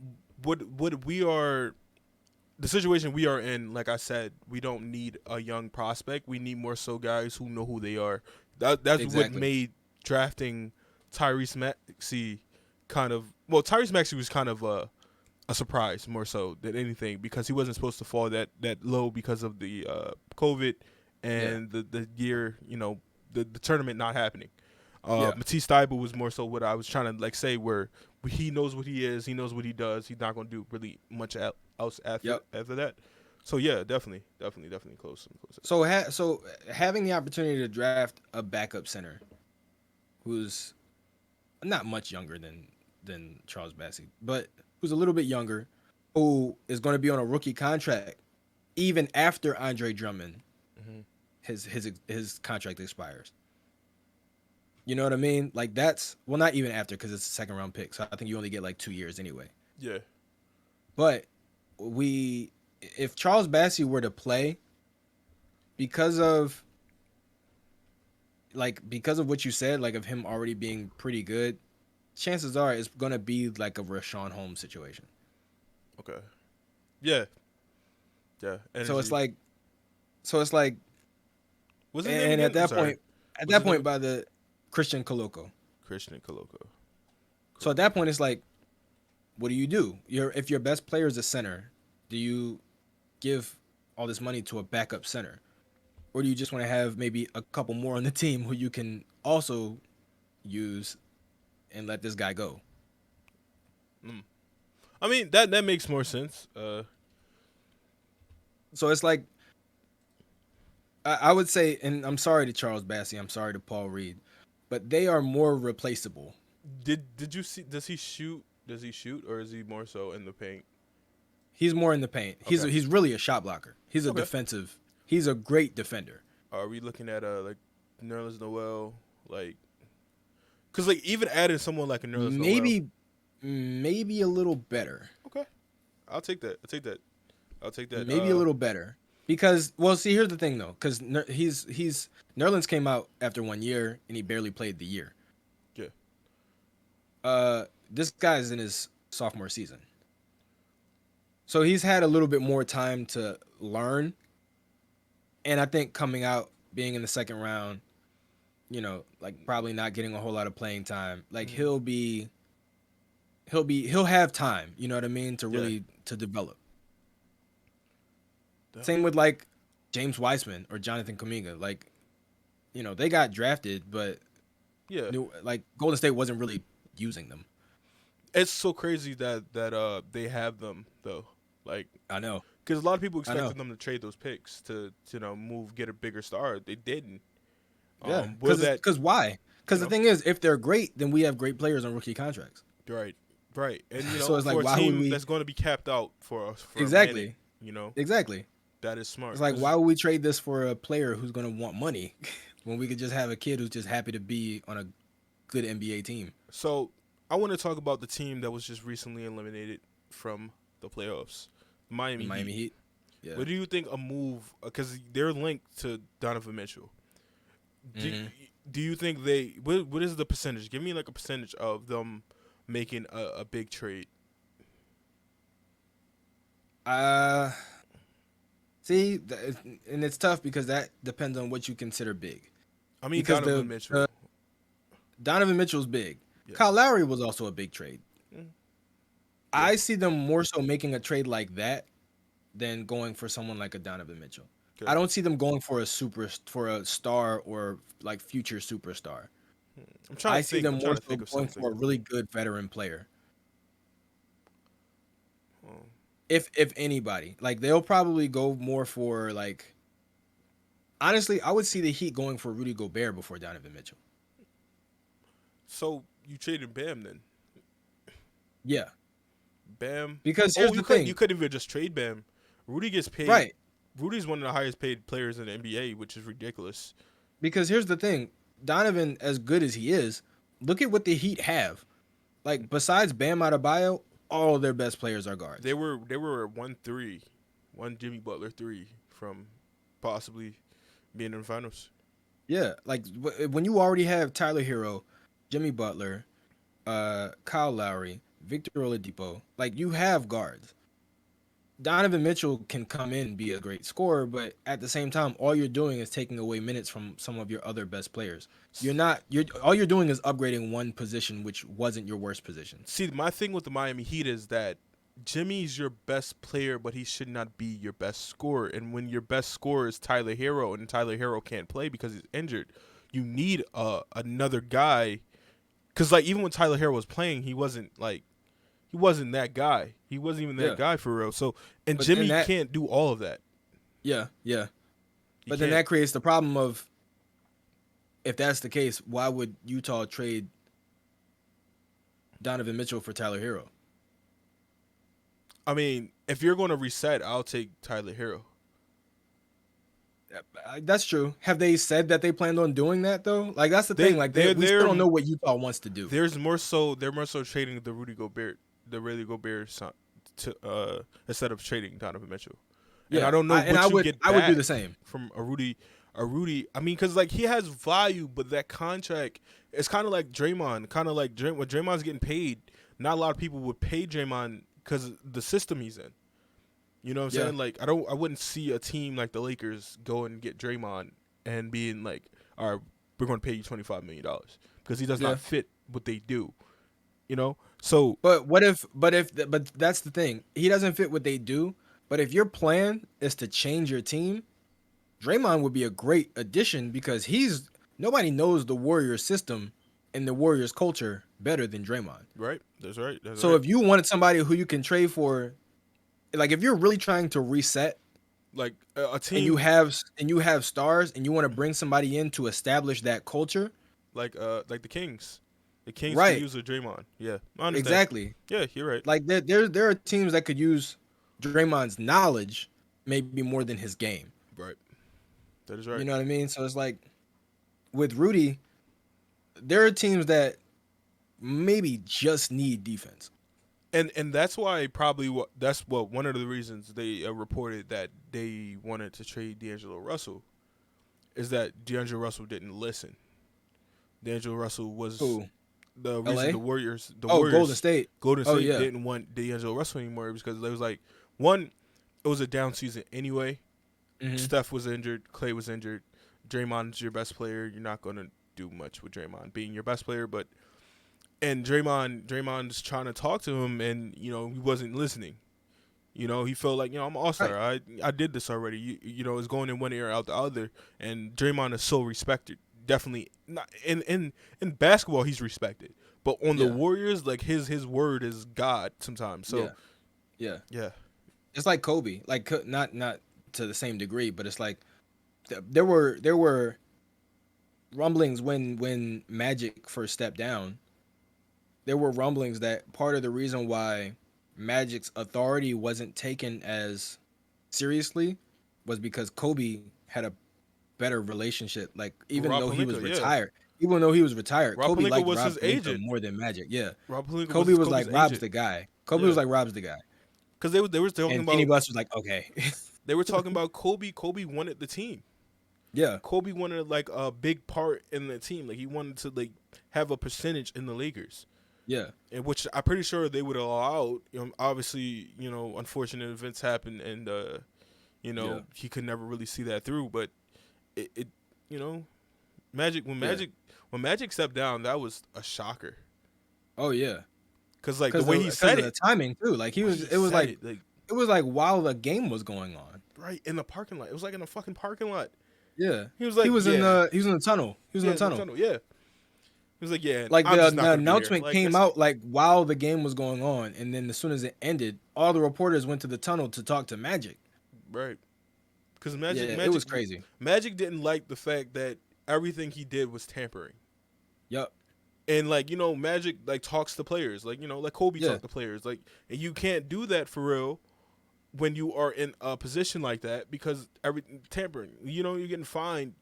Speaker 2: what we are, the situation we are in, like I said, we don't need a young prospect. We need more so guys who know who they are. That's what
Speaker 1: Exactly.
Speaker 2: made drafting Tyrese Maxey Tyrese Maxey was kind of a surprise more so than anything because he wasn't supposed to fall that low because of the COVID and the year, the tournament not happening. Matisse Thybulle was more so what I was trying to say, where he knows what he is, he knows what he does. He's not going to do really much else after that. So yeah, definitely close.
Speaker 1: So having the opportunity to draft a backup center, who's not much younger than Charles Bassey, but who's a little bit younger, who is going to be on a rookie contract, even after Andre Drummond, his contract expires. You know what I mean? Like not even after because it's a 2nd round pick. So I think you only get like 2 years anyway.
Speaker 2: Yeah.
Speaker 1: But if Charles Bassey were to play, because of what you said, like of him already being pretty good, chances are it's gonna be like a Rashawn Holmes situation.
Speaker 2: Okay. Yeah, yeah.
Speaker 1: So it's
Speaker 2: Energy.
Speaker 1: like, so it's like,
Speaker 2: What's his name
Speaker 1: and
Speaker 2: again? I'm sorry.
Speaker 1: at
Speaker 2: What's
Speaker 1: that
Speaker 2: his name?
Speaker 1: point, by the Christian Coloco.
Speaker 2: Christian Coloco.
Speaker 1: So at that point, it's like, what do you do? If your best player is a center, do you give all this money to a backup center, or do you just want to have maybe a couple more on the team who you can also use and let this guy go?
Speaker 2: Mm. I mean that makes more sense.
Speaker 1: So it's like I would say, and I'm sorry to Charles Bassey, I'm sorry to Paul Reed, but they are more replaceable.
Speaker 2: Did you see? Does he shoot? Does he shoot, or is he more so in the paint?
Speaker 1: He's more in the paint.
Speaker 2: Okay.
Speaker 1: He's really a shot blocker. He's a
Speaker 2: Okay.
Speaker 1: defensive. He's a great defender.
Speaker 2: Are we looking at like Nerlens Noel, like? Cause like even adding someone like a Nerlens Noel.
Speaker 1: Maybe maybe a little better.
Speaker 2: Okay, I'll take that. I'll take that. I'll take that.
Speaker 1: Maybe a little better. Because well, see, here's the thing though, because he's Nerlens came out after 1 year and he barely played the year.
Speaker 2: Yeah.
Speaker 1: This guy's in his sophomore season, so he's had a little bit more time to learn. And I think coming out, being in the second round, like probably not getting a whole lot of playing time, like
Speaker 2: Mm-hmm.
Speaker 1: he'll have time, you know what I mean, to
Speaker 2: Yeah.
Speaker 1: really to develop.
Speaker 2: Duh.
Speaker 1: Same with like James Wiseman or Jonathan Kuminga. Like, they got drafted, but
Speaker 2: Yeah.
Speaker 1: like Golden State wasn't really using them.
Speaker 2: It's so crazy that they have them though. Like,
Speaker 1: I know.
Speaker 2: because a lot of people
Speaker 1: I know.
Speaker 2: expected them to trade those picks to move, get a bigger star. They didn't.
Speaker 1: Yeah.
Speaker 2: Will that
Speaker 1: Because why?
Speaker 2: you
Speaker 1: Because the
Speaker 2: know
Speaker 1: thing is, if they're great, then we have great players on rookie contracts.
Speaker 2: right, right, and
Speaker 1: So it's like,
Speaker 2: for a
Speaker 1: why would
Speaker 2: team
Speaker 1: we?
Speaker 2: that's going to be capped out for a
Speaker 1: Exactly.
Speaker 2: minute,
Speaker 1: Exactly.
Speaker 2: that is smart.
Speaker 1: It's like,
Speaker 2: 'Cause-
Speaker 1: why would we trade this for a player who's going to want money when we could just have a kid who's just happy to be on a good NBA team?
Speaker 2: So I want to talk about the team that was just recently eliminated from the playoffs, Miami
Speaker 1: The Miami
Speaker 2: Heat.
Speaker 1: Heat. Yeah.
Speaker 2: What do you think a move? Because they're linked to Donovan Mitchell. Do,
Speaker 1: Mhm.
Speaker 2: do you think what is the percentage? Give me like a percentage of them making a big trade.
Speaker 1: Uh, See, and it's tough because that depends on what you consider big.
Speaker 2: I mean
Speaker 1: Because
Speaker 2: Donovan Mitchell.
Speaker 1: Donovan Mitchell's big.
Speaker 2: Yeah.
Speaker 1: Kyle Lowry was also a big trade.
Speaker 2: Mm.
Speaker 1: I see them more so making a trade like that than going for someone like a Donovan Mitchell.
Speaker 2: Okay.
Speaker 1: I don't see them going for a star or like future superstar.
Speaker 2: I'm trying
Speaker 1: I
Speaker 2: to
Speaker 1: see
Speaker 2: think.
Speaker 1: them
Speaker 2: I'm
Speaker 1: more
Speaker 2: trying to
Speaker 1: so
Speaker 2: think of
Speaker 1: going
Speaker 2: something.
Speaker 1: for a really good veteran player.
Speaker 2: Oh.
Speaker 1: If anybody, like they'll probably go more for like. Honestly, I would see the Heat going for Rudy Gobert before Donovan Mitchell.
Speaker 2: So you traded Bam then?
Speaker 1: Yeah,
Speaker 2: Bam.
Speaker 1: because
Speaker 2: Oh,
Speaker 1: here's the thing,
Speaker 2: you couldn't even just trade Bam. Rudy gets paid.
Speaker 1: right?
Speaker 2: Rudy's one of the highest paid players in the NBA, which is ridiculous.
Speaker 1: Because here's the thing, Donovan, as good as he is, look at what the Heat have. Like besides Bam Adebayo, all their best players are guards.
Speaker 2: They were 1-3, one Jimmy Butler 3 from possibly being in the finals.
Speaker 1: Yeah, like when you already have Tyler Hero, Jimmy Butler, Kyle Lowry, Victor Oladipo, like you have guards. Donovan Mitchell can come in and be a great scorer, but at the same time, all you're doing is taking away minutes from some of your other best players. You're all you're doing is upgrading one position which wasn't your worst position.
Speaker 2: See, my thing with the Miami Heat is that Jimmy's your best player, but he should not be your best scorer. And when your best scorer is Tyler Hero, and Tyler Hero can't play because he's injured, you need another guy. Because like even when Tyler Hero was playing, he wasn't that guy. He wasn't even that
Speaker 1: Yeah.
Speaker 2: guy for real. So and
Speaker 1: But
Speaker 2: Jimmy
Speaker 1: then that-
Speaker 2: can't do all of that.
Speaker 1: Yeah, yeah.
Speaker 2: He
Speaker 1: But then
Speaker 2: can't.
Speaker 1: that creates the problem of if that's the case, why would Utah trade Donovan Mitchell for Tyler Hero?
Speaker 2: I mean, if you're going to reset, I'll take Tyler Hero.
Speaker 1: That's true. Have they said that they planned on doing that though? Like that's the thing. Like we still
Speaker 2: they're-
Speaker 1: don't know what Utah wants to do.
Speaker 2: They're more so trading the Rudy Gobert son to instead of trading Donovan Mitchell. And I don't know what
Speaker 1: I
Speaker 2: you
Speaker 1: would
Speaker 2: get
Speaker 1: I would do
Speaker 2: back
Speaker 1: the same.
Speaker 2: from a Rudy. I mean, because like he has value, but that contract is kind of like Draymond. Kind of like when Draymond's getting paid. Not a lot of people would pay Draymond because the system he's in. You know what I'm
Speaker 1: Yeah,
Speaker 2: saying? Like I wouldn't see a team like the Lakers go and get Draymond and being like, all right, we're going to pay you $25 million because he does
Speaker 1: yeah.
Speaker 2: not fit what they do. You know, so
Speaker 1: But but that's the thing. He doesn't fit what they do. But if your plan is to change your team, Draymond would be a great addition because he's nobody knows the Warriors system and the Warriors culture better than Draymond.
Speaker 2: right, that's right, that's
Speaker 1: So
Speaker 2: right.
Speaker 1: if you wanted somebody who you can trade for, like if you're really trying to reset
Speaker 2: Like a
Speaker 1: and
Speaker 2: team
Speaker 1: you have stars and you want to bring somebody in to establish that culture,
Speaker 2: like the Kings. The Kings could
Speaker 1: right?
Speaker 2: use a Draymond. Yeah, I understand.
Speaker 1: Exactly.
Speaker 2: Yeah, you're right.
Speaker 1: Like there are teams that could use Draymond's knowledge maybe more than his game.
Speaker 2: Right, that is
Speaker 1: You
Speaker 2: right.
Speaker 1: know what I mean? So it's like with Rudy, there are teams that maybe just need defense.
Speaker 2: And that's why probably that's what one of the reasons they reported that they wanted to trade D'Angelo Russell is that D'Angelo Russell didn't listen. D'Angelo Russell was
Speaker 1: Who?
Speaker 2: the reason
Speaker 1: LA?
Speaker 2: The
Speaker 1: Oh, Golden
Speaker 2: Warriors,
Speaker 1: State.
Speaker 2: Golden
Speaker 1: Oh
Speaker 2: State
Speaker 1: yeah.
Speaker 2: didn't want D'Angelo Russell anymore because they was like, one, it was a down season anyway.
Speaker 1: Hmm.
Speaker 2: Steph was injured, Clay was injured, Draymond's your best player. You're not gonna do much with Draymond being your best player, but and Draymond's trying to talk to him, and he wasn't listening. He felt like I'm an all
Speaker 1: Right.
Speaker 2: star. I did this already. It's going in one ear out the other, and Draymond is so respected. Definitely not in basketball he's respected, but on the
Speaker 1: Yeah.
Speaker 2: Warriors, like his word is God sometimes. So
Speaker 1: Yeah. Yeah.
Speaker 2: yeah,
Speaker 1: It's like Kobe. Like not to the same degree, but it's like there were rumblings when Magic first stepped down. There were rumblings that part of the reason why Magic's authority wasn't taken as seriously was because Kobe had a better relationship. Like even
Speaker 2: Rob
Speaker 1: though he was
Speaker 2: Pelinka, yeah,
Speaker 1: retired, even though he was retired,
Speaker 2: Rob
Speaker 1: Kobe
Speaker 2: Pelinka
Speaker 1: liked
Speaker 2: was
Speaker 1: Rob
Speaker 2: his
Speaker 1: Pelinka
Speaker 2: agent.
Speaker 1: more than Magic. Yeah,
Speaker 2: Rob Pelinka was
Speaker 1: Kobe was like
Speaker 2: Kobe's
Speaker 1: Rob's
Speaker 2: agent.
Speaker 1: the guy. Kobe
Speaker 2: Yeah,
Speaker 1: was like Rob's the guy,
Speaker 2: because they were talking
Speaker 1: and Jeannie
Speaker 2: about
Speaker 1: Buss was like okay,
Speaker 2: Kobe. Kobe wanted the team.
Speaker 1: yeah,
Speaker 2: Kobe wanted like a big part in the team. Like he wanted to like have a percentage in the Lakers,
Speaker 1: yeah,
Speaker 2: and which I'm pretty sure they would allow out. Obviously, unfortunate events happened, and
Speaker 1: yeah,
Speaker 2: he could never really see that through. But it you know, Magic
Speaker 1: yeah.
Speaker 2: when Magic stepped down, that was a shocker.
Speaker 1: Oh yeah,
Speaker 2: Cause like the way he
Speaker 1: because
Speaker 2: said
Speaker 1: of the
Speaker 2: it,
Speaker 1: timing too. Like
Speaker 2: the way he
Speaker 1: it was
Speaker 2: said
Speaker 1: like
Speaker 2: it, like
Speaker 1: it was like while the game was going on.
Speaker 2: right in the parking lot. It was like in a fucking parking lot.
Speaker 1: Yeah,
Speaker 2: He was like,
Speaker 1: he was in the tunnel. He was in
Speaker 2: yeah,
Speaker 1: the
Speaker 2: it's in the
Speaker 1: tunnel.
Speaker 2: tunnel, yeah. He was like, yeah,
Speaker 1: Like
Speaker 2: I'm just not
Speaker 1: the
Speaker 2: gonna be here.
Speaker 1: announcement
Speaker 2: Like
Speaker 1: came
Speaker 2: that's
Speaker 1: out like while the game was going on, and then as soon as it ended, all the reporters went to the tunnel to talk to Magic.
Speaker 2: right. Because
Speaker 1: Yeah, it was crazy.
Speaker 2: Magic didn't like the fact that everything he did was tampering.
Speaker 1: Yep.
Speaker 2: And like Magic like talks to players, like Kobe
Speaker 1: Yeah.
Speaker 2: talked to players, like, and you can't do that for real when you are in a position like that because every tampering, you're getting fined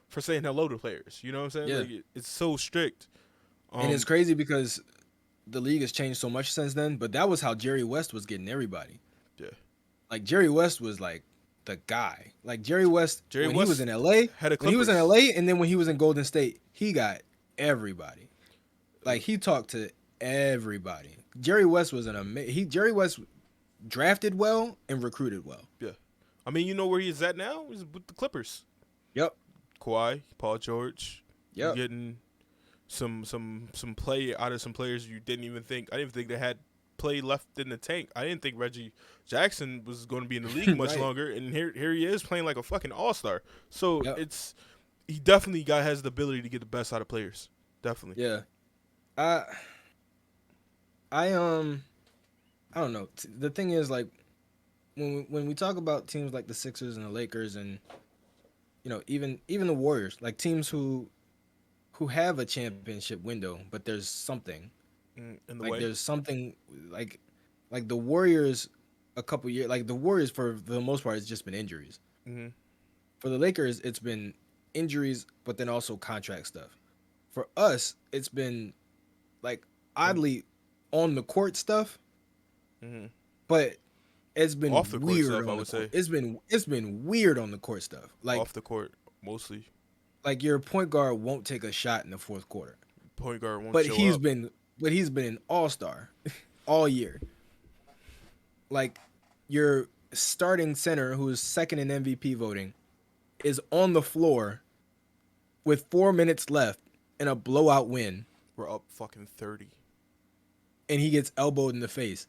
Speaker 2: for saying hello to players. You know what I'm saying?
Speaker 1: Yeah.
Speaker 2: Like it's so strict.
Speaker 1: And it's crazy because the league has changed so much since then. But that was how Jerry West was getting everybody.
Speaker 2: Yeah.
Speaker 1: Like Jerry West was like the guy. Like Jerry West
Speaker 2: Jerry
Speaker 1: when
Speaker 2: West
Speaker 1: he was in LA,
Speaker 2: had a
Speaker 1: when he was in
Speaker 2: Clippers.
Speaker 1: LA, and then when he was in Golden State, he got everybody. Like he talked to everybody. Jerry West was Jerry West drafted well and recruited well.
Speaker 2: Yeah. I mean, you know where he's at now? He's with the Clippers.
Speaker 1: Yep.
Speaker 2: Kawhi, Paul George. You're
Speaker 1: Yep.
Speaker 2: getting some play out of some players you didn't even think. I didn't think they had play left in the tank. I didn't think Reggie Jackson was going to be in the league much
Speaker 1: Right.
Speaker 2: longer, and here he is playing like a fucking all-star. So
Speaker 1: Yep.
Speaker 2: he definitely has the ability to get the best out of players. Definitely.
Speaker 1: Yeah. I I I don't know. The thing is like when we talk about teams like the Sixers and the Lakers and even the Warriors, like teams who have a championship window, but there's something
Speaker 2: In the
Speaker 1: like
Speaker 2: way.
Speaker 1: there's something like the Warriors a couple years like the Warriors for the most part it's just been injuries.
Speaker 2: Mm-hmm.
Speaker 1: For the Lakers it's been injuries but then also contract stuff. For us it's been like oddly on the court stuff,
Speaker 2: Mm-hmm.
Speaker 1: but it's been
Speaker 2: Off the court
Speaker 1: weird
Speaker 2: stuff,
Speaker 1: on
Speaker 2: I
Speaker 1: the
Speaker 2: would
Speaker 1: court.
Speaker 2: say.
Speaker 1: It's been weird on the court stuff. Like
Speaker 2: Off the court, mostly.
Speaker 1: like your point guard won't take a shot in the fourth quarter.
Speaker 2: Point guard won't
Speaker 1: But
Speaker 2: show
Speaker 1: he's
Speaker 2: up.
Speaker 1: been an all-star all year. Like starting center who is second in MVP voting is on the floor with 4 minutes left in a blowout win,
Speaker 2: We're up fucking 30.
Speaker 1: and he gets elbowed in the face.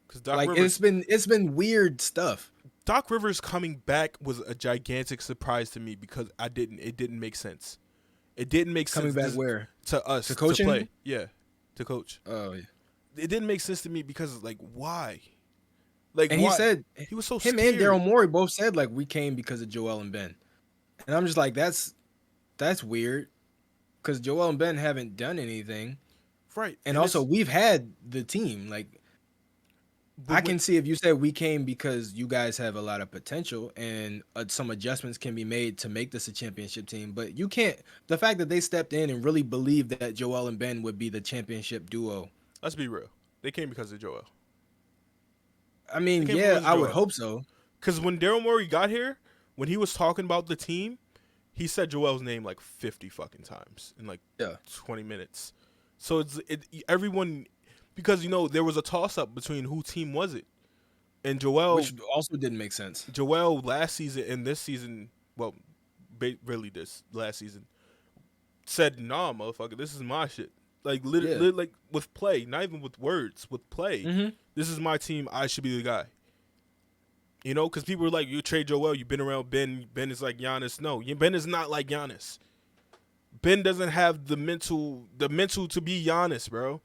Speaker 2: Because
Speaker 1: Like it's been weird stuff.
Speaker 2: Doc Rivers coming back was a gigantic surprise to me because it didn't make sense. It didn't make
Speaker 1: Coming
Speaker 2: sense
Speaker 1: back where?
Speaker 2: to us
Speaker 1: To
Speaker 2: to
Speaker 1: coaching?
Speaker 2: play. Yeah, to coach.
Speaker 1: Oh yeah.
Speaker 2: It didn't make sense to me because like why? Like
Speaker 1: And he
Speaker 2: why?
Speaker 1: said
Speaker 2: He was so
Speaker 1: him
Speaker 2: scared.
Speaker 1: and Daryl Morey both said like we came because of Joel and Ben. And I'm just like that's weird because Joel and Ben haven't done anything.
Speaker 2: Right.
Speaker 1: And also we've had the team. Like I can see if you said we came because you guys have a lot of potential and some adjustments can be made to make this a championship team. But you can't. The fact that they stepped in and really believed that Joel and Ben would be the championship duo.
Speaker 2: Let's be real. They came because of Joel.
Speaker 1: I mean,
Speaker 2: They came
Speaker 1: yeah,
Speaker 2: because of
Speaker 1: I would
Speaker 2: Joel.
Speaker 1: hope so.
Speaker 2: Because when Daryl Morey got here, when he was talking about the team, he said Joel's name like 50 fucking times in like
Speaker 1: Yeah.
Speaker 2: 20 minutes. So everyone, because there was a toss up between who team was it, and
Speaker 1: Which also didn't make sense.
Speaker 2: Joel last season and this season, well, really this last season, said nah, motherfucker, this is my shit. Like literally, like with play, not even with words, with play.
Speaker 1: Mm-hmm.
Speaker 2: This is my team. I should be the guy. Because people are like, you trade Joel, you've been around Ben. Ben is like Giannis. No, Ben is not like Giannis. Ben doesn't have the mental to be Giannis, bro.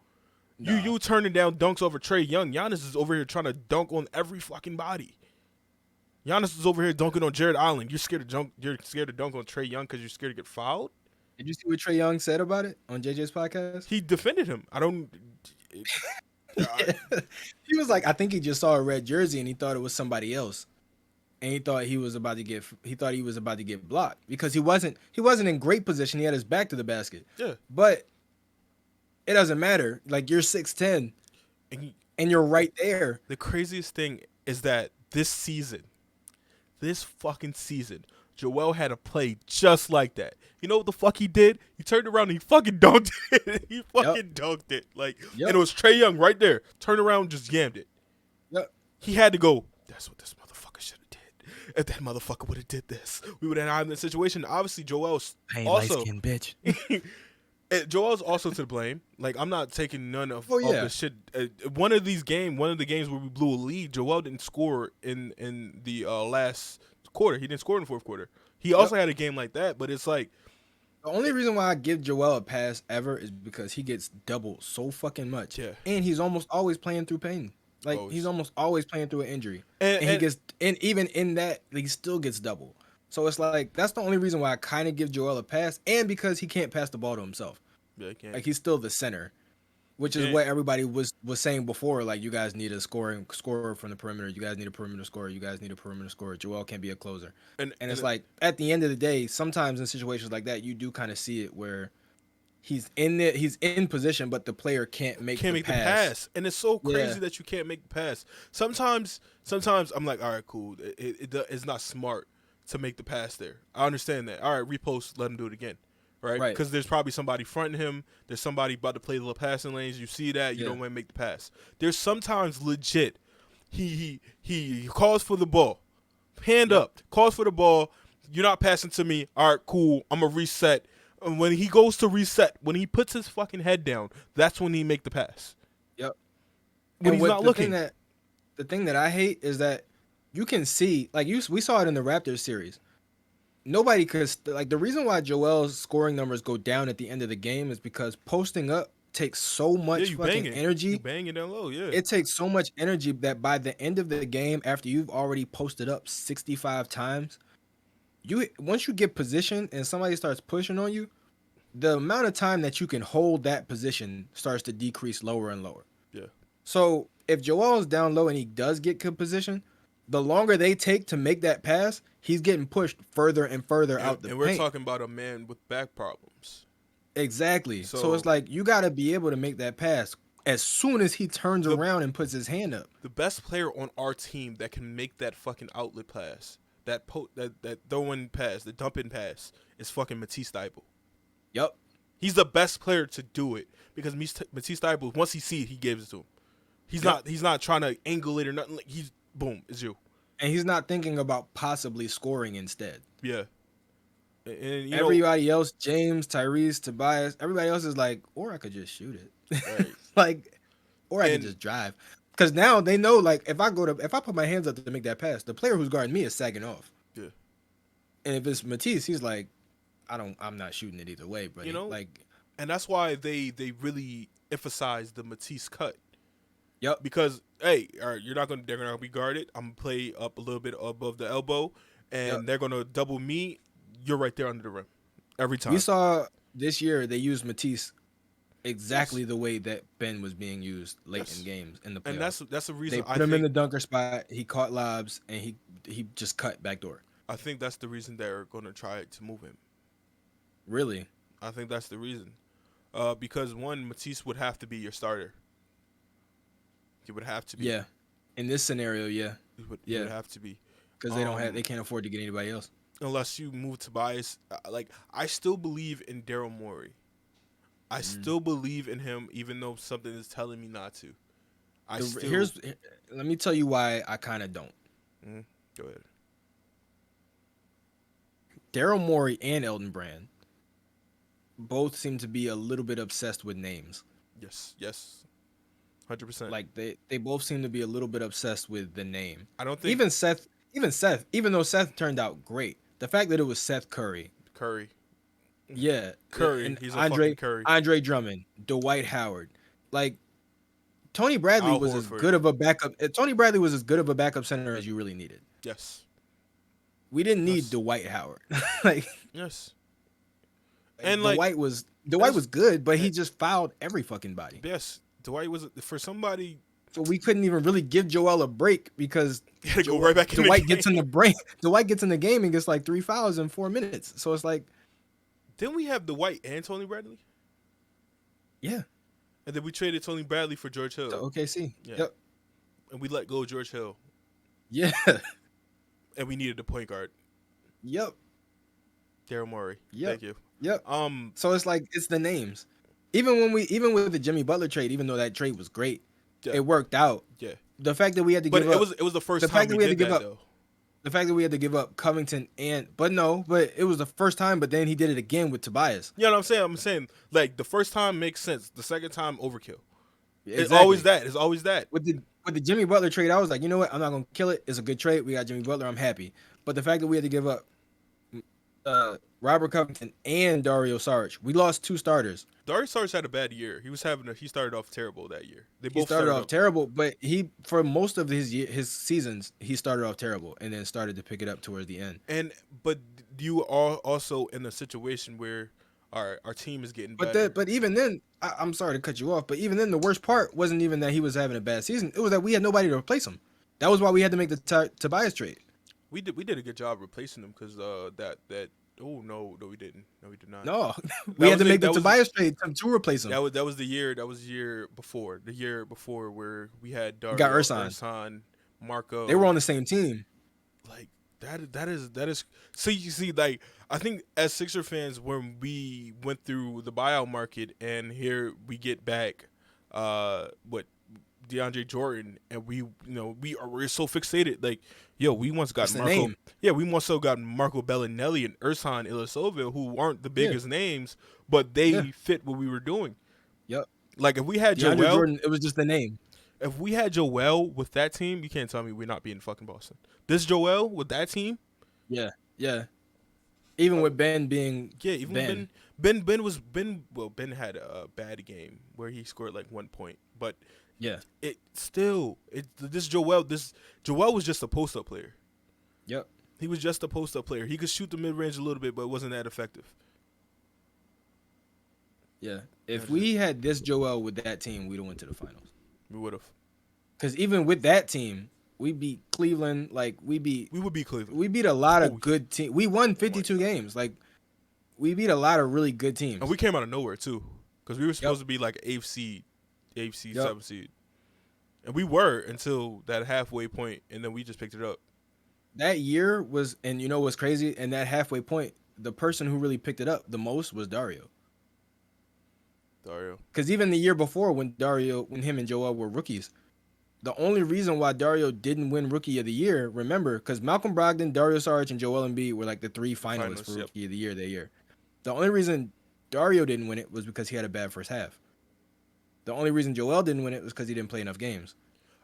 Speaker 2: Nah. You turning down dunks over Trae Young. Giannis is over here trying to dunk on every fucking body. Giannis is over here dunking on Jared Allen. You're scared to dunk. You're scared to dunk on Trae Young because you're scared to get fouled.
Speaker 1: Did you see what Trae Young said about it on JJ's podcast?
Speaker 2: He defended him. I don't.
Speaker 1: He was like, I think he just saw a red jersey and he thought it was somebody else, and he thought he was about to get blocked because he wasn't in great position. He had his back to the basket.
Speaker 2: Yeah,
Speaker 1: but it doesn't matter. Like you're 6'10", and you're right there.
Speaker 2: The craziest thing is that this fucking season, Joel had a play just like that. You know what the fuck he did? He turned around and he fucking dunked it. He fucking dunked it. Like, and it was Trae Young right there. Turned around and just yammed it.
Speaker 1: Yep.
Speaker 2: He had to go, that's what this motherfucker should have did. If that motherfucker would have did this, we would have had in this situation. Obviously, Joel's also...
Speaker 1: light-skinned bitch.
Speaker 2: Joel's also to blame. Like, I'm not taking none of the shit. One of the games where we blew a lead, Joel didn't score in the last quarter. He didn't score in the fourth quarter. He also had a game like that, but it's like...
Speaker 1: The only reason why I give Joel a pass ever is because he gets doubled so fucking much.
Speaker 2: Yeah.
Speaker 1: And he's almost always playing through pain. Like, he's almost always playing through an injury. And even in that, he still gets doubled. So it's like, that's the only reason why I kind of give Joel a pass, and because he can't pass the ball to himself.
Speaker 2: Yeah, he can't.
Speaker 1: Like, he's still the center, which is what everybody was saying before. Like, you guys need a scorer from the perimeter. You guys need a perimeter scorer. You guys need a perimeter scorer. Joel can't be a closer. And it's like, at the end of the day, sometimes in situations like that, you do kind of see it where he's in position, but the player can't make the pass.
Speaker 2: And it's so crazy that you can't make the pass. Sometimes I'm like, all right, cool. It's not smart to make the pass there. I understand that. All right, repost, let him do it again. Right? Because there's probably somebody fronting him. There's somebody about to play the little passing lanes. You see that. You don't want to make the pass. There's sometimes legit. He calls for the ball. Hand up. Calls for the ball. You're not passing to me. All right, cool. I'm going to reset. And when he goes to reset, when he puts his fucking head down, that's when he make the pass.
Speaker 1: Yep.
Speaker 2: When he's not looking.
Speaker 1: The thing that I hate is that you can see, like we saw it in the Raptors series. Nobody could, like, the reason why Joel's scoring numbers go down at the end of the game is because posting up takes so much fucking energy.
Speaker 2: You bang it down low, yeah.
Speaker 1: It takes so much energy that by the end of the game, after you've already posted up 65 times, once you get position and somebody starts pushing on you, the amount of time that you can hold that position starts to decrease lower and lower.
Speaker 2: Yeah.
Speaker 1: So if Joel is down low and he does get good position, the longer they take to make that pass, he's getting pushed further and further out the paint.
Speaker 2: And we're talking about a man with back problems.
Speaker 1: Exactly. So it's like, you got to be able to make that pass as soon as he turns around and puts his hand up.
Speaker 2: The best player on our team that can make that fucking outlet pass, that throw-in pass, the dump-in pass, is fucking Matisse Thybulle.
Speaker 1: Yep.
Speaker 2: He's the best player to do it because Matisse Thybulle, once he sees it, he gives it to him. He's not trying to angle it or nothing. He's boom, it's you.
Speaker 1: and he's not thinking about possibly scoring instead.
Speaker 2: Yeah, and you know,
Speaker 1: Everybody else, James, Tyrese, Tobias, everybody else is like, or I could just shoot it,
Speaker 2: right,
Speaker 1: like, or I could
Speaker 2: and
Speaker 1: just drive. Because now they know, like, if I put my hands up to make that pass, the player who's guarding me is sagging off.
Speaker 2: yeah,
Speaker 1: And if it's Matisse, he's like, I'm not shooting it either way,
Speaker 2: you
Speaker 1: buddy.
Speaker 2: know,
Speaker 1: Like,
Speaker 2: and that's why they really emphasize the Matisse cut
Speaker 1: yep,
Speaker 2: because hey, all right, they're gonna be guarded. I'm gonna play up a little bit above the elbow,
Speaker 1: yep.
Speaker 2: and they're gonna double me. You're right there under the rim every
Speaker 1: We
Speaker 2: time.
Speaker 1: saw this year they used Matisse
Speaker 2: Yes,
Speaker 1: exactly the way that Ben was being used late in
Speaker 2: yes,
Speaker 1: games in the
Speaker 2: and
Speaker 1: playoffs.
Speaker 2: that's the
Speaker 1: They
Speaker 2: reason
Speaker 1: put him in the dunker spot. He caught lobs and he just cut backdoor.
Speaker 2: I think that's the reason they're gonna try to move him.
Speaker 1: Really?
Speaker 2: I think that's the reason. Because one, Matisse would have to be your starter. He would have to be.
Speaker 1: Yeah. In this scenario, yeah,
Speaker 2: He would
Speaker 1: yeah,
Speaker 2: have to be.
Speaker 1: because they
Speaker 2: Um,
Speaker 1: can't afford to get anybody else.
Speaker 2: Unless you move Tobias, like I still believe in Daryl Morey. I
Speaker 1: Mm.
Speaker 2: still believe in him, even though something is telling me not to. I
Speaker 1: The,
Speaker 2: still.
Speaker 1: here's Let me tell you why I kind of don't.
Speaker 2: Mm, go ahead.
Speaker 1: Daryl Morey and Elton Brand both seem to be a little bit obsessed with names.
Speaker 2: Yes, yes, 100%.
Speaker 1: Like they both seem to be a little bit obsessed with the name.
Speaker 2: I don't think
Speaker 1: Even Seth, even though Seth turned out great, the fact that it was Seth Curry,
Speaker 2: Curry.
Speaker 1: yeah,
Speaker 2: Curry,
Speaker 1: and
Speaker 2: he's a fucking Curry.
Speaker 1: Andre Drummond, Dwight Howard, like Tony Bradley
Speaker 2: Al
Speaker 1: was as
Speaker 2: Horford.
Speaker 1: good of a backup. Tony Bradley was as good of a backup center as you really needed.
Speaker 2: Yes,
Speaker 1: We didn't need
Speaker 2: yes,
Speaker 1: Dwight Howard. like,
Speaker 2: yes.
Speaker 1: like
Speaker 2: And like
Speaker 1: Dwight
Speaker 2: that's
Speaker 1: was good, but
Speaker 2: eh,
Speaker 1: he just fouled every fucking body.
Speaker 2: yes, Dwight was for somebody.
Speaker 1: So we couldn't even really give Joel a break because
Speaker 2: He had to go right back in the
Speaker 1: Dwight
Speaker 2: game.
Speaker 1: gets in the break. Dwight gets in the game and gets like 3 fouls in 4 minutes. So it's like,
Speaker 2: Didn't we have Dwight and Tony Bradley?
Speaker 1: yeah,
Speaker 2: And then we traded Tony Bradley for George
Speaker 1: to
Speaker 2: Hill.
Speaker 1: OKC.
Speaker 2: Yeah,
Speaker 1: Yep.
Speaker 2: and we let go of George Hill,
Speaker 1: Yeah.
Speaker 2: and we needed a point guard,
Speaker 1: Yep.
Speaker 2: Daryl Morey.
Speaker 1: Yep.
Speaker 2: Thank you.
Speaker 1: Yep.
Speaker 2: Um,
Speaker 1: So it's like it's the names. Even with the Jimmy Butler trade, even though that trade was great,
Speaker 2: yeah,
Speaker 1: it worked out.
Speaker 2: yeah.
Speaker 1: The fact that we had to
Speaker 2: But
Speaker 1: give up
Speaker 2: it was the first
Speaker 1: the
Speaker 2: time
Speaker 1: fact that
Speaker 2: we
Speaker 1: we had to
Speaker 2: did
Speaker 1: give
Speaker 2: that
Speaker 1: up
Speaker 2: though.
Speaker 1: the fact that we had to give up Covington but it was the first time, but then he did it again with Tobias.
Speaker 2: You know what I'm saying? I'm saying like the first time makes sense. The second time overkill. It's always
Speaker 1: Exactly.
Speaker 2: that. It's always that.
Speaker 1: With the Jimmy Butler trade, I was like, you know what? I'm not gonna kill it. It's a good trade. We got Jimmy Butler. I'm happy. But the fact that we had to give up Robert Covington and Dario Saric, we lost two starters.
Speaker 2: Darius Saric had a bad year. He started off terrible that year. They
Speaker 1: He
Speaker 2: both
Speaker 1: started
Speaker 2: started
Speaker 1: off
Speaker 2: off.
Speaker 1: terrible, but for most of his seasons, he started off terrible and then started to pick it up towards the end.
Speaker 2: But you are also in a situation where our team is getting
Speaker 1: But
Speaker 2: better.
Speaker 1: but even then, I'm sorry to cut you off, but even then, the worst part wasn't even that he was having a bad season. It was that we had nobody to replace him. That was why we had to make the Tobias trade.
Speaker 2: We did a good job replacing him because that oh no we didn't we did not.
Speaker 1: No, we
Speaker 2: That
Speaker 1: had
Speaker 2: was
Speaker 1: to make the
Speaker 2: that was
Speaker 1: Tobias trade to replace him.
Speaker 2: that was the year before where we had
Speaker 1: We got
Speaker 2: Dario,
Speaker 1: Ersan.
Speaker 2: Ersan, Marco.
Speaker 1: They were on the same team.
Speaker 2: Like that is so you see like I think as Sixer fans when we went through the buyout market and here we get back what DeAndre Jordan and we're so fixated like we once got
Speaker 1: It's the
Speaker 2: Marco
Speaker 1: name.
Speaker 2: we once so got Marco Bellinelli and Ersan Ilyasova who aren't the
Speaker 1: Yeah,
Speaker 2: biggest names but they
Speaker 1: yeah,
Speaker 2: fit what we were doing.
Speaker 1: yep.
Speaker 2: Like if we had
Speaker 1: DeAndre
Speaker 2: Joel
Speaker 1: Jordan, it was just the name.
Speaker 2: if we had Joel with that team, you can't tell me we're not being fucking Boston. This Joel with that team,
Speaker 1: Yeah, yeah. Even with Ben being
Speaker 2: yeah, even
Speaker 1: Ben.
Speaker 2: Ben had a bad game where he scored like 1 point, but
Speaker 1: Yeah,
Speaker 2: this Joel was just a post up player.
Speaker 1: yep,
Speaker 2: He was just a post up player. He could shoot the mid range a little bit, but it wasn't that effective.
Speaker 1: yeah. If
Speaker 2: That's it.
Speaker 1: we had this Joel with that team, we'd have went to the finals.
Speaker 2: We would have.
Speaker 1: Because even with that team, we beat Cleveland. Like
Speaker 2: We would beat Cleveland.
Speaker 1: we beat a lot
Speaker 2: Oh,
Speaker 1: of good teams. We won
Speaker 2: oh my
Speaker 1: 52
Speaker 2: god.
Speaker 1: games. Like we beat a lot of really good teams.
Speaker 2: And we came out of nowhere too, because we were
Speaker 1: Yep,
Speaker 2: supposed to be like eighth seed,
Speaker 1: yep.
Speaker 2: 7th seed, and we were until that halfway point, and then we just picked it up.
Speaker 1: That year was, and you know what's crazy? And that halfway point, the person who really picked it up the most was Dario.
Speaker 2: Dario.
Speaker 1: Because even the year before, when him and Joel were rookies, the only reason why Dario didn't win Rookie of the Year, remember, because Malcolm Brogdon, Dario Saric, and Joel Embiid were like the three finalists for
Speaker 2: Finals. Yep.
Speaker 1: Rookie of the Year that year. The only reason Dario didn't win it was because he had a bad first half. The only reason Joel didn't win it was because he didn't play enough games.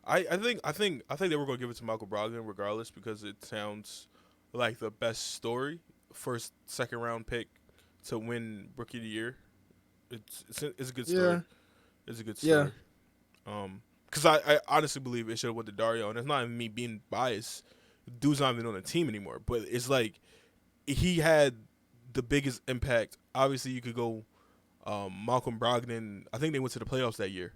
Speaker 2: I think they were gonna give it to Malcolm Brogdon regardless because it sounds like the best story, first second round pick to win Rookie of the Year. It's a good story.
Speaker 1: Yeah,
Speaker 2: It's a good
Speaker 1: yeah,
Speaker 2: story. Because I honestly believe it should have went to Dario, and it's not even me being biased. Dude's not even on the team anymore, but it's like he had the biggest impact. Obviously, you could go Malcolm Brogdon. I think they went to the playoffs that year.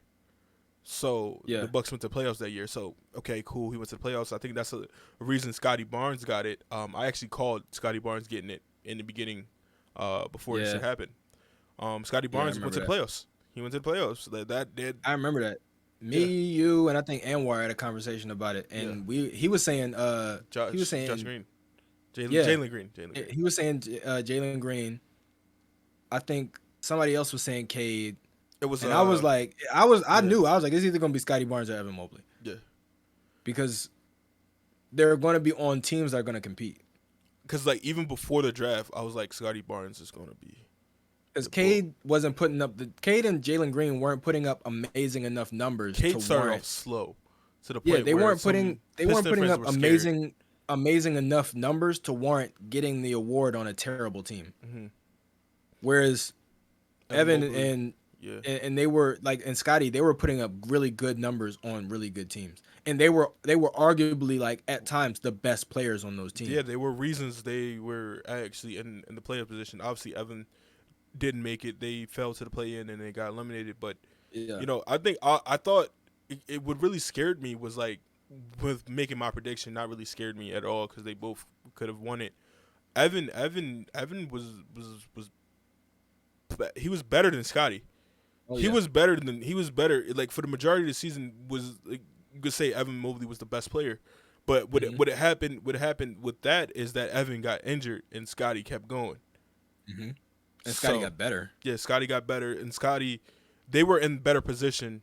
Speaker 2: So
Speaker 1: yeah,
Speaker 2: the Bucks went to the playoffs that year. So okay, cool. He went to the playoffs. I think that's a reason Scotty Barnes got it. I actually called Scotty Barnes getting it in the beginning, before this
Speaker 1: yeah,
Speaker 2: shit happened. Scotty
Speaker 1: yeah. I
Speaker 2: Barnes went
Speaker 1: remember
Speaker 2: to the
Speaker 1: that.
Speaker 2: playoffs. He went to the playoffs. That did.
Speaker 1: I remember that. Me,
Speaker 2: Yeah,
Speaker 1: you, and I think Anwar had a conversation about it,
Speaker 2: yeah.
Speaker 1: and he was saying,
Speaker 2: Josh Green,
Speaker 1: yeah,
Speaker 2: Jalen Green.
Speaker 1: he was saying Jalen Green. I think somebody else was saying Cade,
Speaker 2: It was
Speaker 1: and I was like, I
Speaker 2: yeah,
Speaker 1: knew I was like, it's either gonna be Scotty Barnes or Evan Mobley
Speaker 2: yeah.
Speaker 1: because they're going to be on teams that are going to compete.
Speaker 2: Because like even before the draft, I was like Scotty Barnes is gonna be
Speaker 1: Because
Speaker 2: the bull.
Speaker 1: Cade and Jalen Green weren't putting up amazing enough numbers to
Speaker 2: Kate started
Speaker 1: warrant.
Speaker 2: off slow to the
Speaker 1: Yeah,
Speaker 2: point where some
Speaker 1: they weren't
Speaker 2: Piston
Speaker 1: putting
Speaker 2: fans
Speaker 1: up
Speaker 2: were scared.
Speaker 1: amazing enough numbers to warrant getting the award on a terrible team.
Speaker 2: Hmm.
Speaker 1: Whereas
Speaker 2: Evan
Speaker 1: Evan
Speaker 2: Mobley, yeah,
Speaker 1: and they were like and Scotty, they were putting up really good numbers on really good teams. And they were arguably like at times the best players on those
Speaker 2: yeah,
Speaker 1: teams.
Speaker 2: they were reasons they were actually in the playoff position. Obviously, Evan didn't make it. They fell to the play in and they got eliminated. But
Speaker 1: Yeah.
Speaker 2: I think I thought it what really scared me was like with making my prediction. Not really scared me at all because they both could have won it. Evan was he was better than Scotty.
Speaker 1: Oh
Speaker 2: He
Speaker 1: yeah.
Speaker 2: was better than he was better. Like for the majority of the season, was like you could say Evan Mobley was the best player. But
Speaker 1: Hmm.
Speaker 2: what happened with that is that Evan got injured and Scotty kept going.
Speaker 1: Hmm. And Scotty
Speaker 2: So
Speaker 1: got better.
Speaker 2: yeah, Scotty got better and Scotty, they were in better position.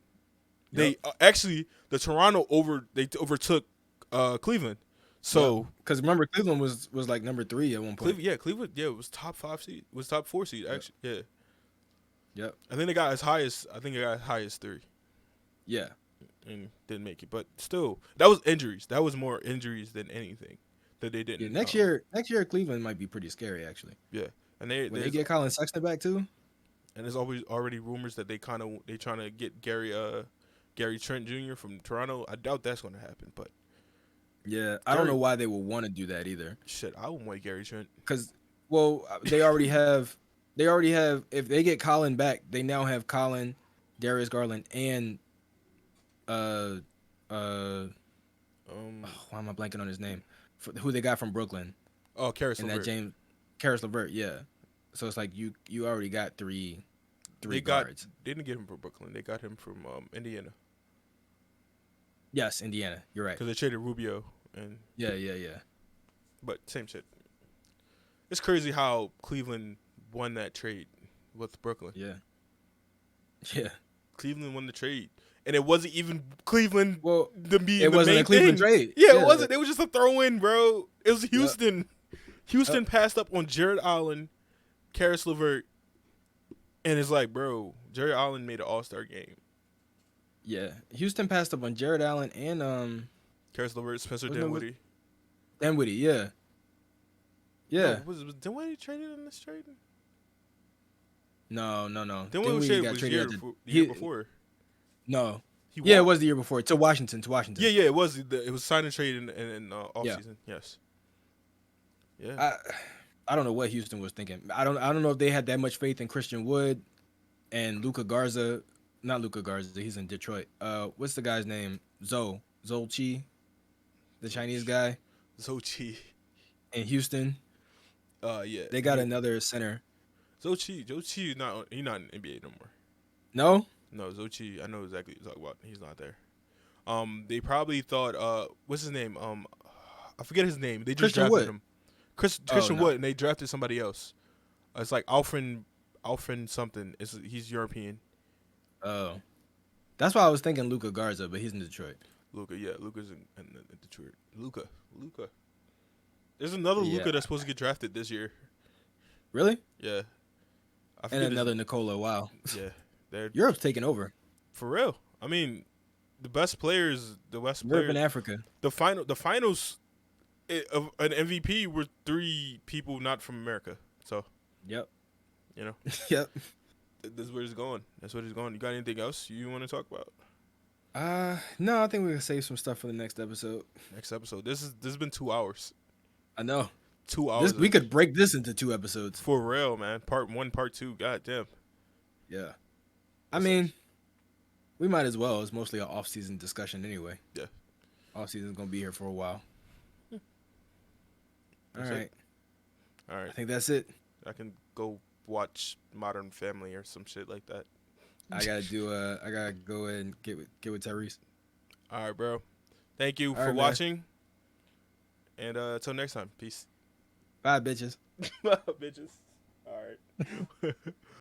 Speaker 1: Yep.
Speaker 2: They actually the Toronto they overtook Cleveland.
Speaker 1: Yep.
Speaker 2: So
Speaker 1: Because remember, Cleveland was like number 3 at one point.
Speaker 2: Cleveland, it was top 5 seed, was top 4 seed
Speaker 1: Yep.
Speaker 2: actually. Yeah,
Speaker 1: Yep.
Speaker 2: I think they got as high as 3
Speaker 1: Yeah.
Speaker 2: and didn't make it. But still, that was injuries. That was more injuries than anything that they
Speaker 1: Yeah.
Speaker 2: didn't.
Speaker 1: Next year, Cleveland might be pretty scary actually.
Speaker 2: Yeah, and
Speaker 1: When they get Colin Sexton back too.
Speaker 2: there's always already rumors that they trying to get Gary Trent Jr. from Toronto. I doubt that's going to happen, but
Speaker 1: Yeah. I don't know why they would want to do that either.
Speaker 2: shit, I wouldn't want Gary Trent.
Speaker 1: Because, well, they already have. They already have. If they get Colin back, they now have Colin, Darius Garland, and uh, why am I blanking on his name? Who they got from Brooklyn
Speaker 2: Oh, Karis
Speaker 1: and that
Speaker 2: LeVert.
Speaker 1: James, Karis LeVert. Yeah. So it's like you already got three
Speaker 2: They
Speaker 1: guards.
Speaker 2: didn't get him from Brooklyn. They got him from Indiana
Speaker 1: Yes, Indiana. You're right.
Speaker 2: because they traded Rubio and
Speaker 1: Yeah.
Speaker 2: but same shit. It's crazy how Cleveland won that trade with Brooklyn.
Speaker 1: Yeah. Yeah.
Speaker 2: Cleveland won the trade, and it wasn't even Cleveland
Speaker 1: Well,
Speaker 2: the be
Speaker 1: it
Speaker 2: the
Speaker 1: wasn't
Speaker 2: main
Speaker 1: a Cleveland
Speaker 2: thing.
Speaker 1: trade.
Speaker 2: Yeah,
Speaker 1: Yeah.
Speaker 2: it wasn't. It was just a throw in, bro. It was
Speaker 1: Yep.
Speaker 2: Houston. Houston
Speaker 1: Yep.
Speaker 2: passed up on Jared Allen, Karis LeVert, and it's like, bro, Jared Allen made an All Star game.
Speaker 1: Yeah. Houston passed up on Jared Allen and
Speaker 2: Karis LeVert, Spencer
Speaker 1: Wasn't it
Speaker 2: Dinwiddie.
Speaker 1: Dinwiddie. Yeah. Yeah.
Speaker 2: No, was Dinwiddie traded in this trade?
Speaker 1: No.
Speaker 2: Dinwiddie was traded was the year before.
Speaker 1: No.
Speaker 2: He
Speaker 1: Yeah, it
Speaker 2: walked.
Speaker 1: was the year before to Washington.
Speaker 2: Yeah, it was. It was sign and trade in off
Speaker 1: Yeah.
Speaker 2: season. Yes. Yeah.
Speaker 1: I don't know what Houston was thinking. I don't know if they had that much faith in Christian Wood and Luka Garza. Not Luka Garza. He's in Detroit. What's the guy's name? Zhou Chi, the Chinese guy
Speaker 2: Zochi.
Speaker 1: in Houston.
Speaker 2: Yeah.
Speaker 1: They got another center.
Speaker 2: Zochi, he's not in NBA no more.
Speaker 1: No.
Speaker 2: No, Zochi, I know exactly what you're talking about. He's not there. They probably thought, what's his name? I forget his name. They just
Speaker 1: Christian
Speaker 2: drafted
Speaker 1: Wood.
Speaker 2: him. Christian
Speaker 1: no.
Speaker 2: Wood, and they drafted somebody else. It's like Alfred something. He's European.
Speaker 1: Oh, that's why I was thinking Luka Garza, but he's in Detroit.
Speaker 2: Luca, yeah, Luca's in Detroit. Luca. There's another
Speaker 1: Yeah.
Speaker 2: Luca that's supposed to get drafted this year.
Speaker 1: Really?
Speaker 2: Yeah, I
Speaker 1: And
Speaker 2: forget his.
Speaker 1: another Nikola. Wow.
Speaker 2: Yeah, they're
Speaker 1: Europe's taking over.
Speaker 2: for real. I mean, the best
Speaker 1: Europe and
Speaker 2: players,
Speaker 1: Africa.
Speaker 2: the finals of an MVP were three people not from America. So
Speaker 1: Yep.
Speaker 2: you know,
Speaker 1: Yep.
Speaker 2: this is where it's going. That's what it's going. You got anything else you want to talk about?
Speaker 1: No, I think we can save some stuff for the next episode.
Speaker 2: Next episode. This has been 2 hours.
Speaker 1: I know.
Speaker 2: 2 hours.
Speaker 1: We could break this into 2 episodes.
Speaker 2: For real, man. Part 1, part 2. God damn.
Speaker 1: Yeah. I mean, we might as well. It's mostly an off-season discussion anyway.
Speaker 2: Yeah.
Speaker 1: Off-season's going to be here for a while. All right.
Speaker 2: All right.
Speaker 1: I think that's it.
Speaker 2: I can go watch Modern Family or some shit like that.
Speaker 1: I gotta go and get with Tyrese.
Speaker 2: All right, bro. Thank you
Speaker 1: All
Speaker 2: for
Speaker 1: right,
Speaker 2: watching. And until next time. Peace.
Speaker 1: Bye, bitches.
Speaker 2: Bitches. All right.